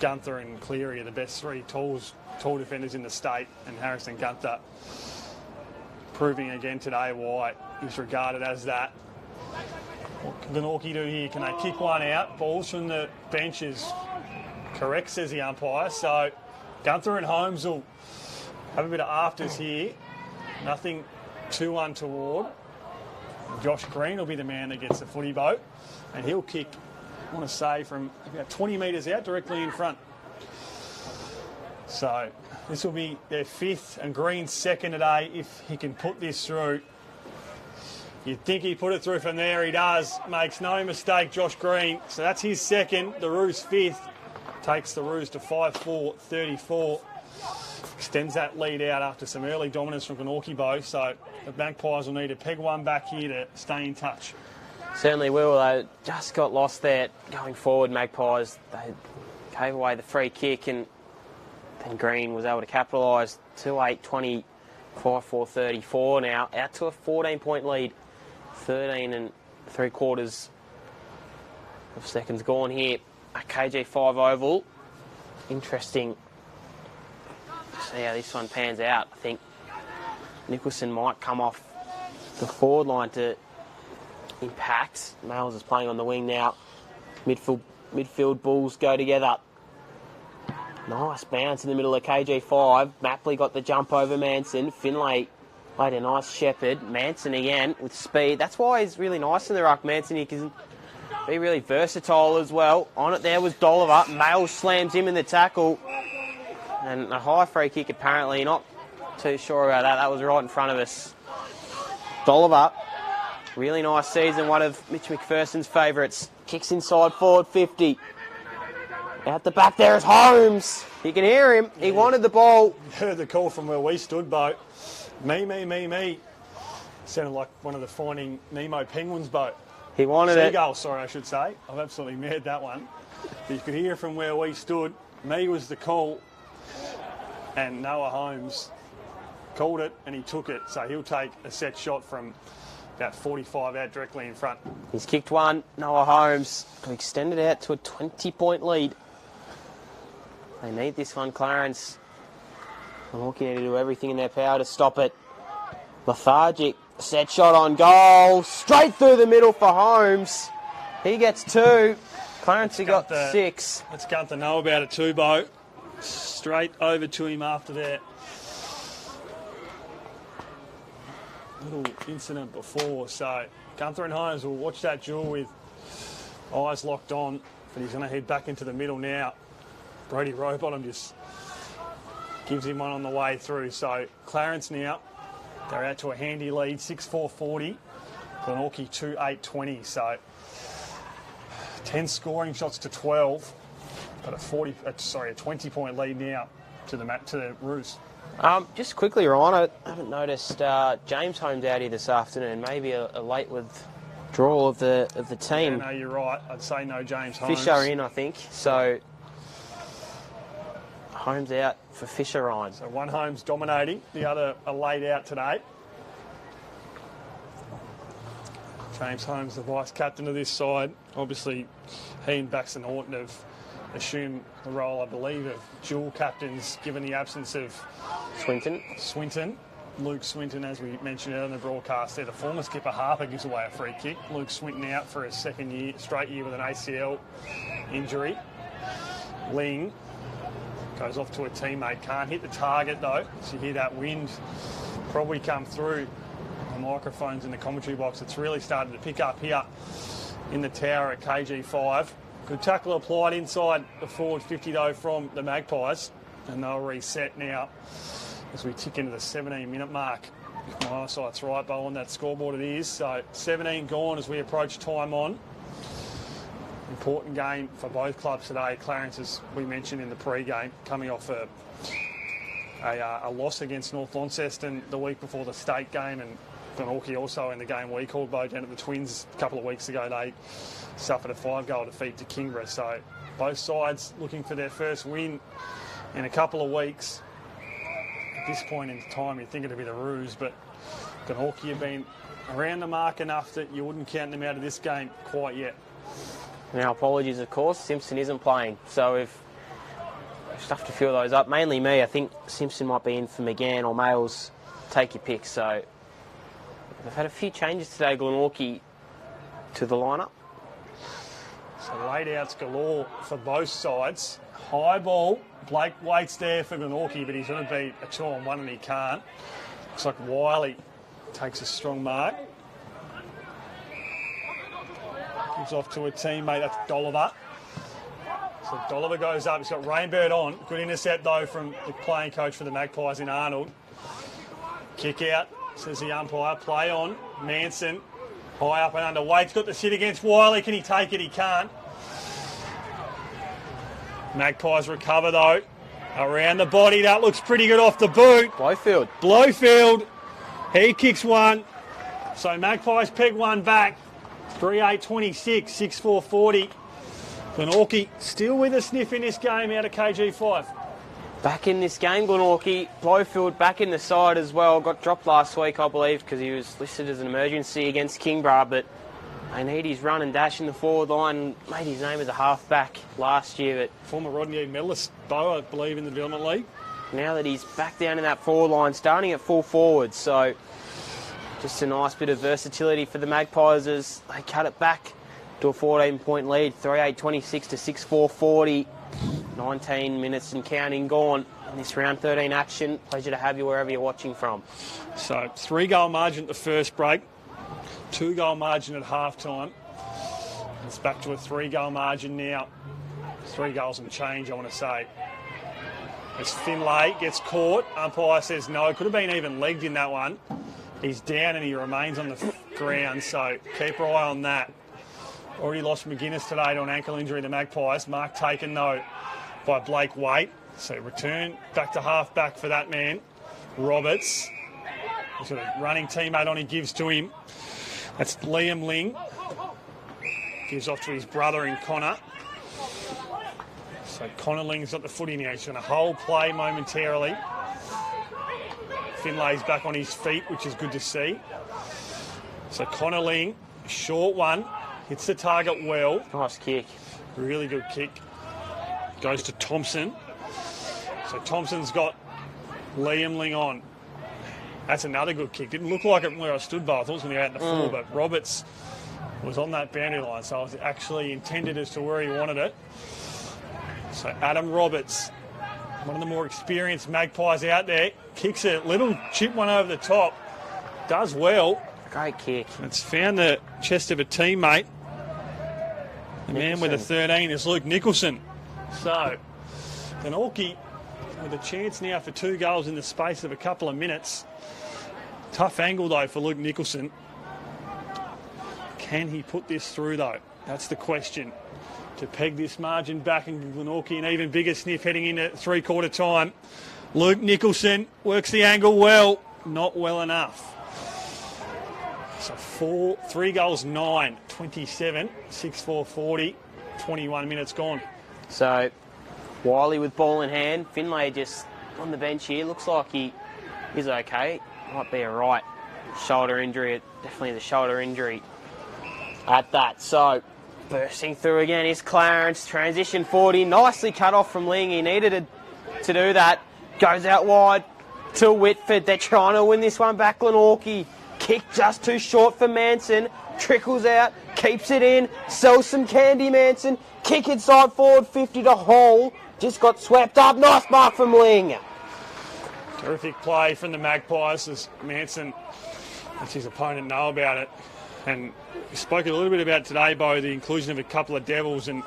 Gunther and Cleary are the best three tall defenders in the state, and Harrison Gunther proving again today why he's regarded as that. What can Glenorchy do here? Can they kick one out? Balls from the bench is correct, says the umpire. So Gunther and Holmes will have a bit of afters here. Nothing too untoward. Josh Green will be the man that gets the footy boat, and he'll kick, I want to say, from about 20 metres out directly in front. So this will be their fifth and Green's second today if he can put this through. You'd think he put it through from there. He does. Makes no mistake, Josh Green. So that's his second. The Roos fifth. Takes the Roos to 5-4, 34. Extends that lead out after some early dominance from Glenorchy Bow. So the Magpies will need to peg one back here to stay in touch. Certainly will. They just got lost there going forward, Magpies. They gave away the free kick and then Green was able to capitalise. 2-8, 25-4, 34 now. Out to a 14-point lead. 13 3/4 of seconds gone here at KG5 Oval. Interesting to see how this one pans out. I think Nicholson might come off the forward line to impact. Males is playing on the wing now. Midfield Bulls go together. Nice bounce in the middle of KG5. Mapley got the jump over Manson. Finlay played a nice shepherd. Manson again with speed. That's why he's really nice in the ruck. Manson, he can be really versatile as well. On it there was Dolliver. Males slams him in the tackle. And a high free kick apparently. Not too sure about that. That was right in front of us. Dolliver. Really nice season. One of Mitch McPherson's favourites. Kicks inside forward 50. Out the back there is Holmes. You can hear him. He wanted the ball. Heard the call from where we stood, Bo. Me. Sounded like one of the Finding Nemo penguins, Bo. He wanted it. Seagull, sorry, I should say. I've absolutely mad that one. But you could hear from where we stood. Me was the call. And Noah Holmes called it and he took it. So he'll take a set shot from about 45 out directly in front. He's kicked one. Noah Holmes extended out to a 20-point lead. They need this one, Clarence. Glenorchy need to do everything in their power to stop it. Lethargic. Set shot on goal. Straight through the middle for Holmes. He gets two. Clarence, he got six. Let's Gunther know about it too, Bo. Straight over to him after that little incident before. So Gunther and Holmes will watch that duel with eyes locked on, but he's going to head back into the middle now. Brody Rowbottom just gives him one on the way through. So Clarence now, they're out to a handy lead, 6-4-40. Glenorchy 2-8-20. So 10 scoring shots to 12, but a 20-point lead now to the Roos. Just quickly, Ryan, I haven't noticed James Holmes out here this afternoon. Maybe a late withdrawal of the team. Yeah, no, you're right. I'd say no James Holmes. Fisher in, I think. So Holmes out for Fisher, Ryan. So one Holmes dominating, the other are laid out today. James Holmes, the vice captain of this side. Obviously, he and Baxter Norton have assumed the role, I believe, of dual captains, given the absence of Swinton. Luke Swinton, as we mentioned earlier in the broadcast there, the former skipper Harper gives away a free kick. Luke Swinton out for his straight year with an ACL injury. Ling goes off to a teammate, can't hit the target though, so you hear that wind probably come through the microphones in the commentary box. It's really started to pick up here in the tower at KG5. Good tackle applied inside the forward 50 though from the Magpies, and they'll reset now as we tick into the 17-minute mark. If my eyesight's right, Bo, on that scoreboard it is. So 17 gone as we approach time on. Important game for both clubs today. Clarence, as we mentioned in the pre-game, coming off a loss against North Launceston the week before the state game, and Glenorchy also in the game we called, Bo, down at the Twins a couple of weeks ago. They suffered a 5-goal defeat to Kingborough. So both sides looking for their first win in a couple of weeks. At this point in time, you'd think it'd be the Roos, but Glenorchy have been around the mark enough that you wouldn't count them out of this game quite yet. Now, apologies, of course, Simpson isn't playing, so we've stuffed a few of those up. Mainly me. I think Simpson might be in for McGann or Males. Take your pick. So they've had a few changes today, Glenorchy, to the lineup. So laid outs galore for both sides. High ball. Blake waits there for Glenorchy, but he's going to beat a 2-on-1 and he can't. Looks like Wiley takes a strong mark. Gives off to a teammate, that's Dolliver. So Dolliver goes up, he's got Rainbird on. Good intercept though from the playing coach for the Magpies in Arnold. Kick out, says the umpire. Play on, Manson. High up and under. Wade's got the sit against Wiley. Can he take it? He can't. Magpies recover though. Around the body, that looks pretty good off the boot. Blowfield. He kicks one. So Magpies peg one back. 3-8-26, 6-4-40. Glenorchy still with a sniff in this game out of KG5. Back in this game, Glenorchy. Blowfield back in the side as well. Got dropped last week, I believe, because he was listed as an emergency against Kingborough, but they need his run and dash in the forward line. Made his name as a half-back last year, but Former Rodney medalist, Bo, I believe, in the Development League. now that he's back down in that forward line, starting at full forward, so just a nice bit of versatility for the Magpies as they cut it back to a 14-point lead, 3-8-26 to 6-4-40. 19 minutes and counting gone in this round 13 action. Pleasure to have you wherever you're watching from. So 3-goal margin at the first break, 2-goal margin at half-time. It's back to a 3-goal margin now. 3 goals and change, I want to say. As Finlay gets caught, umpire says no. Could have been even legged in that one. He's down and he remains on the ground, so keep your eye on that. Already lost McGuinness today to an ankle injury, the Magpies. Mark taken, though, by Blake Waite. So return back to half-back for that man, Roberts. He's got a running teammate on, he gives to him. That's Liam Ling. Gives off to his brother in Connor. So Connor Ling's got the footy now. He's going to hold play momentarily. Finlay's back on his feet, which is good to see. So Connor Ling, short one, hits the target well. Nice kick. Really good kick. Goes to Thompson. So Thompson's got Liam Ling on. That's another good kick. Didn't look like it where I stood by. I thought it was going to go out in the full, but Roberts was on that boundary line, so it was actually intended as to where he wanted it. So Adam Roberts, one of the more experienced Magpies out there, kicks a little chip one over the top. Does well. Great kick. It's found the chest of a teammate. The man with the 13 is Luke Nicholson. So, Glenorchy with a chance now for 2 goals in the space of a couple of minutes. Tough angle, though, for Luke Nicholson. Can he put this through, though? That's the question. to peg this margin back in Glenorchy. An even bigger sniff heading into three-quarter time. Luke Nicholson works the angle well. Not well enough. So 3 goals, 9, 27, 6-4, 40, 21 minutes gone. So Wiley with ball in hand. Finlay just on the bench here. Looks like he is okay. Might be a right shoulder injury. Definitely the shoulder injury at that. So bursting through again is Clarence. Transition 40. Nicely cut off from Ling. He needed to do that. Goes out wide to Whitford. They're trying to win this one back. Glenorchy. Kick just too short for Manson. Trickles out. Keeps it in. Sells some candy, Manson. Kick inside forward 50 to Hall. Just got swept up. Nice mark from Ling. Terrific play from the Magpies as Manson lets his opponent know about it. And we spoke a little bit about today, Bo, the inclusion of a couple of Devils, and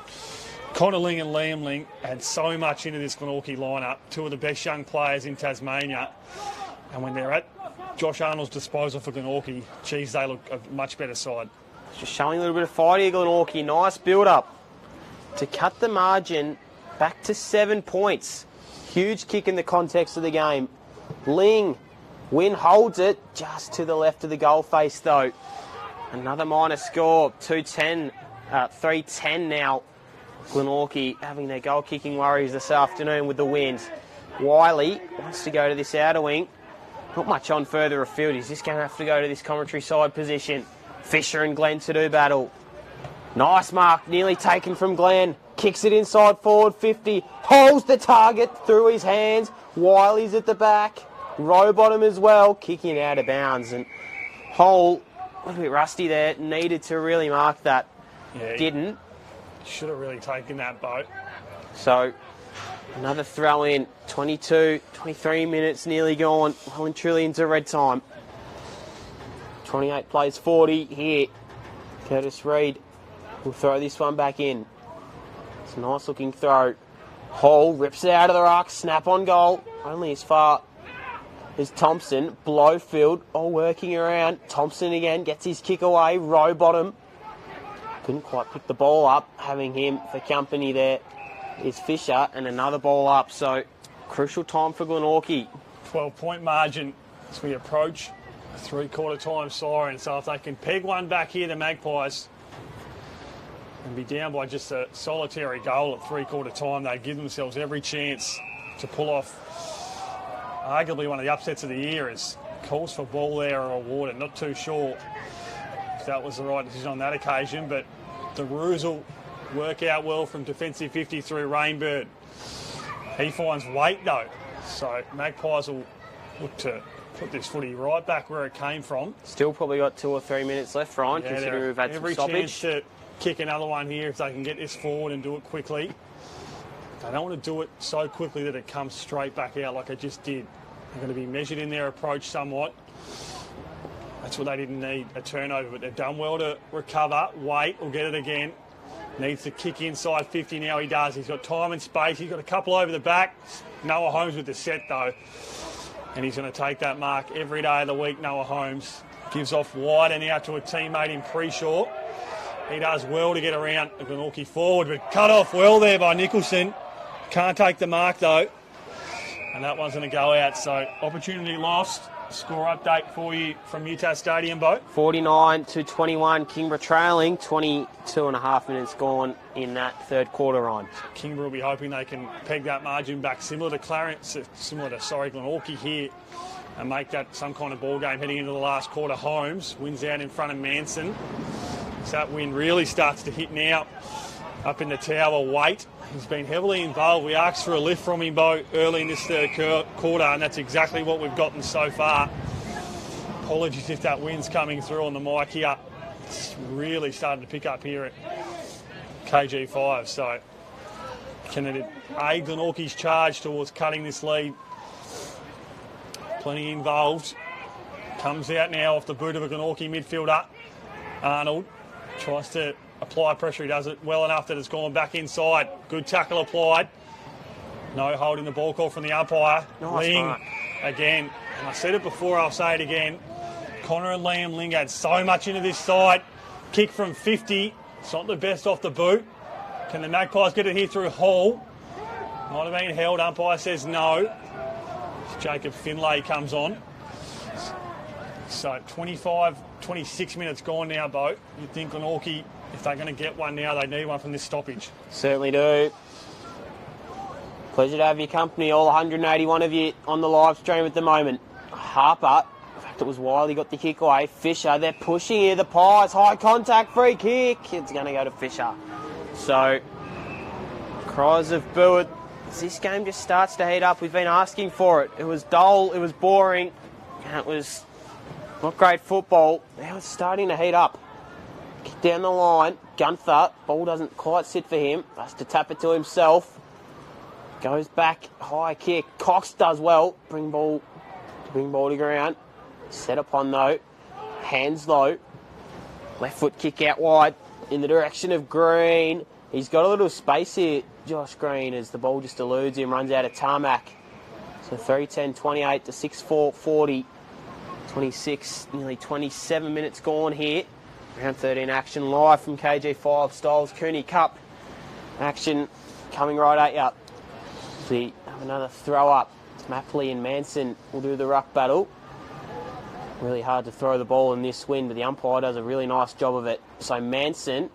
Connor Ling and Liam Ling had so much into this Glenorchy lineup, two of the best young players in Tasmania. And when they're at Josh Arnold's disposal for Glenorchy, geez, they look a much better side. Just showing a little bit of fight here, Glenorchy. Nice build-up to cut the margin back to 7 points. Huge kick in the context of the game. Ling, Win holds it just to the left of the goal face, though. Another minor score, 3-10 now. Glenorchy having their goal-kicking worries this afternoon with the wins. Wiley wants to go to this outer wing. Not much on further afield. He's just going to have to go to this commentary side position. Fisher and Glenn to do battle. Nice mark, nearly taken from Glenn. Kicks it inside forward 50. Holds the target through his hands. Wiley's at the back. Rowbottom as well. Kicking out of bounds. And Hole, a little bit rusty there. Needed to really mark that. Yeah, didn't. Should have really taken that boat. So, another throw in. 22, 23 minutes nearly gone. Well and truly into red time. 28 plays 40 here. Curtis Reid will throw this one back in. It's a nice looking throw. Hall rips it out of the ruck. Snap on goal. Only as far as Thompson. Blowfield all working around. Thompson again gets his kick away. Rowbottom couldn't quite pick the ball up. Having him for company there is Fisher, and another ball up. So crucial time for Glenorchy. 12-point margin as we approach a three-quarter time siren. So if they can peg one back here, the Magpies, and be down by just a solitary goal at three-quarter time, they give themselves every chance to pull off arguably one of the upsets of the year. As calls for ball there are awarded. Not too sure if that was the right decision on that occasion, but the Roos will work out well from defensive 50 through Rainbird. He finds weight though, so Magpies will look to put this footy right back where it came from. Still probably got 2 or 3 minutes left, Ryan, Yeah, considering we've had some every stoppage. chance to kick another one here if they can get this forward and do it quickly. They don't want to do it so quickly that it comes straight back out like it just did. They're going to be measured in their approach somewhat. That's what they didn't need, a turnover, but they've done well to recover. Wait, will get it again. Needs to kick inside 50 now, he does. He's got time and space. He's got a couple over the back. Noah Holmes with the set, though. And he's going to take that mark every day of the week, Noah Holmes. Gives off wide and out to a teammate in Preshaw. He does well to get around the Glenorchy forward, but cut off well there by Nicholson. Can't take the mark, though. And that one's going to go out, so opportunity lost. Score update for you from Utah Stadium, Bo. 49-21, Kingborough trailing. 22 and a half minutes gone in that third quarter run. Kingborough will be hoping they can peg that margin back similar to Clarence, Glenorchy here, and make that some kind of ball game heading into the last quarter. Holmes wins out in front of Manson. So that win really starts to hit now. Up in the tower, Waite. He's been heavily involved. We asked for a lift from him, Bo, early in this third quarter, and that's exactly what we've gotten so far. Apologies if that wind's coming through on the mic here. It's really starting to pick up here at KG5. So can it aid Glenorchy's charge towards cutting this lead? Plenty involved. Comes out now off the boot of a Glenorchy midfielder. Arnold tries to apply pressure. He does it well enough that it's gone back inside. Good tackle applied. No holding the ball call from the umpire. Nice Ling mark. again. And I said it before, I'll say it again. Connor and Liam Ling had so much into this side. Kick from 50. It's not the best off the boot. Can the Magpies get it here through Hall? Might have been held. Umpire says no. Jacob Finlay comes on. So 26 minutes gone now, Bo. You'd think Glenorchy, if they're going to get one now, they need one from this stoppage. Certainly do. Pleasure to have your company, all 181 of you on the live stream at the moment. Harper, in fact it was Wiley, got the kick away. Fisher, they're pushing here, the Pies. High contact, free kick. It's going to go to Fisher. So, cries of boo as this game just starts to heat up. We've been asking for it. It was dull, it was boring, and it was not great football. Now it's starting to heat up. Kick down the line. Gunther, ball doesn't quite sit for him. Has to tap it to himself. Goes back, high kick. Cox does well. Bring ball to ground. Set upon though. Hands low. Left foot kick out wide in the direction of Green. He's got a little space here, Josh Green, as the ball just eludes him, runs out of tarmac. So 3:10:28 to 6:4:40. 26, nearly 27 minutes gone here. Round 13 action live from KG5 Styles Cooney Cup. Action coming right at you. We have another throw up. Mapley and Manson will do the ruck battle. Really hard to throw the ball in this wind, but the umpire does a really nice job of it. So Manson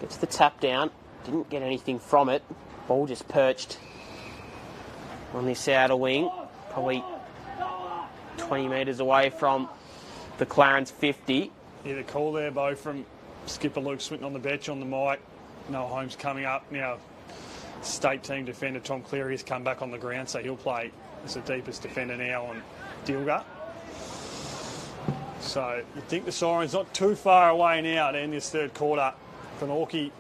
gets the tap down. Didn't get anything from it. Ball just perched on this outer wing. Probably 20 metres away from the Clarence 50. Yeah, the call there, Bo, from skipper Luke Swinton on the bench on the mic. Noah Holmes coming up now. State team defender Tom Cleary has come back on the ground, so he'll play as the deepest defender now on Dilga. So you think the siren's not too far away now to end this third quarter. Glenorchy,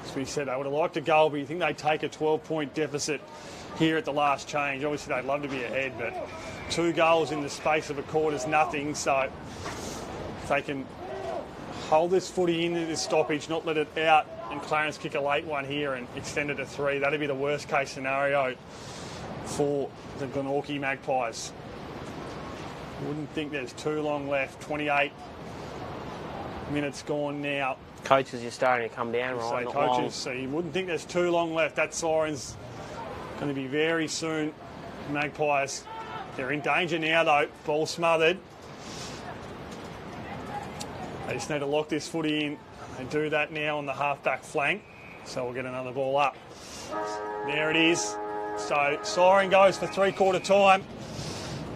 as we said, they would have liked a goal, but you think they'd take a 12-point deficit here at the last change. Obviously, they'd love to be ahead, but 2 goals in the space of a quarter is nothing. So if they can hold this footy into this stoppage, not let it out, and Clarence kick a late one here and extend it to 3, that'd be the worst case scenario for the Glenorchy Magpies. Wouldn't think there's too long left. 28 minutes gone now. Coaches are starting to come down, right? So coaches, so you wouldn't think there's too long left. That siren's going to be very soon. Magpies, they're in danger now though. Ball smothered. They just need to lock this footy in. They do that now on the half-back flank. So we'll get another ball up. There it is. So siren goes for 3/4 time.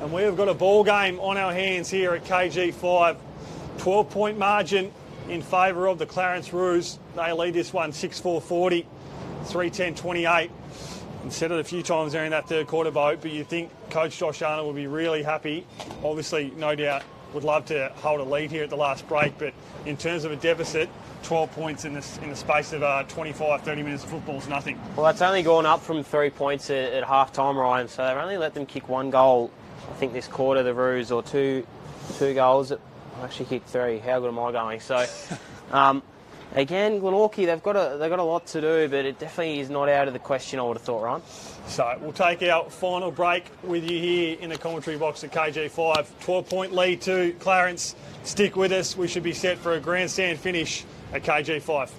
And we've got a ball game on our hands here at KG5. 12-point margin in favour of the Clarence Roos. They lead this one 6-4-40, 3:10:28. Instead of a few times there in that third quarter, Boat, but you think Coach Josh Arnold will be really happy. Obviously, no doubt, would love to hold a lead here at the last break, but in terms of a deficit, 12 points in the space of 25, 30 minutes of football is nothing. Well, that's only gone up from 3 points at half-time, Ryan, so they've only let them kick 1 goal, I think, this quarter, the Roos, or two goals. I actually kicked 3. How good am I going? So, again, Glenorchy, they've got a lot to do, but it definitely is not out of the question, I would have thought, Ryan. So we'll take our final break with you here in the commentary box at KG5. 12-point lead to Clarence. Stick with us. We should be set for a grandstand finish at KG5.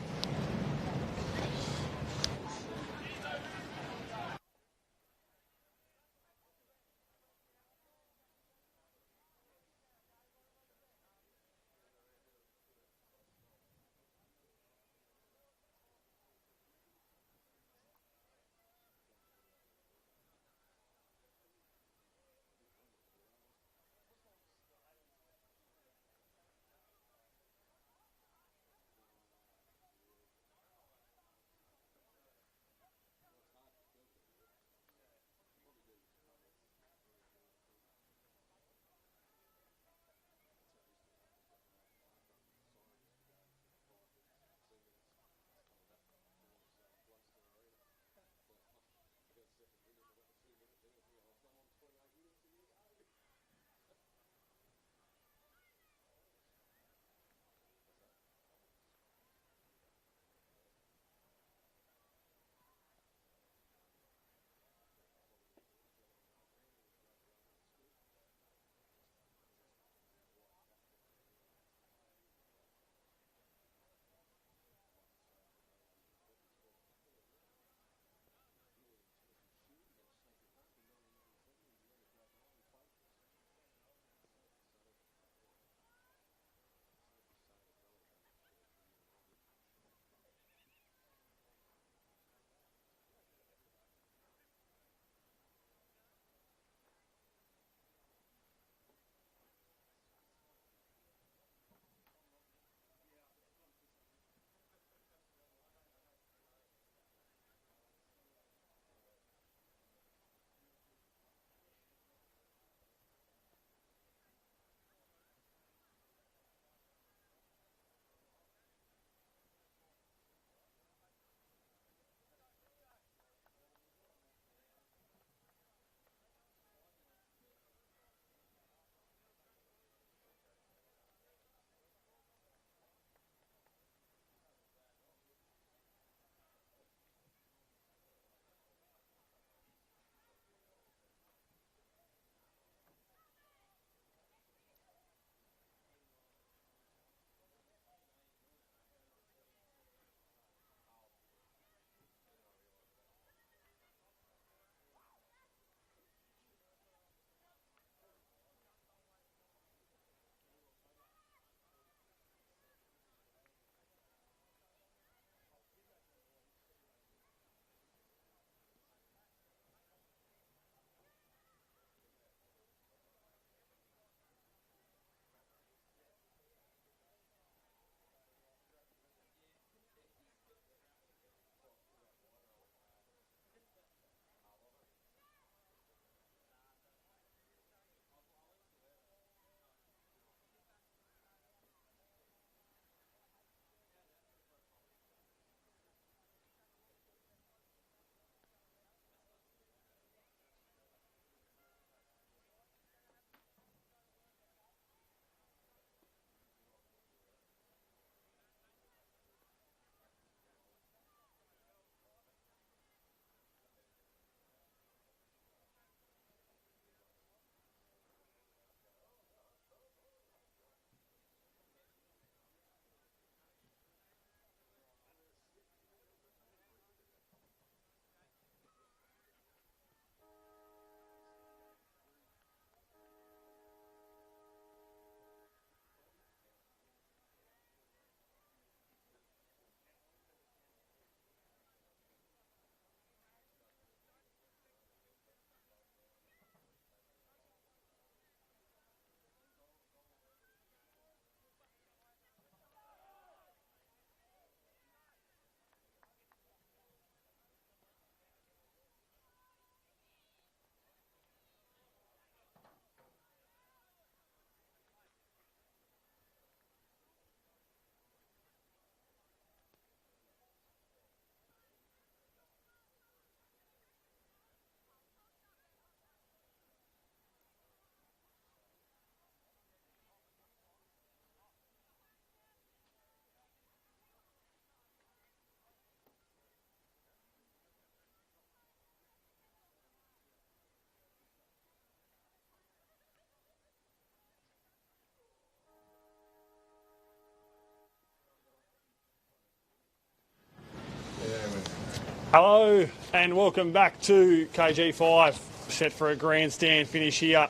Hello and welcome back to KG5, set for a grandstand finish here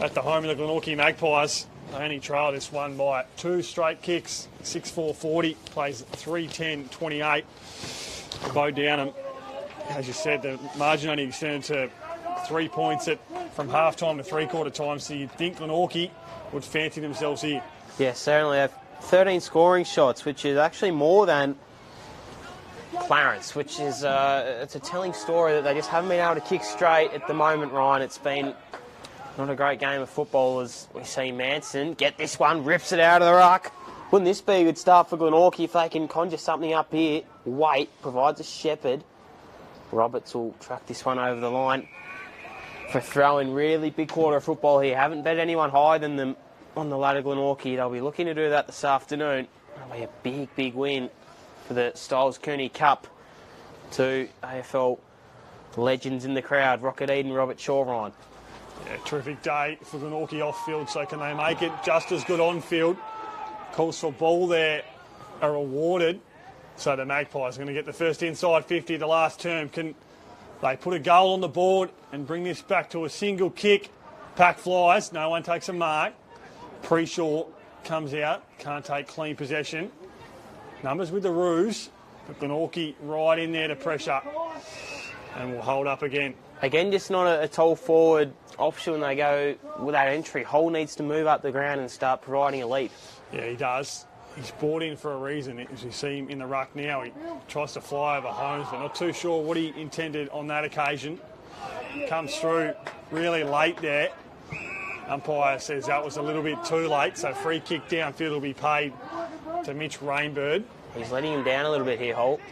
at the home of the Glenorchy Magpies. They only trail this one by 2 straight kicks, 6-4-40, plays 3-10-28. Bo Downham, as you said, the margin only extended to 3 points from half-time to three-quarter time, so you'd think Glenorchy would fancy themselves here. Yeah, certainly have 13 scoring shots, which is actually more than Clarence, which is it's a telling story that they just haven't been able to kick straight at the moment, Ryan. It's been not a great game of football as we see Manson get this one, rips it out of the ruck. Wouldn't this be a good start for Glenorchy if they can conjure something up here? Wait, provides a shepherd. Roberts will track this one over the line for throwing. Really big quarter of football here. Haven't bet anyone higher than them on the ladder Glenorchy. They'll be looking to do that this afternoon. That'll be a big, big win for the Styles Cooney Cup. 2 AFL legends in the crowd, Rocket Eden, Robert Shaw, Ryan. Yeah, terrific day for Glenorchy off-field, so can they make it just as good on-field? Calls for ball there are awarded, so the Magpies are going to get the first inside 50 the last term. Can they put a goal on the board and bring this back to a single kick? Pack flies, no one takes a mark. Pre-Shaw comes out, can't take clean possession. Numbers with the Roos, but Glenorchy right in there to pressure and will hold up again. Again, just not a tall forward option when they go with that entry. Hull needs to move up the ground and start providing a leap. Yeah, he does. He's brought in for a reason. As you see him in the ruck now, he tries to fly over Holmes, but not too sure what he intended on that occasion. Comes through really late there. Umpire says that was a little bit too late, so free kick downfield will be paid to Mitch Rainbird. He's letting him down a little bit here, Holt.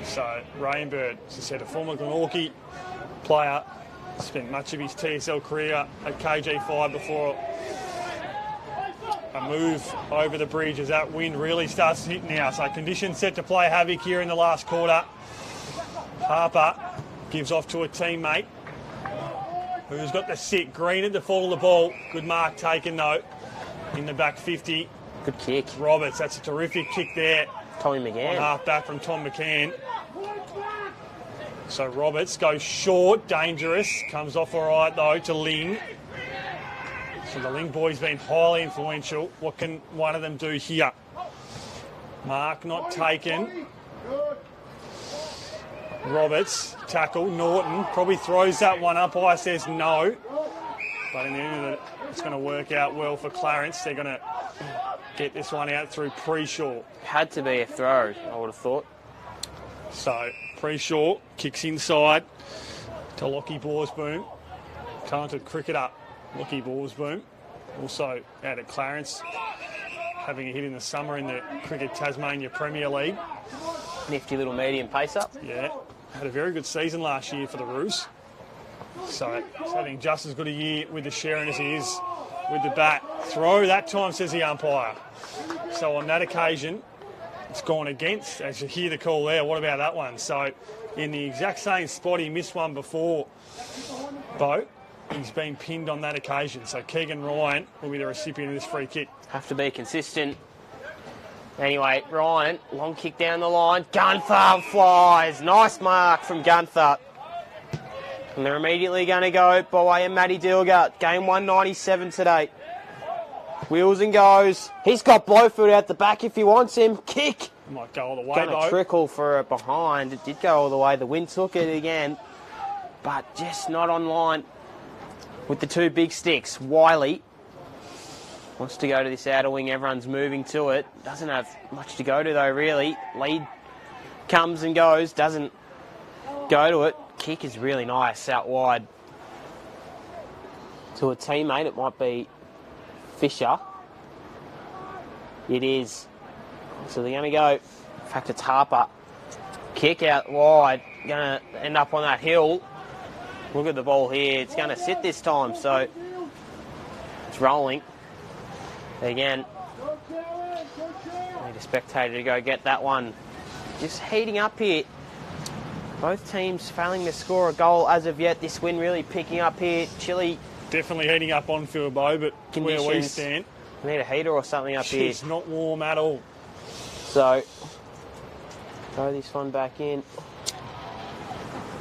So Rainbird, as I said, a former Glenorchy player, spent much of his TSL career at KG5 before a move over the bridge as that wind really starts to hit now. So conditions set to play havoc here in the last quarter. Harper gives off to a teammate who's got the sick. Green at the fall of the ball. Good mark taken though in the back 50. Good kick. Roberts, that's a terrific kick there. Tommy McGann. On half back from Tom McCann. So Roberts goes short, dangerous. Comes off all right though to Ling. So the Ling boys been highly influential. What can one of them do here? Mark not taken. Roberts, tackle, Norton, probably throws that one up. I says no. But in the end of it, it's going to work out well for Clarence. They're going to get this one out through Pre-Shaw. Had to be a throw, I would have thought. So Pre-Shaw kicks inside to Lockie Borsboom. Talented cricketer, Lockie Borsboom. Also out at Clarence, having a hit in the summer in the Cricket Tasmania Premier League. Nifty little medium pace up. Yeah, had a very good season last year for the Roos. So he's having just as good a year with the Sharon as he is with the bat. Throw that time, says the umpire. So on that occasion, it's gone against, as you hear the call there. What about that one? So in the exact same spot he missed one before, Bo, he's been pinned on that occasion. So Keegan Ryan will be the recipient of this free kick. Have to be consistent. Anyway, Ryan, long kick down the line. Gunther flies. Nice mark from Gunther. And they're immediately going to go by way of Matty Dilger. Game 197 today. Wheels and goes. He's got Blowfield out the back if he wants him. Kick. Might go all the way, Going to though. trickle for it behind. It did go all the way. The wind took it again. But just not on line with the 2 big sticks. Wiley wants to go to this outer wing. Everyone's moving to it. Doesn't have much to go to, though, really. Lead comes and goes. Doesn't go to it. Kick is really nice out wide to a teammate. It might be Fisher. It is. So they're going to go. In fact, it's Harper. Kick out wide. Going to end up on that hill. Look at the ball here. It's going to sit this time. So it's rolling. Again, need a spectator to go get that one. Just heating up here. Both teams failing to score a goal as of yet. This win really picking up here. Chilly. Definitely heating up on field, Bo, but Conditions. where we stand, We need a heater or something up here. it's not warm at all. So Throw this one back in.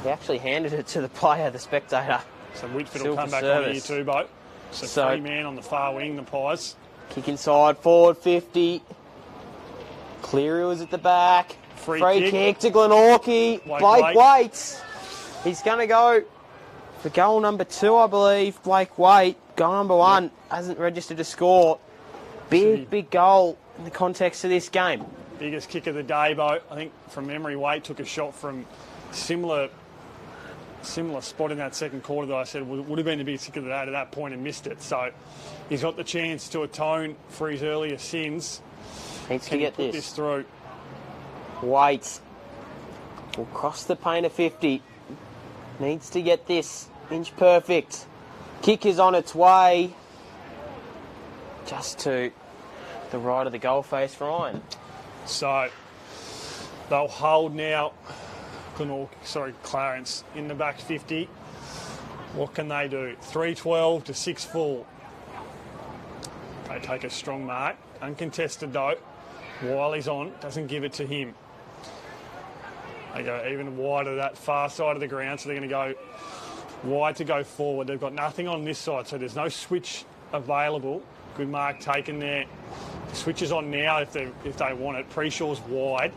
He actually handed it to the player, the spectator. So Whitford will Silver come back service. on here too, Bo. So 3 man on the far wing, the Pies. Kick inside, forward 50. Cleary was at the back. Free kick to Glenorchy. Blake waits. He's going to go for goal number 2, I believe. Blake Waite, goal number 1, hasn't registered a score. Big goal in the context of this game. Biggest kick of the day, Bo. I think from memory, Waite took a shot from similar spot in that second quarter that I said would have been the biggest kick of the day to that point and missed it. So he's got the chance to atone for his earlier sins. Needs to get this through. Waite will cross the paint of 50. Needs to get this inch perfect. Kick is on its way. Just to the right of the goal face, Ryan. So they'll hold now. Clarence in the back 50. What can they do? 3-12 to 6-4. They take a strong mark. Uncontested though. Wiley's on. Doesn't give it to him. They go even wider to that far side of the ground, so they're going to go wide to go forward. They've got nothing on this side, so there's no switch available. Good mark taken there. Switch is on now if they want it. Pre-Shaw's wide.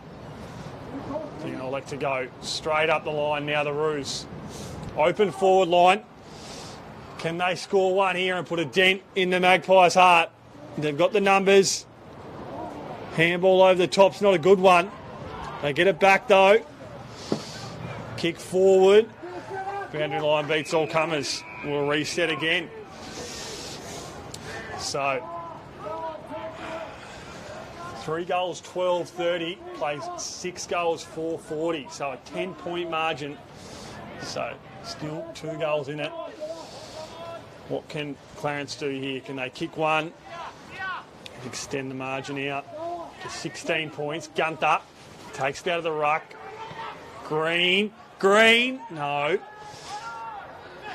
They're going to elect to go straight up the line now, the Roos. Open forward line. Can they score one here and put a dent in the Magpies' heart? They've got the numbers. Handball over the top's not a good one. They get it back though. Kick forward. Boundary line beats all comers. We'll reset again. So 3 goals, 12-30, plays 6 goals, 4-40. So a 10-point margin. So still 2 goals in it. What can Clarence do here? Can they kick one? Extend the margin out to 16 points. Gunther takes it out of the ruck. Green, no.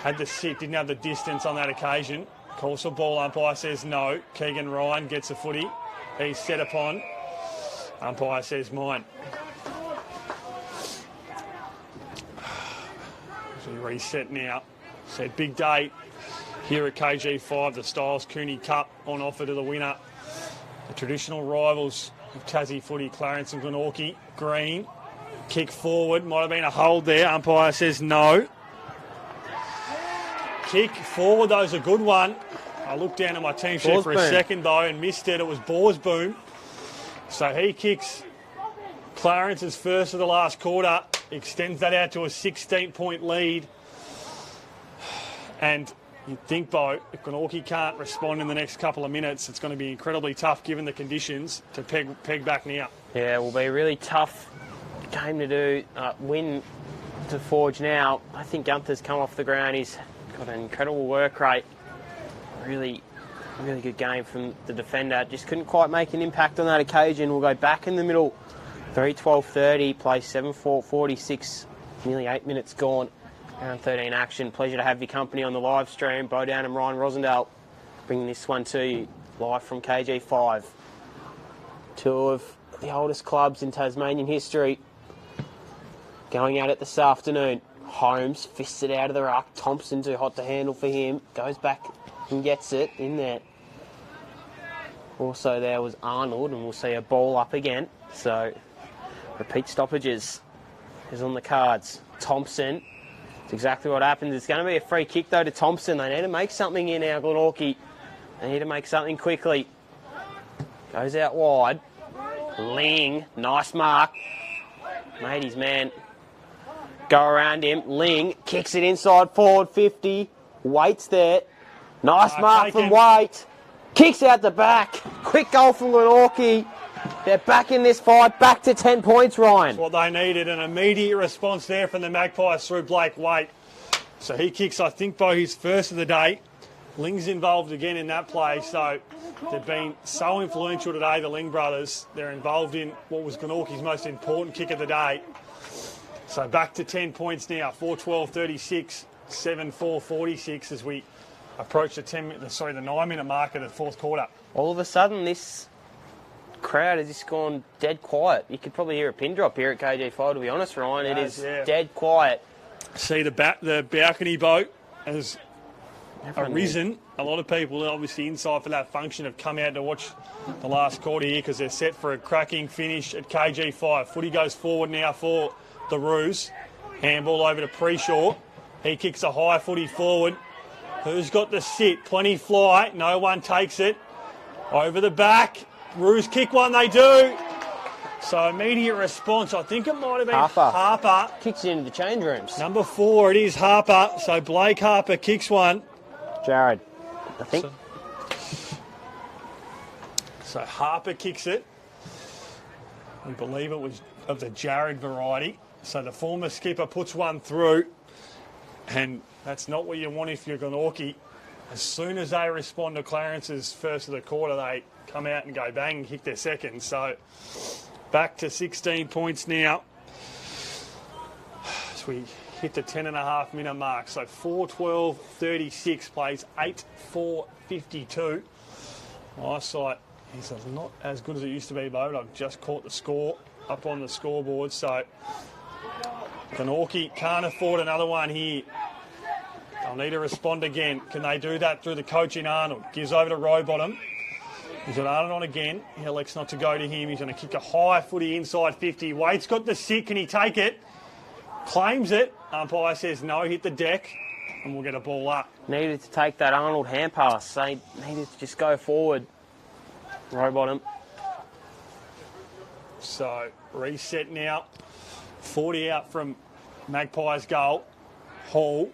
Had the sit, didn't have the distance on that occasion. Calls for ball, umpire says no. Keegan Ryan gets a footy. He's set upon. Umpire says mine. So we reset now. Said big day here at KG5, the Styles Cooney Cup on offer to the winner. The traditional rivals of Tassie footy, Clarence and Glenorchy. Green, kick forward, might have been a hold there. Umpire says no. Kick forward, though, is a good one. I looked down at my team sheet for a second, though, and missed it. It was Borsboom. So he kicks Clarence's first of the last quarter, extends that out to a 16-point lead. And you'd think, Bo, if Glenorchy can't respond in the next couple of minutes, it's going to be incredibly tough, given the conditions, to peg back now. Yeah, it will be a really tough game to do. Win to forge now. I think Gunther's come off the ground. He's got an incredible work rate. Really good game from the defender. Just couldn't quite make an impact on that occasion. We'll go back in the middle. 3-12-30, play 7-4-46. Nearly 8 minutes gone. Round 13 action. Pleasure to have your company on the live stream. Bo Down and Ryan Rosendale bringing this one to you live from KG5. 2 of the oldest clubs in Tasmanian history going at it this afternoon. Holmes fists it out of the ruck. Thompson too hot to handle for him. Goes back and gets it in there. Also there was Arnold, and we'll see a ball up again. So repeat stoppages is on the cards. Thompson. It's exactly what happens. It's going to be a free kick though to Thompson. They need to make something here now, Glenorchy. They need to make something quickly. Goes out wide. Ling, nice mark. Made his man go around him. Ling kicks it inside forward 50. Waits there. Nice mark from Waite. Kicks out the back. Quick goal from Glenorchy. They're back in this fight. Back to 10 points, Ryan. That's what they needed. An immediate response there from the Magpies through Blake Waite. So he kicks, I think, Bo, his first of the day. Ling's involved again in that play. So they've been so influential today, the Ling brothers. They're involved in what was Glenorchy's most important kick of the day. So back to 10 points now. 4-12-36, 7-4-46 as we approach the 9-minute mark of the fourth quarter. All of a sudden, this crowd has just gone dead quiet. You could probably hear a pin drop here at KG5, to be honest, Ryan. It is dead quiet. See the balcony boat has arisen. A lot of people obviously inside for that function have come out to watch the last quarter here because they're set for a cracking finish at KG5. Footy goes forward now for the Roos. Handball over to Preshaw. He kicks a high footy forward. Who's got the sit? Plenty fly. No one takes it. Over the back. Roos kick one, they do. So immediate response. I think it might have been Harper. Kicks it into the change rooms. Number 4, it is Harper. So Blake Harper kicks one. Jared, I think. So Harper kicks it. We believe it was of the Jared variety. So the former skipper puts one through. And that's not what you want if you're Glenorchy. As soon as they respond to Clarence's first of the quarter, they come out and go bang and kick their second. So back to 16 points now. As we hit the 10.5 minute mark. So 4:12:36 plays 8:4:52. My eyesight is not as good as it used to be, but I've just caught the score up on the scoreboard. So Glenorchy can't afford another one here. They'll need to respond again. Can they do that through the coach in Arnold? Gives over to Rowbottom. He's got Arnold on again. He elects not to go to him. He's going to kick a high footy inside 50. Waite's got the sit. Can he take it? Claims it. Umpire says no, hit the deck, and we'll get a ball up. Needed to take that Arnold hand pass. They needed to just go forward. Rowbottom. So reset now. 40 out from Magpies goal. Hall.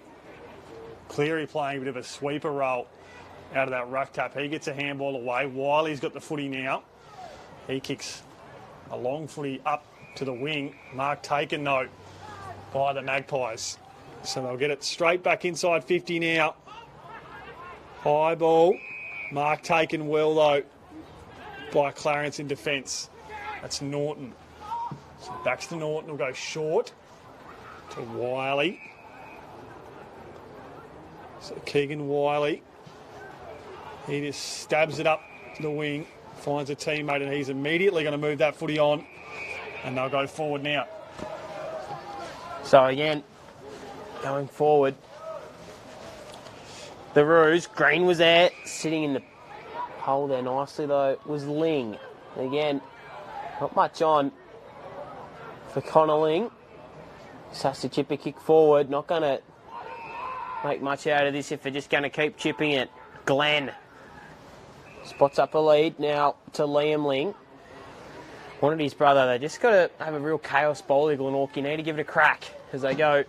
Cleary playing a bit of a sweeper role out of that ruck tap. He gets a handball away. Wiley's got the footy now. He kicks a long footy up to the wing. Mark taken note by the Magpies. So they'll get it straight back inside 50 now. High ball. Mark taken well though by Clarence in defence. That's Norton. So Baxter Norton will go short to Wiley. So Keegan Wiley, he just stabs it up the wing, finds a teammate, and he's immediately going to move that footy on, and they'll go forward now. So again, going forward, the Roos, Green was there, sitting in the hole there nicely though, was Ling. Again, not much on for Connor Ling. Just has to chip a kick forward, not going to make much out of this if they're just going to keep chipping it. Glenn spots up a lead now to Liam Ling. Wanted his brother. They just got to have a real chaos bowler, Glenorchy. Need to give it a crack as they go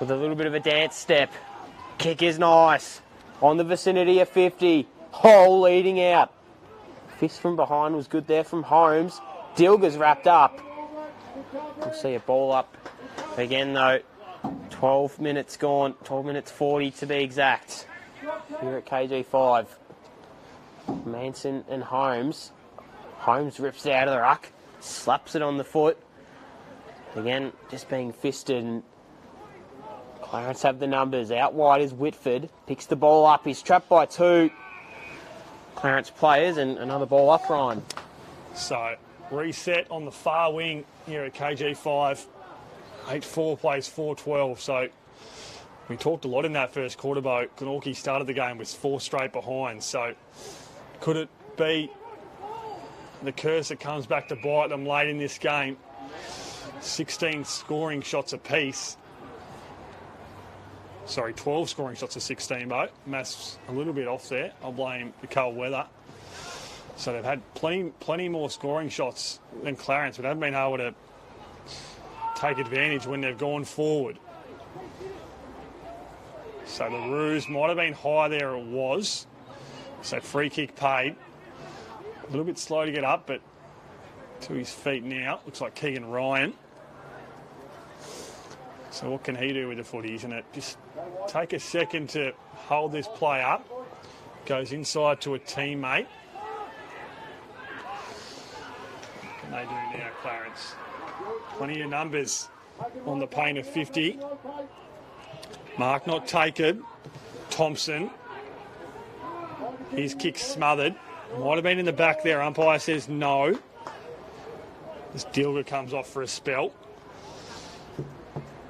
with a little bit of a dance step. Kick is nice. On the vicinity of 50. Hole leading out. Fist from behind was good there from Holmes. Dilger's wrapped up. We'll see a ball up again though. 12 minutes gone, 12 minutes 40 to be exact. Here at KG5. Manson and Holmes. Holmes rips it out of the ruck, slaps it on the foot. Again, just being fisted. And Clarence have the numbers. Out wide is Whitford. Picks the ball up. He's trapped by 2 Clarence players and another ball up, Ryan. So reset on the far wing here at KG5. 8-4 plays 4-12. So we talked a lot in that first quarter, but Glenorchy started the game with 4 straight behind. So could it be the curse that comes back to bite them late in this game? 16 scoring shots apiece. Sorry, 12 scoring shots to 16, but maths a little bit off there. I'll blame the cold weather. So they've had plenty more scoring shots than Clarence, but haven't been able to take advantage when they've gone forward. So the Roos might have been high there, it was. So free kick paid. A little bit slow to get up, but to his feet now. Looks like Keegan Ryan. So what can he do with the footy, isn't it? Just take a second to hold this play up. Goes inside to a teammate. What can they do now, Clarence? Plenty of numbers on the paint of 50. Mark not taken. Thompson. His kick smothered. Might have been in the back there. Umpire says no. This Dilger comes off for a spell.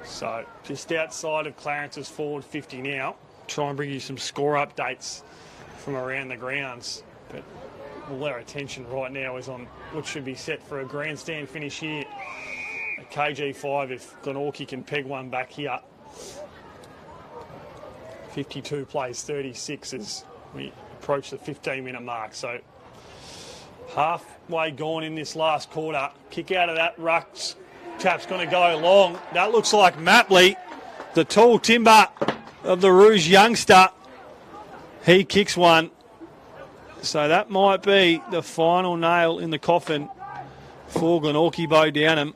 So just outside of Clarence's forward 50 now. Try and bring you some score updates from around the grounds. But all our attention right now is on what should be set for a grandstand finish here at KG5 if Glenorchy can peg one back here. 52 plays 36 as we approach the 15-minute mark. So halfway gone in this last quarter. Kick out of that ruck's tap's going to go long. That looks like Mapley, the tall timber of the Rouge youngster. He kicks one. So that might be the final nail in the coffin for Glenorchy Bow Downham.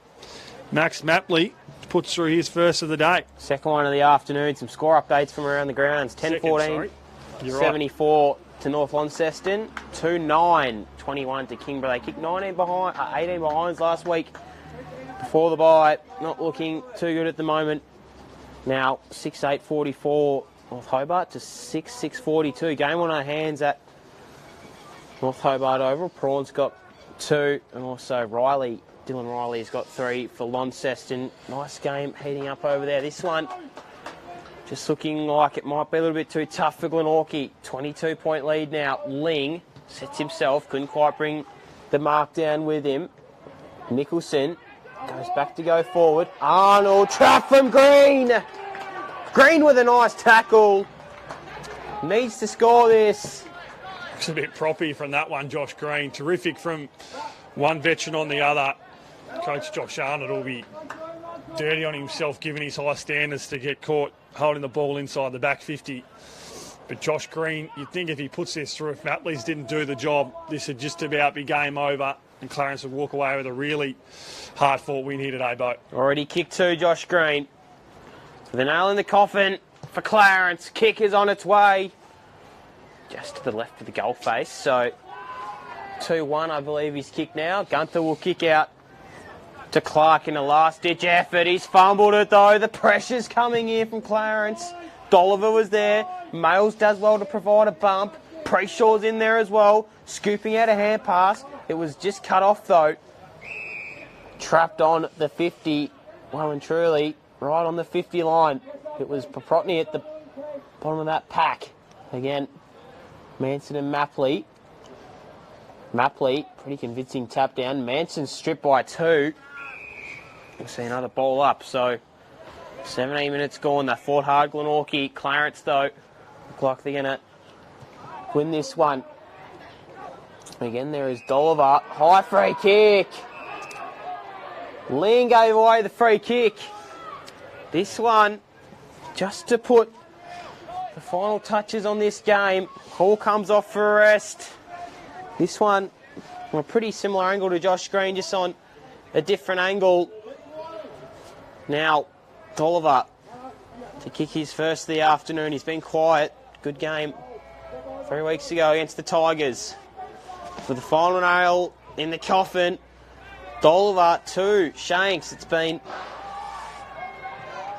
Max Mapley puts through his first of the day. Second one of the afternoon. Some score updates from around the grounds. 10-14, 74 to North Launceston. 2-9, 21 to Kingborough. They kicked 18 behinds last week before the bye. Not looking too good at the moment. Now 6-8, 44 North Hobart to 6-6, 42. Game on our hands at North Hobart Oval. Prawn's got 2, and also Dylan Riley's got 3 for Launceston. Nice game heating up over there. This one just looking like it might be a little bit too tough for Glenorchy. 22-point lead now. Ling sets himself, couldn't quite bring the mark down with him. Nicholson goes back to go forward. Arnold, trap from Green. Green with a nice tackle. Needs to score this. Looks a bit proppy from that one, Josh Green. Terrific from one veteran on the other. Coach Josh Arnold will be dirty on himself, given his high standards, to get caught holding the ball inside the back 50. But Josh Green, you'd think if he puts this through, if Mapley's didn't do the job, this would just about be game over, and Clarence would walk away with a really hard-fought win here today, Bo. Already kicked 2, Josh Green. The nail in the coffin for Clarence. Kick is on its way. Just to the left of the goal face. So 2-1, I believe he's kicked now. Gunther will kick out to Clark in a last-ditch effort. He's fumbled it, though. The pressure's coming here from Clarence. Dolliver was there. Males does well to provide a bump. Preshaw's in there as well, scooping out a hand pass. It was just cut off, though. Trapped on the 50, well and truly, right on the 50 line. It was Paprotny at the bottom of that pack. Again, Manson and Mapley. Mapley, pretty convincing tap down. Manson stripped by 2. We'll see another ball up. So 17 minutes gone. They fought hard, Glenorchy. Clarence, though, look like they're going to win this one. Again, there is Dolliver. High free kick. Ling gave away the free kick. This one, just to put the final touches on this game. Hall comes off for a rest. This one from a pretty similar angle to Josh Green, just on a different angle. Now, Dolliver to kick his first of the afternoon. He's been quiet. Good game 3 weeks ago against the Tigers. For the final nail in the coffin, Dolliver 2, Shanks. I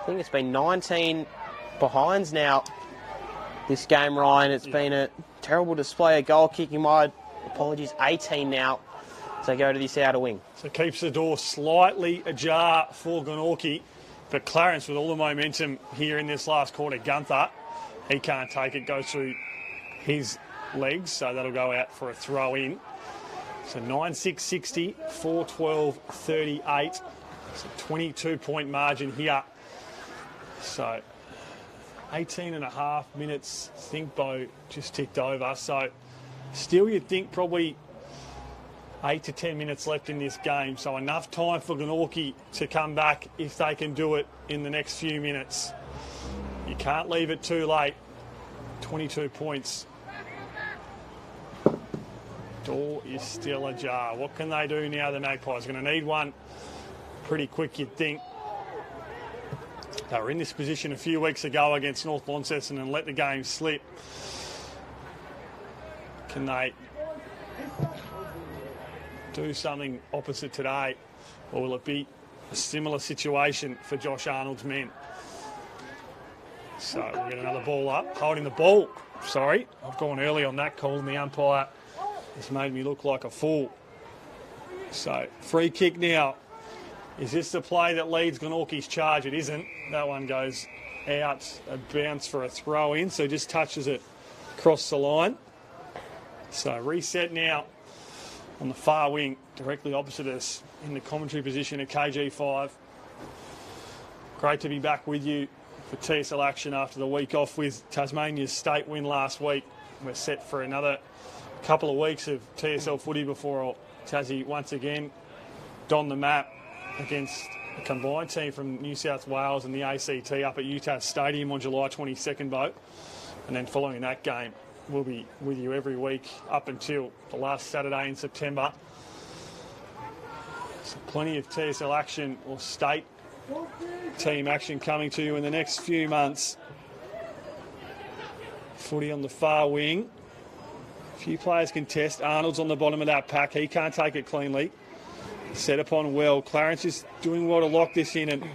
think it's been 19 behinds now this game, Ryan. It's been a terrible display of goal kicking. My apologies, 18 now. So go to this outer wing. So keeps the door slightly ajar for Glenorchy. But Clarence, with all the momentum here in this last quarter, Gunther, he can't take it, goes through his legs, so that'll go out for a throw in. So 9-6, 60, 4-12, 38. It's a 22-point margin here. So 18 and a half minutes, I think, Bo, just ticked over. So still you'd think probably 8 to 10 minutes left in this game. So enough time for Glenorchy to come back if they can do it in the next few minutes. You can't leave it too late. 22 points. Door is still ajar. What can they do now, the Magpies? Going to need one pretty quick, you'd think. They were in this position a few weeks ago against North Launceston and let the game slip. Can they do something opposite today, or will it be a similar situation for Josh Arnold's men? So we'll get another ball up. Holding the ball. Sorry, I've gone early on that call, and the umpire It's made me look like a fool. So, free kick now. Is this the play that leads Glenorchy's charge? It isn't. That one goes out, a bounce for a throw in, so just touches it across the line. So, reset now on the far wing, directly opposite us in the commentary position at KG5. Great to be back with you for TSL action after the week off with Tasmania's state win last week. We're set for another couple of weeks of TSL footy before Tassie once again don the map against a combined team from New South Wales and the ACT up at UTAS Stadium on July 22nd, Bo. And then following that game, we'll be with you every week up until the last Saturday in September. So plenty of TSL action or state team action coming to you in the next few months. Footy on the far wing. A few players contest. Arnold's on the bottom of that pack. He can't take it cleanly. Set upon well. Clarence is doing well to lock this in and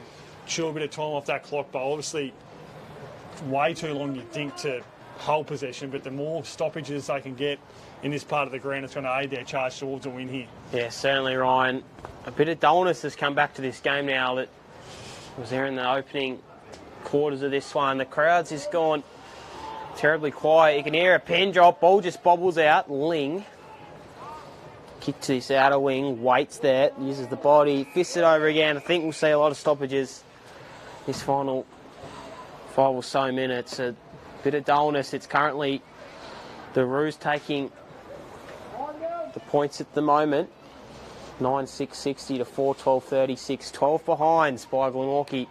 chew a bit of time off that clock, but obviously way too long, you'd think, to hold possession, but the more stoppages they can get in this part of the ground, it's going to aid their charge towards a win here. Yeah, certainly, Ryan. A bit of dullness has come back to this game now that was there in the opening quarters of this one. The crowd's just gone terribly quiet. You can hear a pen drop. Ball just bobbles out. Ling. Kick to this outer wing. Waits there. Uses the body. Fists it over again. I think we'll see a lot of stoppages this final 5 or so minutes. A bit of dullness. It's currently the Roos taking the points at the moment. 9-6-60 to 4-12-36. 12 behinds by Glenorchy.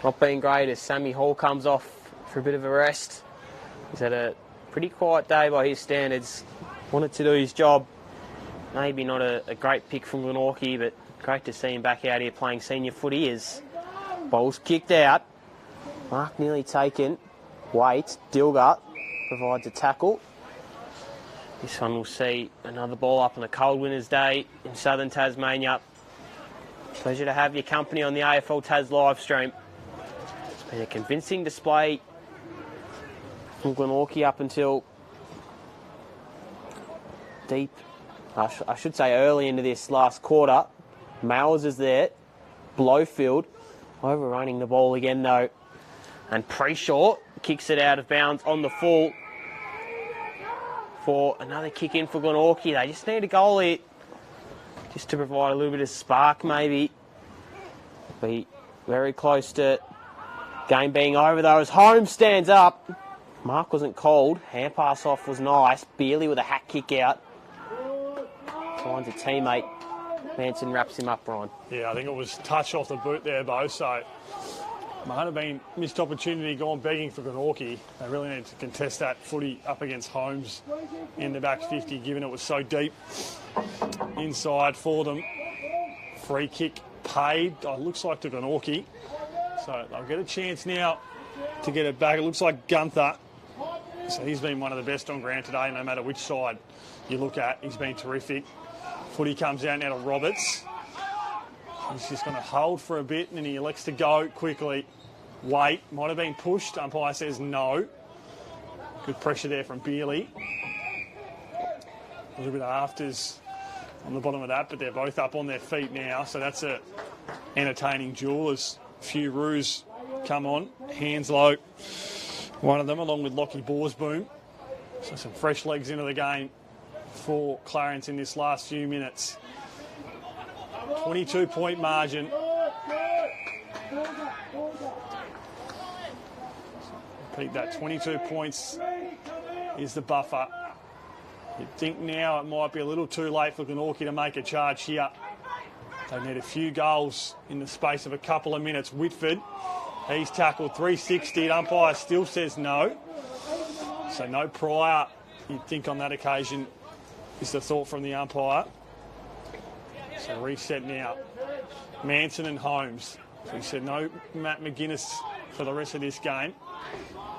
Not being great as Sammy Hall comes off for a bit of a rest. He's had a pretty quiet day by his standards. Wanted to do his job. Maybe not a great pick from Glenorchy, but great to see him back out here playing senior footy. As ball's kicked out. Mark nearly taken. Waits. Dilger provides a tackle. This one will see another ball up on a cold winter's day in southern Tasmania. Pleasure to have your company on the AFL Tas live stream. It's been a convincing display from Glenorchy up until deep, I should say early into this last quarter. Mowers is there. Blowfield overrunning the ball again though. And Preshaw kicks it out of bounds on the full for another kick in for Glenorchy. They just need a goal here just to provide a little bit of spark maybe. Be very close to game being over though as Holmes stands up. Mark wasn't called. Hand pass off was nice. Beerley with a hack kick out. Finds a teammate. Manson wraps him up, Brian. Yeah, I think it was touch off the boot there, Bo, so might have been missed opportunity gone begging for Glenorchy. They really need to contest that footy up against Holmes in the back 50, given it was so deep inside for them. Free kick paid, looks like to Glenorchy. So they'll get a chance now to get it back. It looks like Gunther. So he's been one of the best on ground today, no matter which side you look at. He's been terrific. Footy comes out now to Roberts. He's just going to hold for a bit and then he elects to go quickly. Wait, might have been pushed. Umpire says no. Good pressure there from Beerley. A little bit of afters on the bottom of that, but they're both up on their feet now. So that's a entertaining duel as a few Roos come on. Hands low. One of them along with Lockie Borsboom. So some fresh legs into the game for Clarence in this last few minutes. 22-point margin. Repeat that, 22 points is the buffer. You'd think now it might be a little too late for Glenorchy to make a charge here. They need a few goals in the space of a couple of minutes. Whitford, he's tackled 360. Umpire still says no. So no prior, you'd think on that occasion, is the thought from the umpire. So reset now. Manson and Holmes. So he said no Matt McGuinness for the rest of this game.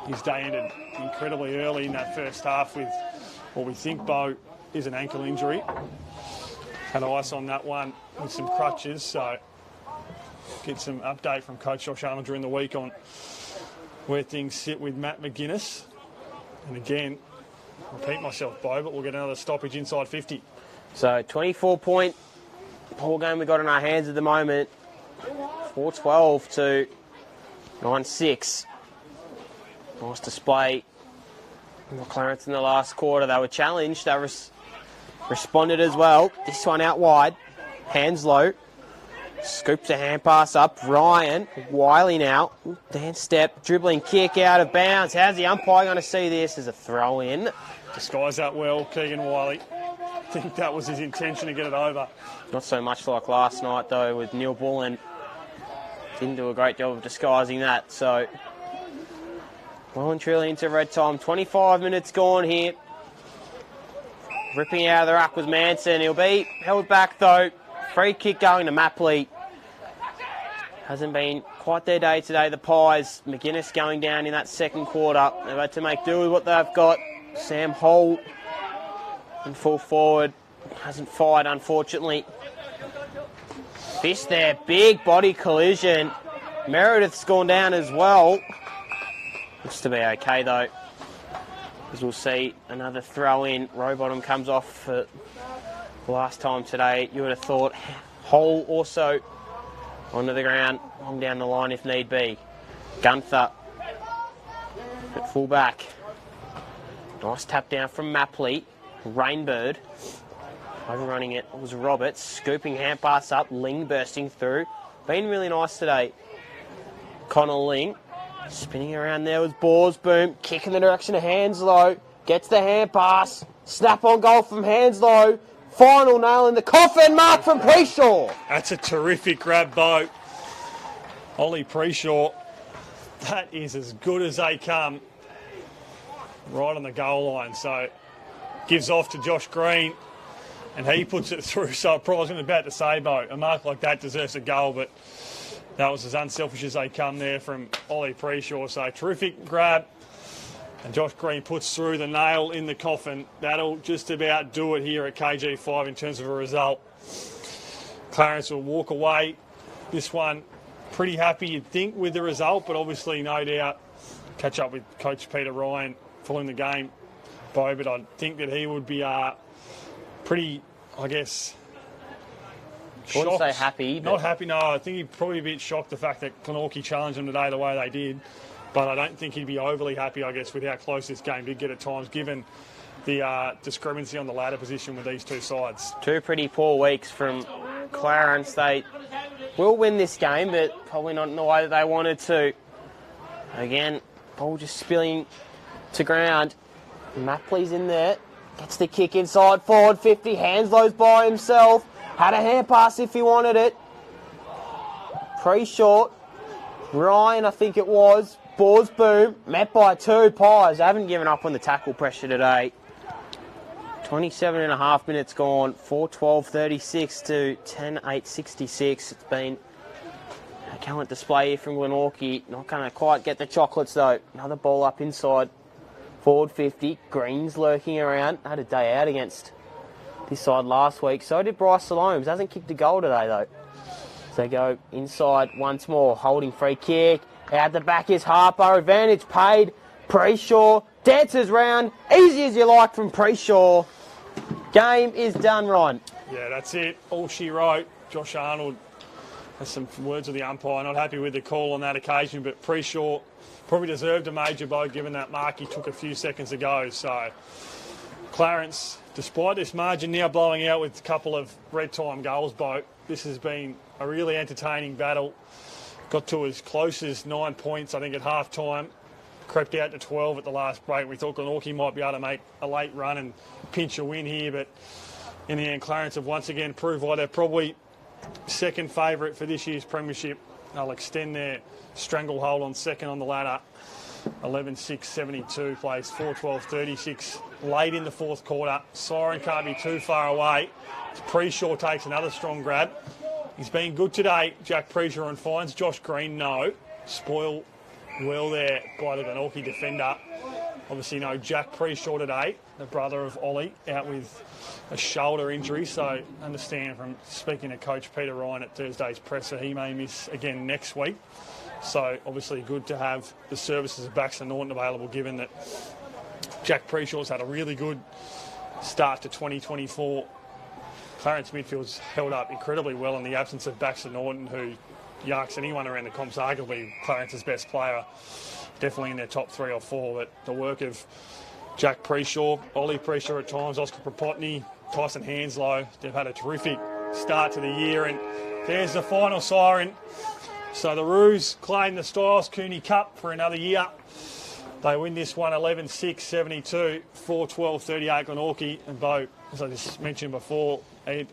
His day ended incredibly early in that first half with what we think, Bo, is an ankle injury. Had ice on that one with some crutches, so get some update from Coach Josh Arnold during the week on where things sit with Matt McGuinness. And again, repeat myself, Bo, but we'll get another stoppage inside 50. So 24-point ball game we got in our hands at the moment. 4-12 to 9-6. Nice display by Clarence in the last quarter. They were challenged. They responded as well. This one out wide. Hands low. Scoops a hand pass up. Ryan Wiley now. Dance step. Dribbling kick out of bounds. How's the umpire going to see this as a throw in? Disguised that well, Keegan Wiley. I think that was his intention to get it over. Not so much like last night though with Neil Bullen. Didn't do a great job of disguising that. So well and truly into red time. 25 minutes gone here. Ripping out of the ruck was Manson. He'll be held back though. Free kick going to Mapley. Hasn't been quite their day today, the Pies. McGuinness going down in that second quarter. They've had to make do with what they've got. Sam Holt in full forward. Hasn't fired, unfortunately. Fist there. Big body collision. Meredith's gone down as well. Looks to be okay, though. As we'll see, another throw in. Rowbottom comes off for the last time today. You would have thought Hole also onto the ground, on down the line if need be. Gunther at full back. Nice tap down from Mapley. Rainbird overrunning it was Roberts. Scooping hand pass up. Ling bursting through. Been really nice today. Connor Ling spinning around there was Borsboom. Kick in the direction of Hanslow. Gets the hand pass. Snap on goal from Hanslow. Final nail in the coffin mark from Preshaw. That's a terrific grab, Bo. Ollie Preshaw. That is as good as they come. Right on the goal line. So gives off to Josh Green. And he puts it through. So I was about to say, Bo, a mark like that deserves a goal. But that was as unselfish as they come there from Ollie Preshaw. So terrific grab. And Josh Green puts through the nail in the coffin. That'll just about do it here at KG5 in terms of a result. Clarence will walk away. This one pretty happy, you'd think, with the result, but obviously no doubt catch up with Coach Peter Ryan following the game, Bo, but I think that he would be pretty, I guess, I wouldn't shocked. say happy. But Not happy, no. I think he'd probably be a bit shocked the fact that Glenorchy challenged them today the way they did. But I don't think he'd be overly happy, I guess, with how close this game did get at times, given the discrepancy on the ladder position with these two sides. Two pretty poor weeks from Clarence. They will win this game, but probably not in the way that they wanted to. Again, ball just spilling to ground. Mapley's in there. Gets the kick inside, forward 50. Hanslow's by himself. Had a hand pass if he wanted it. Pre-short. Ryan, I think it was. Borsboom, met by two. Pies haven't given up on the tackle pressure today. 27 and a half minutes gone. 4-12-36 to 10-8-66. It's been a gallant display here from Glenorchy. Not going to quite get the chocolates though. Another ball up inside. Forward 50. Green's lurking around. Had a day out against this side last week. So did Bryce Salomes. Hasn't kicked a goal today though. So they go inside once more. Holding free kick. Out the back is Harper. Advantage paid. Preshaw dances round. Easy as you like from Preshaw. Game is done, Ryan. Yeah, that's it. All she wrote. Josh Arnold has some words with the umpire. Not happy with the call on that occasion, but Preshaw probably deserved a major vote given that mark he took a few seconds ago. So Clarence, despite this margin now blowing out with a couple of red time goals, Bo, this has been a really entertaining battle. Got to as close as 9 points, I think, at half time. Crept out to 12 at the last break. We thought Glenorchy might be able to make a late run and pinch a win here, but in the end, Clarence have once again proved why they're probably second favourite for this year's premiership. They'll extend their stranglehold on second on the ladder. 11-6-72 plays 4-12-36 late in the fourth quarter. Siren can't be too far away. Preshaw takes another strong grab. He's been good today, Jack Preshaw, and finds Josh Green no. Spoil well there by the Glenorchy defender. Obviously no Jack Preshaw today, the brother of Ollie, out with a shoulder injury. So understand from speaking to Coach Peter Ryan at Thursday's presser, he may miss again next week. So obviously good to have the services of Baxter Norton available, given that Jack Preshaw's had a really good start to 2024. Clarence midfield's held up incredibly well in the absence of Baxter Norton, who yarks anyone around the comp's arguably Clarence's best player, definitely in their top 3 or 4. But the work of Jack Preshaw, Ollie Preshaw at times, Oscar Propotny, Tyson Hanslow, they've had a terrific start to the year, and there's the final siren. So the Roos claim the Styles Cooney Cup for another year. They win this one 11-6, 72, 4-12, 38 Glenorchy. And Bo, as I just mentioned before,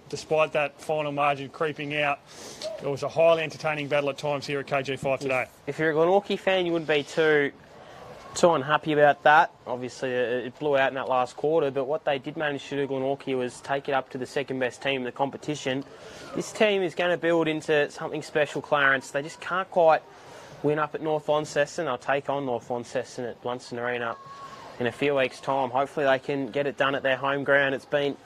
despite that final margin creeping out, it was a highly entertaining battle at times here at KG5 today. If you're a Glenorchy fan, you wouldn't be too unhappy about that. Obviously, it blew out in that last quarter, but what they did manage to do, Glenorchy, was take it up to the second best team in the competition. This team is going to build into something special, Clarence. They just can't quite win up at North Launceston. They'll take on North Launceston at Blunston Arena in a few weeks' time. Hopefully they can get it done at their home ground. It's been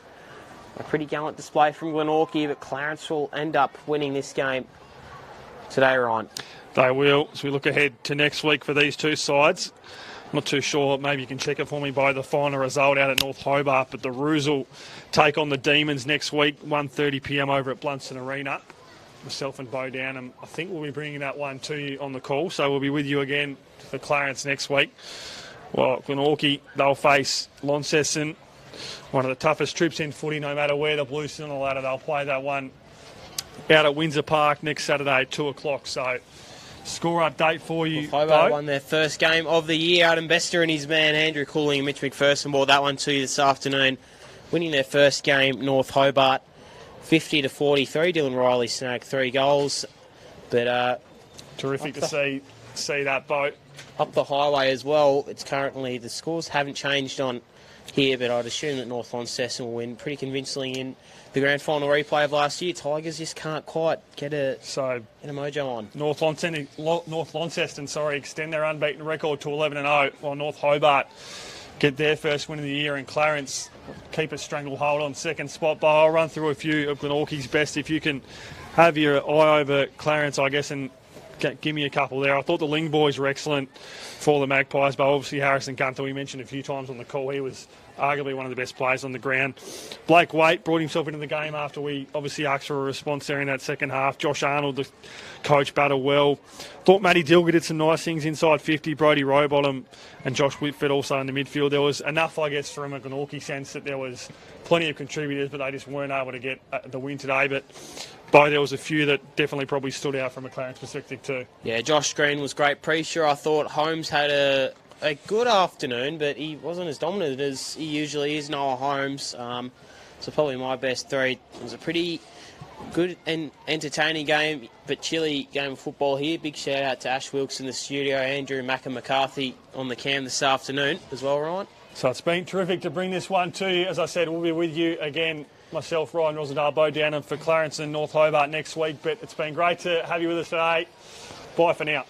a pretty gallant display from Glenorchy, but Clarence will end up winning this game today, Ryan. They will. As we look ahead to next week for these two sides, I'm not too sure. Maybe you can check it for me by the final result out at North Hobart. But the Roos will take on the Demons next week, 1:30 p.m. over at Blunston Arena. Myself and Bo Downham, I think we'll be bringing that one to you on the call. So we'll be with you again for Clarence next week. Well, Glenorchy, they'll face Launceston, one of the toughest trips in footy, no matter where the Blues sit on the ladder. They'll play that one out at Windsor Park next Saturday at 2 o'clock. So score update for you, Hobart won their first game of the year. Adam Bester and his man Andrew Cooling and Mitch McPherson brought that one to you this afternoon, winning their first game, North Hobart, 50-43. Dylan Riley snagged 3 goals. But terrific to see that boat. Up the highway as well, it's currently, the scores haven't changed on here, but I'd assume that North Launceston will win pretty convincingly in the grand final replay of last year. Tigers just can't quite get a mojo on. North Launceston, extend their unbeaten record to 11-0, while North Hobart get their first win of the year, and Clarence keep a stranglehold on second spot. But I'll run through a few of Glenorchy's best if you can have your eye over Clarence, I guess, and give me a couple there. I thought the Ling boys were excellent for the Magpies, but obviously Harrison Gunther, we mentioned a few times on the call, he was arguably one of the best players on the ground. Blake Waite brought himself into the game after we obviously asked for a response there in that second half. Josh Arnold, the coach, battled well. Thought Matty Dilger did some nice things inside 50. Brodie Rowbottom and Josh Whitford also in the midfield. There was enough, I guess, from a Glenorchy sense that there was plenty of contributors, but they just weren't able to get the win today. But there was a few that definitely probably stood out from a Clarence perspective too. Yeah, Josh Green was great pre-sure. I thought Holmes had a good afternoon, but he wasn't as dominant as he usually is, Noah Holmes. So probably my best 3. It was a pretty good and entertaining game, but chilly game of football here. Big shout out to Ash Wilkes in the studio, Andrew Macca McCarthy on the cam this afternoon as well, Ryan. So it's been terrific to bring this one to you. As I said, we'll be with you again, myself, Ryan Rosendale, Bo Downham for Clarence and North Hobart next week. But it's been great to have you with us today. Bye for now.